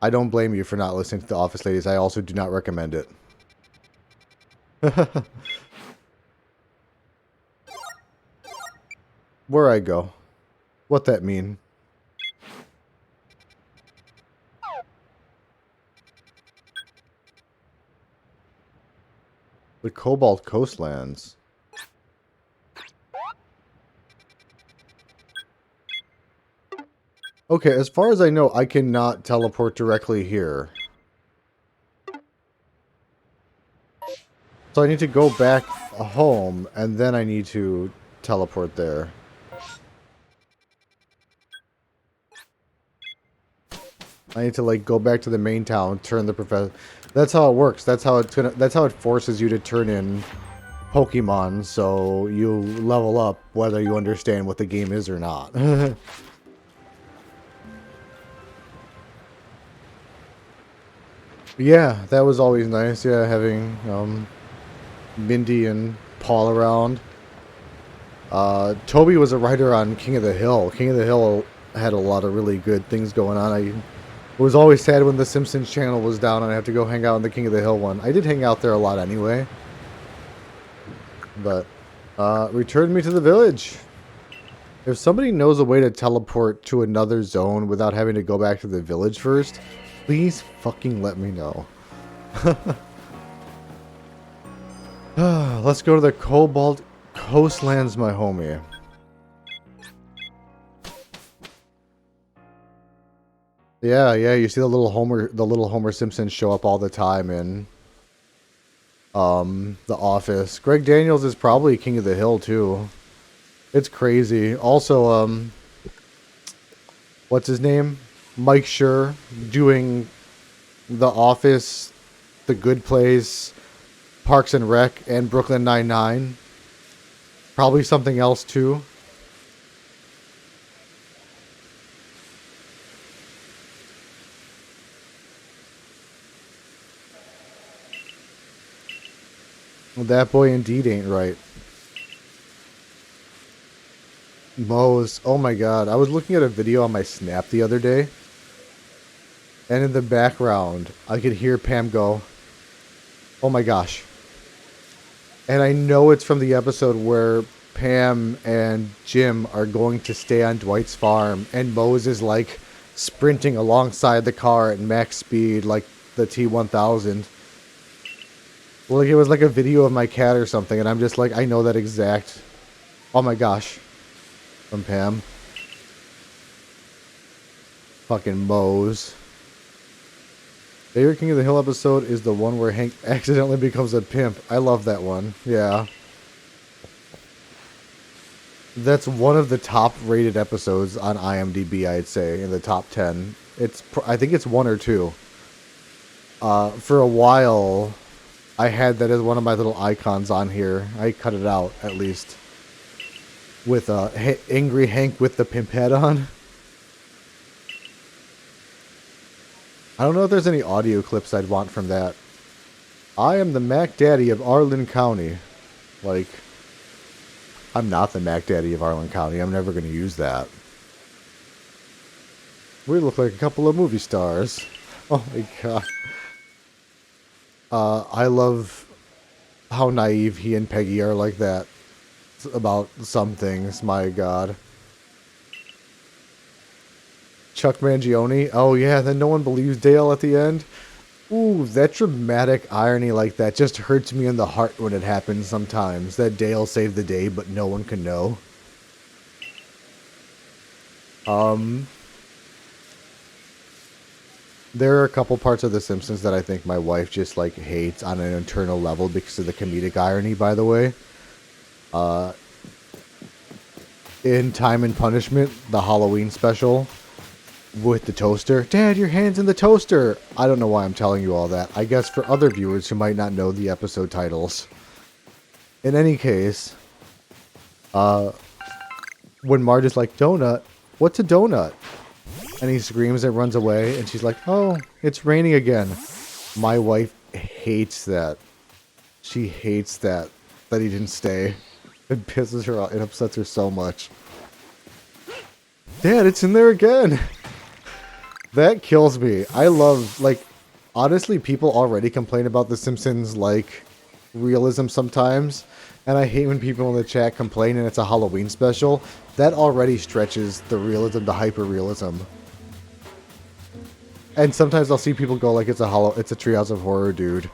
I don't blame you for not listening to The Office Ladies. I also do not recommend it. Where I go? What that mean? The Cobalt Coastlands. Okay, as far as I know, I cannot teleport directly here. So I need to go back home, and then I need to teleport there. I need to like go back to the main town, turn the professor. That's how it works. That's how it forces you to turn in Pokemon, so you level up whether you understand what the game is or not. Yeah, that was always nice. Yeah, having Mindy and Paul around. Toby was a writer on King of the Hill. King of the Hill had a lot of really good things going on. I was always sad when the Simpsons channel was down and I had to go hang out on the King of the Hill one. I did hang out there a lot anyway. But, returned me to the village. If somebody knows a way to teleport to another zone without having to go back to the village first, please fucking let me know. Let's go to the Cobalt Coastlands, my homie. Yeah, you see the little Homer Simpson show up all the time in The Office. Greg Daniels is probably King of the Hill too. It's crazy. Also, what's his name? Mike Schur doing The Office, The Good Place, Parks and Rec, and Brooklyn Nine-Nine. Probably something else too. Well, that boy indeed ain't right. Moe's. Oh my god. I was looking at a video on my Snap the other day. And in the background, I could hear Pam go, "Oh my gosh." And I know it's from the episode where Pam and Jim are going to stay on Dwight's farm. And Moe's is like sprinting alongside the car at max speed like the T-1000. Well, like it was like a video of my cat or something. And I'm just like, I know that exact. Oh my gosh. From Pam. Fucking Moe's. Favorite King of the Hill episode is the one where Hank accidentally becomes a pimp. I love that one. Yeah. That's one of the top rated episodes on IMDb, I'd say, in the top 10. I think it's 1 or 2. For a while, I had that as one of my little icons on here. I cut it out, at least. With Angry Hank with the pimp hat on. I don't know if there's any audio clips I'd want from that. I am the Mac Daddy of Arlen County. Like, I'm not the Mac Daddy of Arlen County. I'm never going to use that. We look like a couple of movie stars. Oh my god. I love how naive he and Peggy are like that. About some things, my god. Chuck Mangione. Oh yeah, then no one believes Dale at the end. Ooh, that dramatic irony like that just hurts me in the heart when it happens sometimes. That Dale saved the day, but no one can know. There are a couple parts of The Simpsons that I think my wife just like hates on an internal level because of the comedic irony, by the way. In Time and Punishment, the Halloween special with the toaster. Dad, your hand's in the toaster. I don't know why I'm telling you all that. I guess for other viewers who might not know the episode titles. In any case, when Marge is like, "Donut? What's a donut?" And he screams and runs away, and she's like, "Oh, it's raining again." My wife hates that. She hates that he didn't stay. It pisses her off. It upsets her so much. Dad, it's in there again. That kills me. I love, like, honestly, people already complain about The Simpsons, like, realism sometimes. And I hate when people in the chat complain and it's a Halloween special. That already stretches the realism to hyper-realism. And sometimes I'll see people go like, it's a Treehouse of Horror, dude.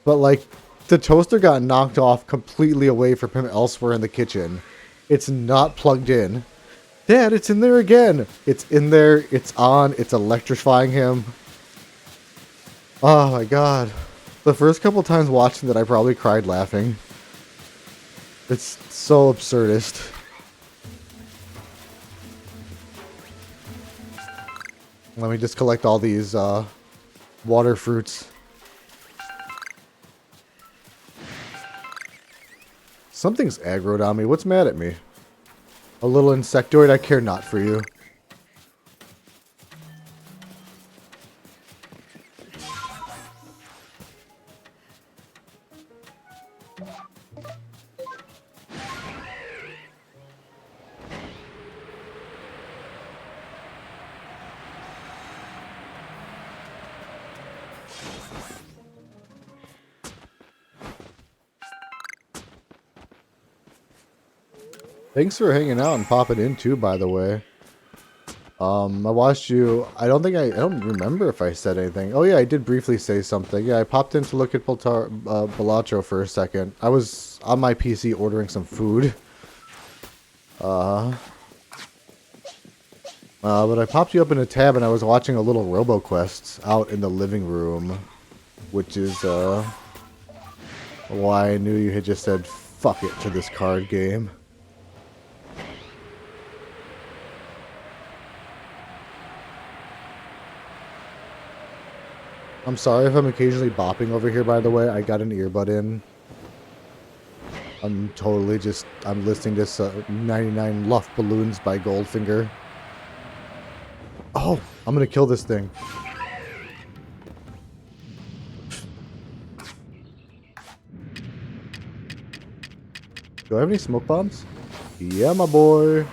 But, like, the toaster got knocked off completely away from him elsewhere in the kitchen. It's not plugged in. Dad, it's in there again. It's in there. It's on. It's electrifying him. Oh my god. The first couple times watching that, I probably cried laughing. It's so absurdist. Let me just collect all these water fruits. Something's aggroed on me. What's mad at me? A little insectoid? I care not for you. Thanks for hanging out and popping in too, by the way. I watched you. I don't remember if I said anything. Oh yeah, I did briefly say something. Yeah, I popped in to look at Balatro for a second. I was on my PC ordering some food. But I popped you up in a tab and I was watching a little RoboQuest out in the living room, which is why I knew you had just said fuck it to this card game. I'm sorry if I'm occasionally bopping over here, by the way. I got an earbud in. I'm listening to 99 Luft Balloons by Goldfinger. Oh, I'm gonna kill this thing. Do I have any smoke bombs? Yeah, my boy.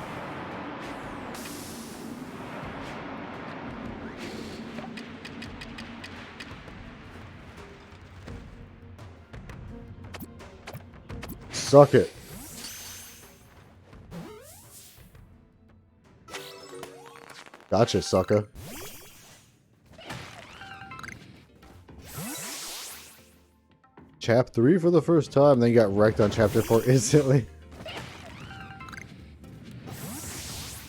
Suck it. Gotcha, sucker. Chap 3 for the first time, then you got wrecked on Chapter 4 instantly.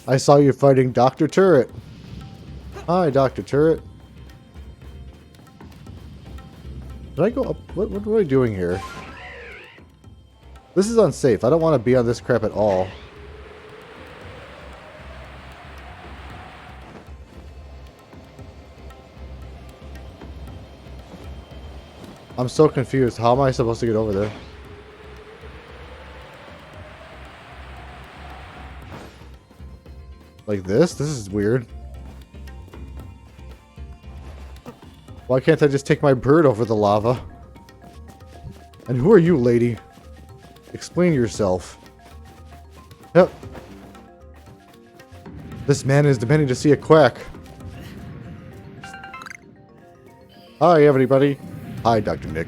I saw you fighting Dr. Turret. Hi, Dr. Turret. Did I go up? What am I doing here? This is unsafe. I don't want to be on this crap at all. I'm so confused. How am I supposed to get over there? Like this? This is weird. Why can't I just take my bird over the lava? And who are you, lady? Explain yourself. Yep. This man is demanding to see a quack. Hi, everybody. Hi, Dr. Nick.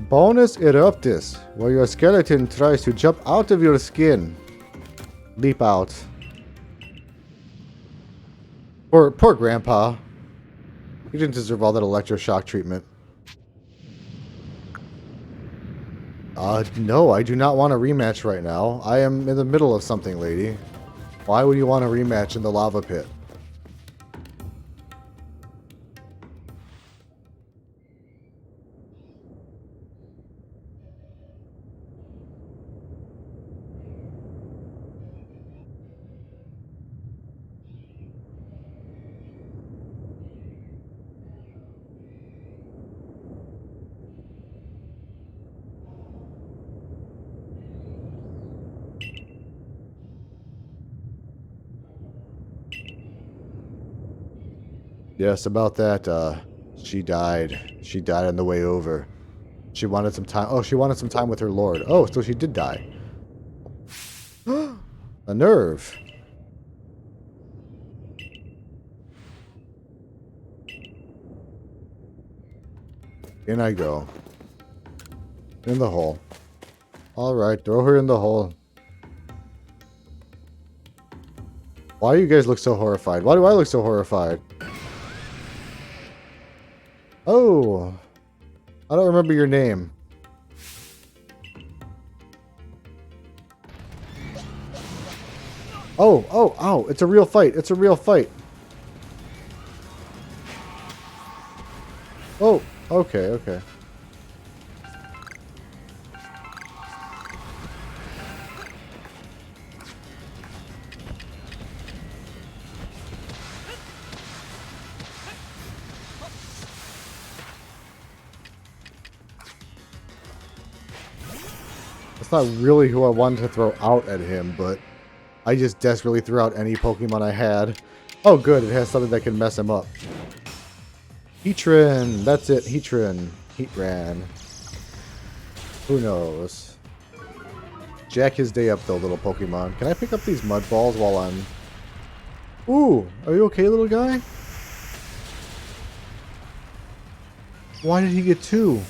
Bonus eruptus, where your skeleton tries to jump out of your skin. Leap out. Poor Grandpa. He didn't deserve all that electroshock treatment. No, I do not want a rematch right now. I am in the middle of something, lady. Why would you want a rematch in the lava pit? Yes, about that, she died. She died on the way over. She wanted some time. Oh, she wanted some time with her lord. Oh, so she did die. A nerve. In I go. In the hole. Alright, throw her in the hole. Why do you guys look so horrified? Why do I look so horrified? Oh, I don't remember your name. Oh, it's a real fight. It's a real fight. Oh, okay. That's not really who I wanted to throw out at him, but I just desperately threw out any Pokemon I had. Oh good, it has something that can mess him up. Heatran, that's it, Heatran. Heatran. Who knows? Jack his day up though, little Pokemon. Can I pick up these mud balls while I'm Ooh, are you okay, little guy? Why did he get 2?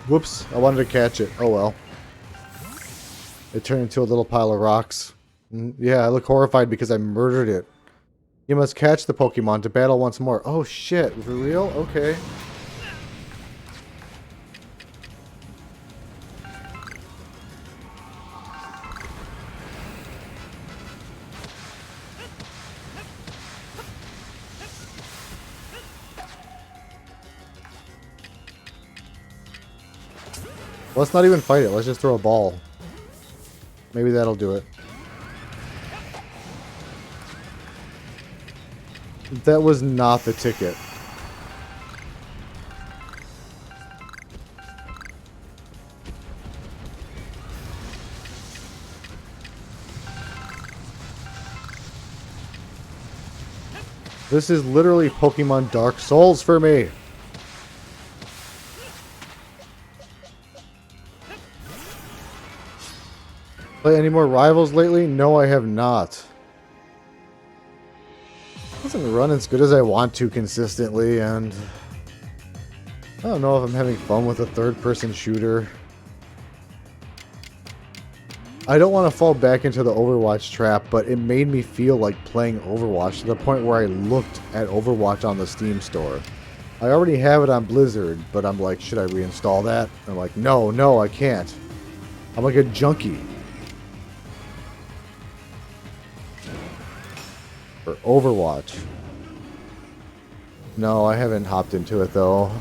Whoops, I wanted to catch it. Oh well. It turned into a little pile of rocks. Yeah, I look horrified because I murdered it. You must catch the Pokemon to battle once more. Oh shit, for real? Okay. Let's not even fight it. Let's just throw a ball. Maybe that'll do it. That was not the ticket. This is literally Pokemon Dark Souls for me. Play any more Rivals lately? No, I have not. Doesn't run as good as I want to consistently, and I don't know if I'm having fun with a third-person shooter. I don't want to fall back into the Overwatch trap, but it made me feel like playing Overwatch to the point where I looked at Overwatch on the Steam store. I already have it on Blizzard, but I'm like, should I reinstall that? I'm like, no, I can't. I'm like a junkie. For Overwatch. No, I haven't hopped into it though.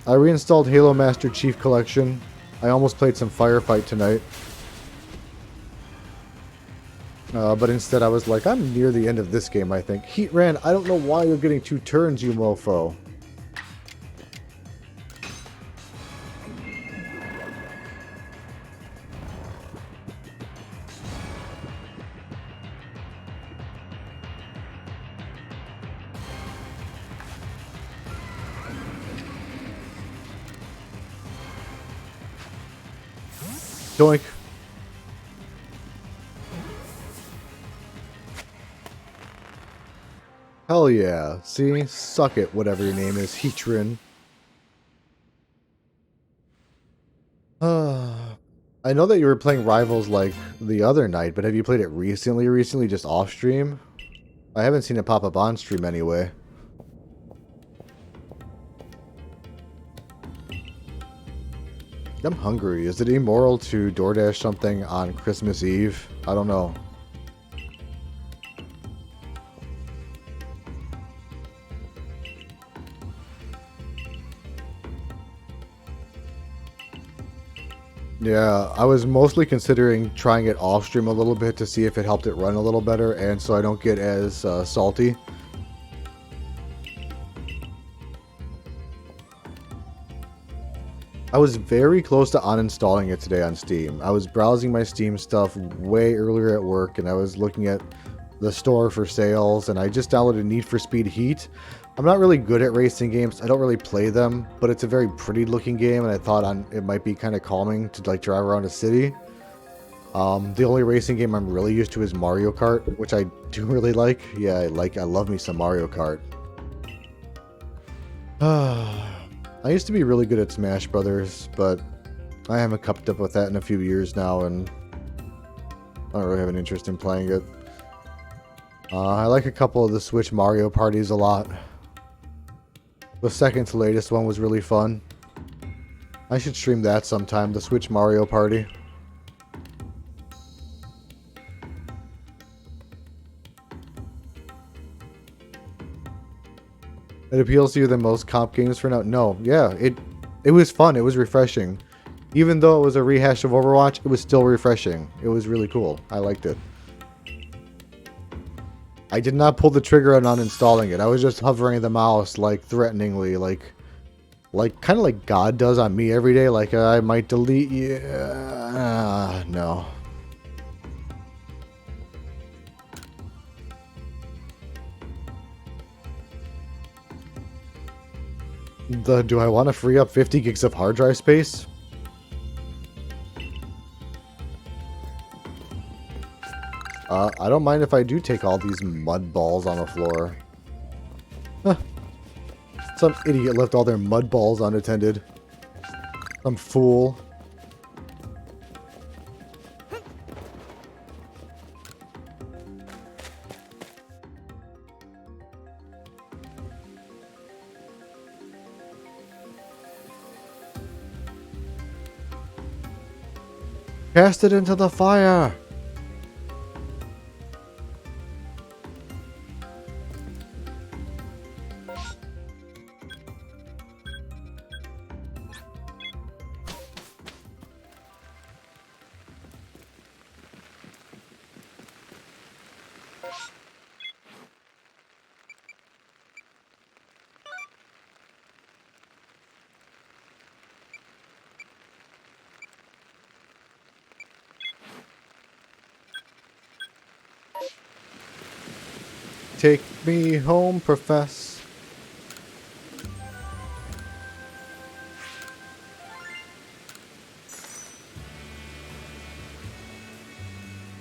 I reinstalled Halo Master Chief Collection. I almost played some Firefight tonight. But instead I was like, I'm near the end of this game, I think. Heatran, I don't know why you're getting 2 turns, you mofo. Doink. Hell yeah. See? Suck it, whatever your name is. Heatran. I know that you were playing Rivals like the other night, but have you played it recently, just off stream? I haven't seen it pop up on stream anyway. I'm hungry. Is it immoral to DoorDash something on Christmas Eve? I don't know. Yeah, I was mostly considering trying it off stream a little bit to see if it helped it run a little better and so I don't get as salty. I was very close to uninstalling it today on Steam. I was browsing my Steam stuff way earlier at work and I was looking at the store for sales and I just downloaded Need for Speed Heat. I'm not really good at racing games. I don't really play them, but it's a very pretty looking game and I thought it might be kind of calming to like drive around a city. The only racing game I'm really used to is Mario Kart, which I do really like. Yeah, I love me some Mario Kart. I used to be really good at Smash Brothers, but I haven't kept up with that in a few years now and I don't really have an interest in playing it. I like a couple of the Switch Mario parties a lot. The second to latest one was really fun. I should stream that sometime, the Switch Mario Party. It appeals to you the most comp games for now? No, yeah, it was fun, it was refreshing. Even though it was a rehash of Overwatch, it was still refreshing. It was really cool. I liked it. I did not pull the trigger on uninstalling it. I was just hovering the mouse, like, threateningly, like, Like, kind of like God does on me every day. Like, I might delete you. No. Do I want to free up 50 gigs of hard drive space? I don't mind if I do take all these mud balls on the floor. Huh. Some idiot left all their mud balls unattended. Some fool. Cast it into the fire! Take me home, Profess.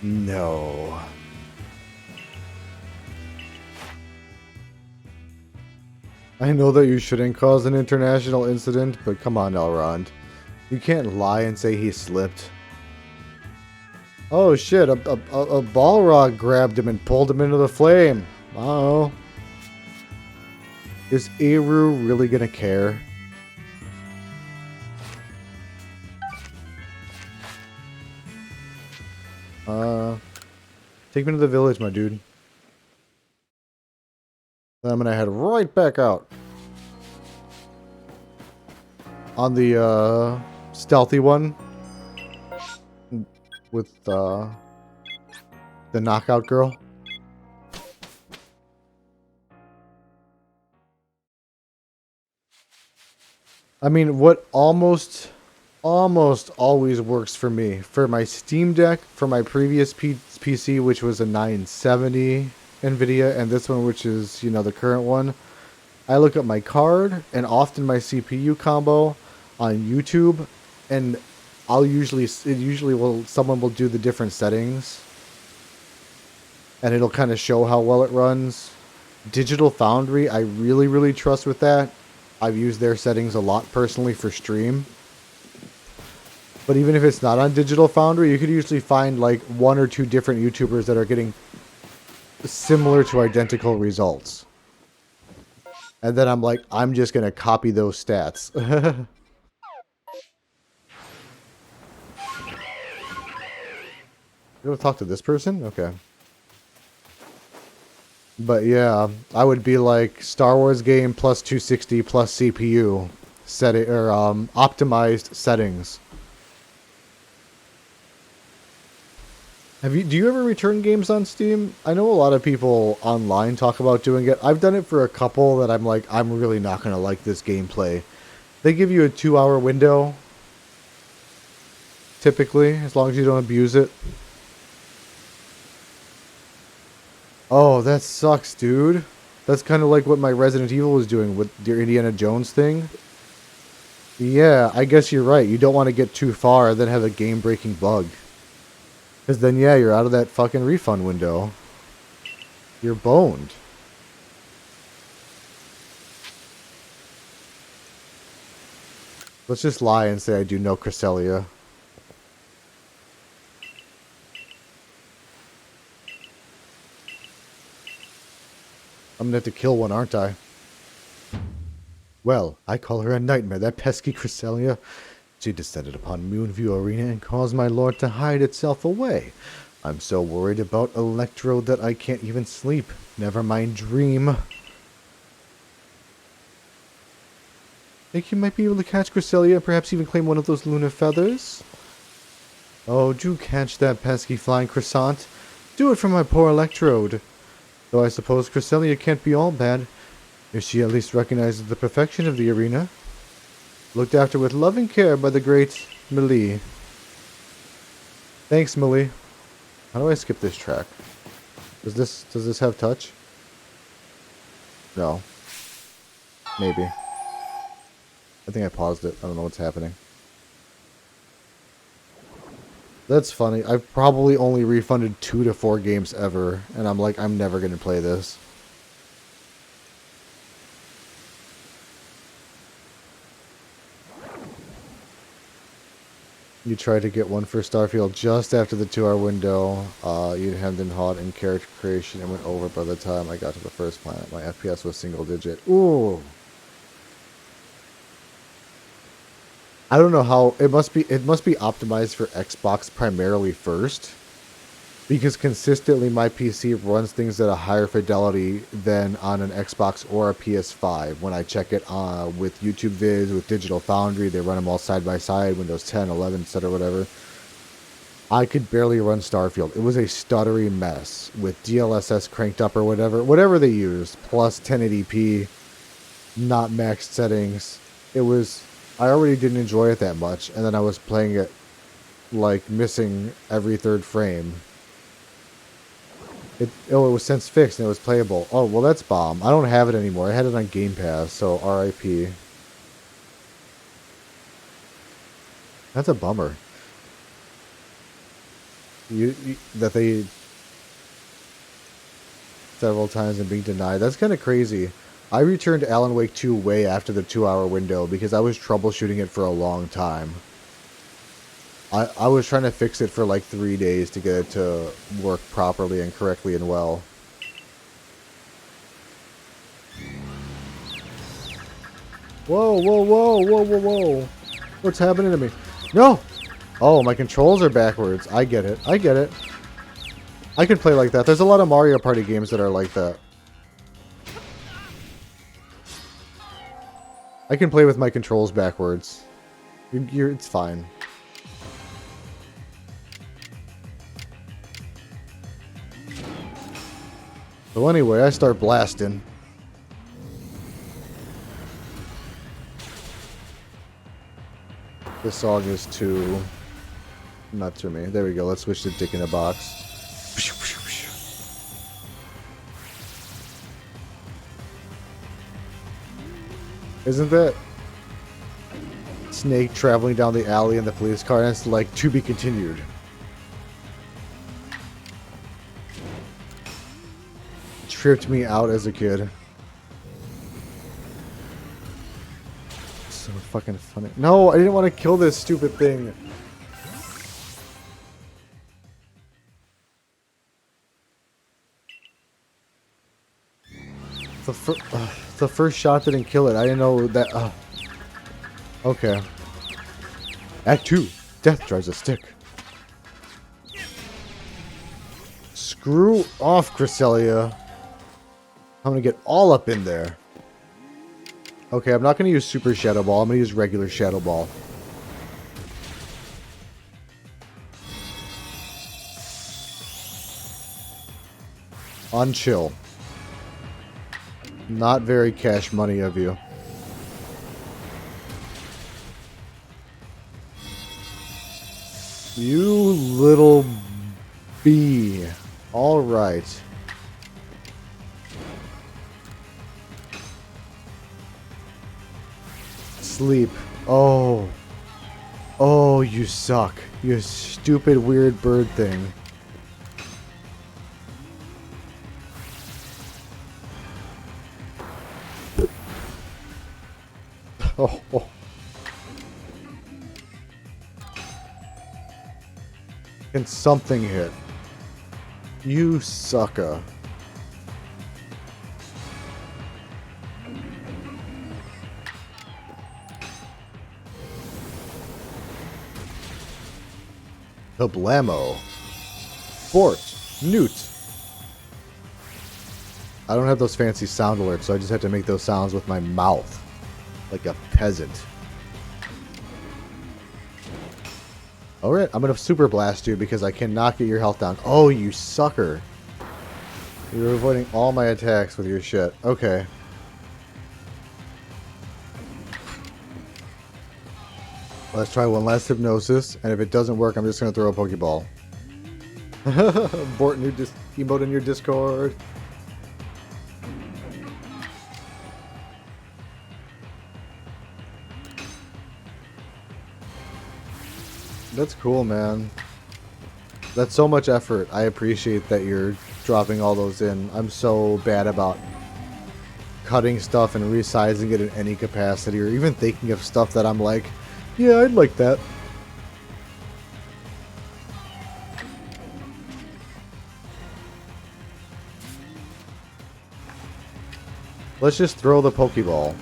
No. I know that you shouldn't cause an international incident, but come on, Elrond. You can't lie and say he slipped. Oh shit, a Balrog grabbed him and pulled him into the flame. Uh-oh. Is Eru really gonna care? Take me to the village, my dude. Then I'm gonna head right back out. On the, stealthy one. With, the knockout girl. I mean, what almost always works for me, for my Steam Deck, for my previous PC, which was a 970 NVIDIA, and this one, which is, you know, the current one, I look at my card and often my CPU combo on YouTube, and someone will do the different settings, and it'll kind of show how well it runs. Digital Foundry, I really trust with that. I've used their settings a lot personally for stream. But even if it's not on Digital Foundry, you could usually find like 1 or 2 different YouTubers that are getting similar to identical results. And then I'm like, I'm just going to copy those stats. You want to talk to this person? Okay. But yeah, I would be like Star Wars game plus 260 plus CPU optimized settings. Do you ever return games on Steam? I know a lot of people online talk about doing it. I've done it for a couple that I'm like, I'm really not going to like this gameplay. They give you a 2-hour window, typically, as long as you don't abuse it. Oh, that sucks, dude. That's kind of like what my Resident Evil was doing with your Indiana Jones thing. Yeah, I guess you're right. You don't want to get too far and then have a game-breaking bug. Because then, yeah, you're out of that fucking refund window. You're boned. Let's just lie and say I do know Cresselia. I'm gonna have to kill one, aren't I? Well, I call her a nightmare, that pesky Cresselia. She descended upon Moonview Arena and caused my lord to hide itself away. I'm so worried about Electro that I can't even sleep. Never mind dream. Think you might be able to catch Cresselia and perhaps even claim one of those lunar feathers? Oh, do catch that pesky flying croissant. Do it for my poor Electrode. Though I suppose Cresselia can't be all bad, if she at least recognizes the perfection of the arena. Looked after with loving care by the great Millie. Thanks, Millie. How do I skip this track? Does this have touch? No. Maybe. I think I paused it. I don't know what's happening. That's funny. I've probably only refunded 2 to 4 games ever, and I'm like, I'm never going to play this. You tried to get one for Starfield just after the 2-hour window. You hemmed and hawed in character creation and went over by the time I got to the first planet. My FPS was single digit. Ooh. I don't know how it must be optimized for Xbox primarily first, because consistently my PC runs things at a higher fidelity than on an Xbox or a PS5. When I check it with YouTube vids, with Digital Foundry, they run them all side by side, Windows 10, 11, etc., whatever. I could barely run Starfield. It was a stuttery mess with DLSS cranked up or whatever they used, plus 1080p, not maxed settings. It was, I already didn't enjoy it that much, and then I was playing it like missing every third frame. It was since fixed and it was playable. Oh, well, that's bomb. I don't have it anymore. I had it on Game Pass, so RIP. That's a bummer. That they several times and being denied. That's kind of crazy. I returned Alan Wake 2 way after the 2-hour window because I was troubleshooting it for a long time. I was trying to fix it for like 3 days to get it to work properly and correctly and well. Whoa, whoa, whoa, whoa, whoa, whoa. What's happening to me? No! Oh, my controls are backwards. I get it. I get it. I can play like that. There's a lot of Mario Party games that are like that. I can play with my controls backwards. It's fine. So anyway, I start blasting. This song is too... not to me. There we go. Let's switch to Dick in a Box. Isn't that Snake traveling down the alley in the police car? And it's like, to be continued. Tripped me out as a kid. So fucking funny. No, I didn't want to kill this stupid thing. The first shot didn't kill it. I didn't know that. Okay. Act 2. Death drives a stick. Screw off, Cresselia. I'm gonna get all up in there. Okay, I'm not gonna use Super Shadow Ball. I'm gonna use regular Shadow Ball. On chill. Not very cash money of you. You little bee. All right. Sleep. Oh. Oh, you suck. You stupid weird bird thing. Oh. Can something hit? You sucker. Kablamo. Fort. Newt. I don't have those fancy sound alerts, so I just have to make those sounds with my mouth. Like a peasant. Alright, I'm gonna super blast you because I cannot get your health down. Oh, you sucker. You're avoiding all my attacks with your shit. Okay. Let's try one last hypnosis, and if it doesn't work, I'm just gonna throw a Pokeball. Abort new emote in your Discord. That's cool, man. That's so much effort. I appreciate that you're dropping all those in. I'm so bad about cutting stuff and resizing it in any capacity, or even thinking of stuff that I'm like, yeah, I'd like that. Let's just throw the Pokeball.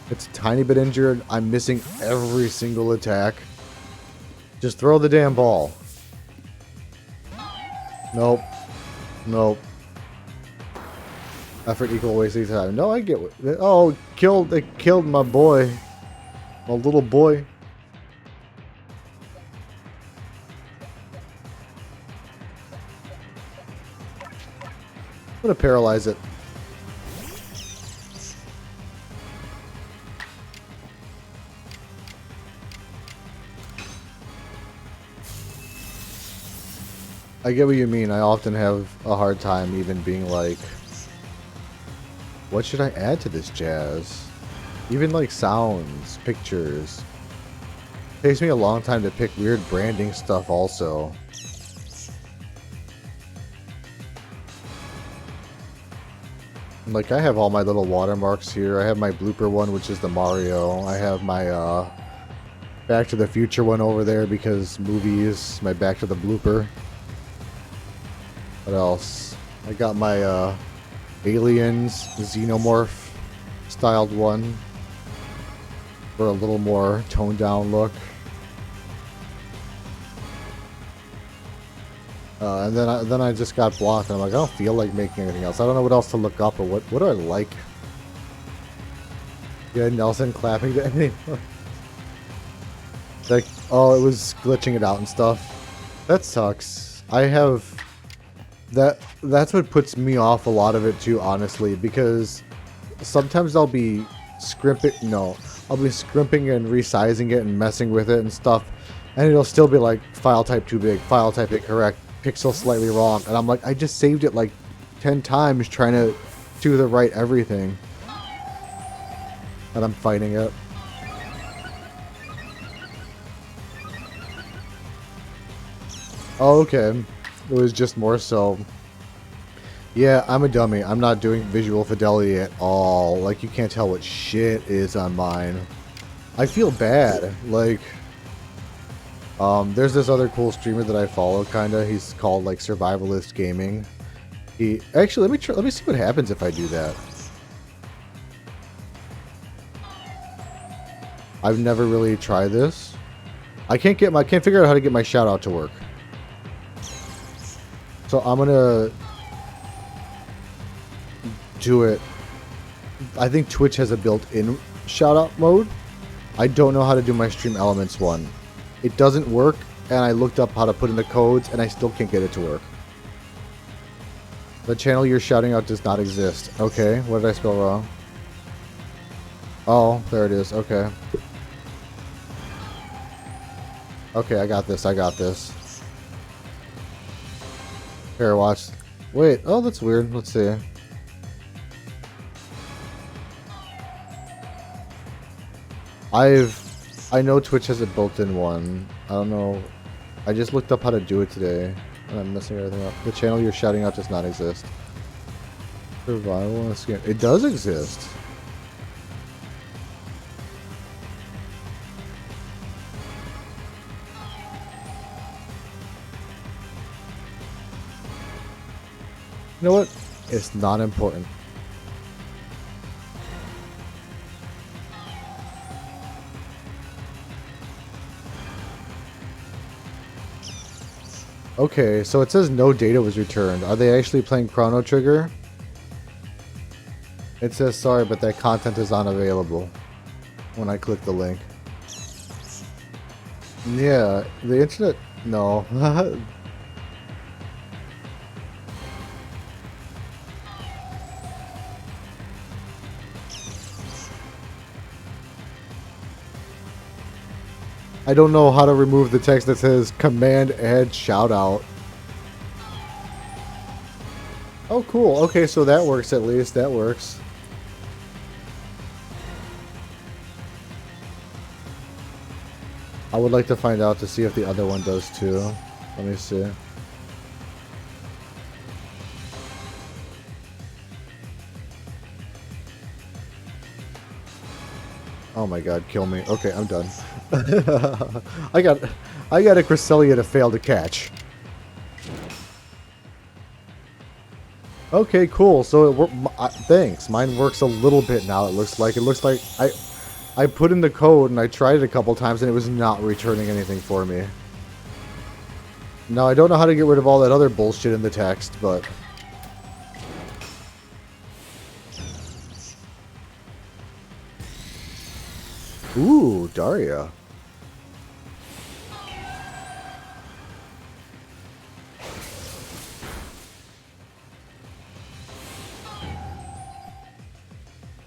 It's a tiny bit injured. I'm missing every single attack. Just throw the damn ball. Nope. Nope. Effort equal wasting time. No, I get what. Oh, it killed my boy. My little boy. I'm gonna paralyze it. I get what you mean. I often have a hard time even being like, what should I add to this jazz? Even like sounds, pictures. Takes me a long time to pick weird branding stuff also. Like I have all my little watermarks here. I have my blooper one, which is the Mario. I have my Back to the Future one over there because movies. My Back to the Blooper. What else? I got my Aliens Xenomorph styled one for a little more toned down look. And then I just got blocked and I'm like, I don't feel like making anything else. I don't know what else to look up or what do I like? Yeah, Nelson clapping to anything. Like, oh, it was glitching it out and stuff. That sucks. I have that's what puts me off a lot of it too, honestly, because sometimes I'll be scrimping and resizing it and messing with it and stuff, and it'll still be like file type too big, file type incorrect, pixel slightly wrong, and I'm like, I just saved it like 10 times trying to do the right everything, and I'm fighting it. Oh, okay. It was just more so. Yeah, I'm a dummy. I'm not doing visual fidelity at all. Like, you can't tell what shit is on mine. I feel bad. Like, there's this other cool streamer that I follow, kinda. He's called, like, Survivalist Gaming. Actually, let me see what happens if I do that. I've never really tried this. I can't figure out how to get my shout out to work. So I'm gonna do it. I think Twitch has a built-in shout-out mode. I don't know how to do my Stream Elements one. It doesn't work, and I looked up how to put in the codes, and I still can't get it to work. The channel you're shouting out does not exist. Okay, what did I spell wrong? Oh, there it is. Okay. Okay, I got this. Here, watch. Wait, oh, that's weird. Let's see. I know Twitch has a built-in one. I don't know. I just looked up how to do it today, and I'm messing everything up. The channel you're shouting out does not exist. Survival and skin. It does exist. You know what? It's not important. Okay, so it says no data was returned. Are they actually playing Chrono Trigger? It says sorry, but that content is unavailable when I click the link. Yeah, the internet... No. I don't know how to remove the text that says command add shout out. Oh, cool. Okay, so that works at least. That works. I would like to find out to see if the other one does too. Let me see. Oh my god, kill me. Okay, I'm done. I got a Cresselia to fail to catch. Okay, cool. So thanks. Mine works a little bit now. It looks like I put in the code and I tried it a couple times and it was not returning anything for me. Now I don't know how to get rid of all that other bullshit in the text, but ooh, Daria.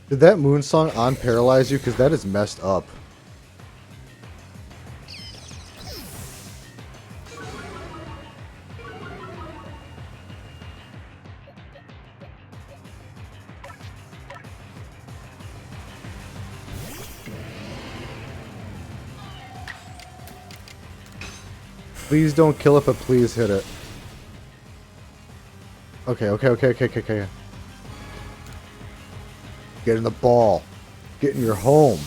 Did that moon song on paralyze you? Because that is messed up. Please don't kill it, but please hit it. Okay. Get in the ball. Get in your home.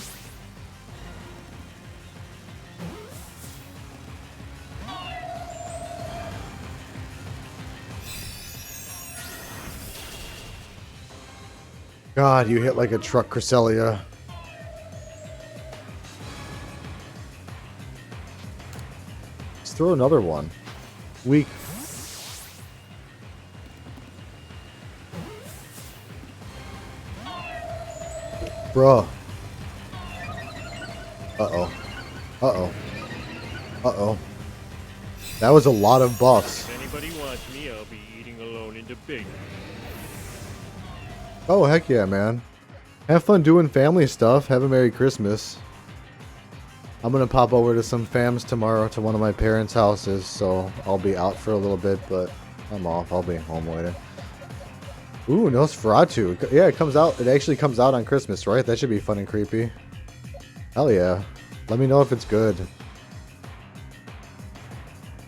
God, you hit like a truck, Cresselia. Let's throw another one. Weak. Bruh. Uh-oh. Uh-oh. Uh-oh. That was a lot of buffs. If anybody wants me, I'll be eating alone in the big. Oh, heck yeah, man. Have fun doing family stuff. Have a Merry Christmas. I'm gonna pop over to some fams tomorrow to one of my parents' houses, so I'll be out for a little bit, but I'm off. I'll be home later. Ooh, Nosferatu. Yeah, it comes out. It actually comes out on Christmas, right? That should be fun and creepy. Hell yeah. Let me know if it's good.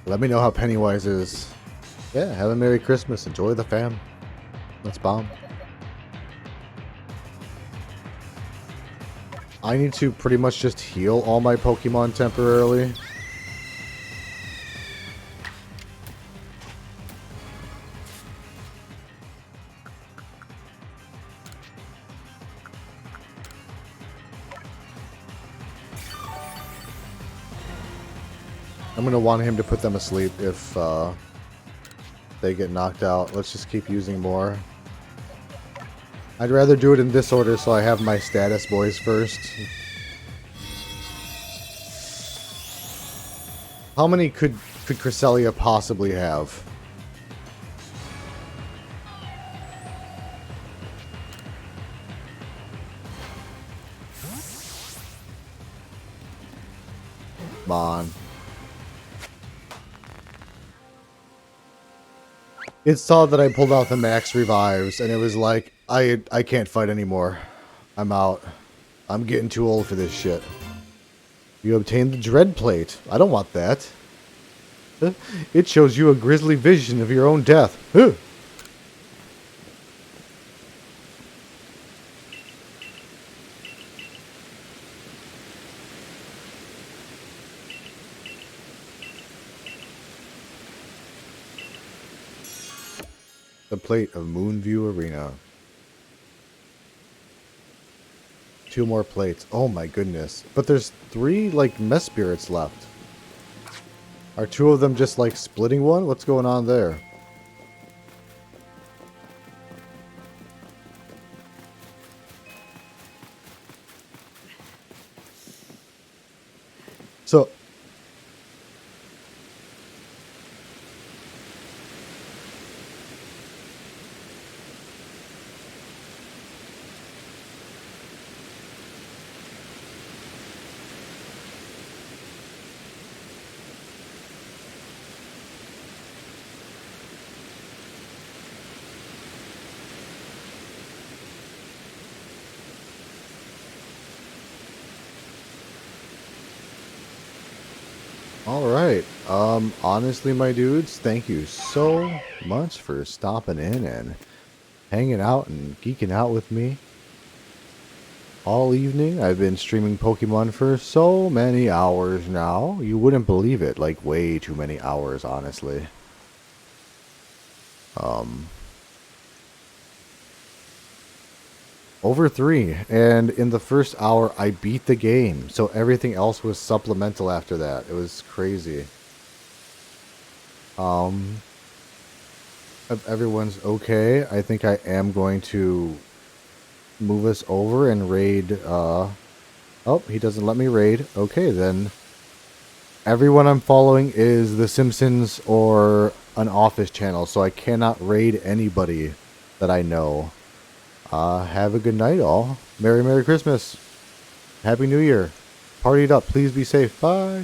Let me know how Pennywise is. Yeah, have a Merry Christmas. Enjoy the fam. Let's bomb. I need to pretty much just heal all my Pokemon temporarily. I'm going to want him to put them asleep if they get knocked out. Let's just keep using more. I'd rather do it in this order so I have my status boys first. How many could Cresselia possibly have? Come on. It saw that I pulled out the max revives, and it was like, I can't fight anymore. I'm out. I'm getting too old for this shit. You obtained the Dread Plate. I don't want that. It shows you a grisly vision of your own death. Huh. The plate of Moonview Arena. 2 more plates. Oh my goodness. But there's 3 like mess spirits left. Are 2 of them just like splitting one? What's going on there? So Alright, honestly, my dudes, thank you so much for stopping in and hanging out and geeking out with me all evening. I've been streaming Pokemon for so many hours now. You wouldn't believe it, like way too many hours, honestly. Over 3, and in the first hour I beat the game, so everything else was supplemental after that. It was crazy. If everyone's okay, I think I am going to move us over and raid, oh, he doesn't let me raid. Okay, then. Everyone I'm following is The Simpsons or an Office channel, so I cannot raid anybody that I know. Have a good night, all. Merry Christmas. Happy New Year. Party it up. Please be safe. Bye.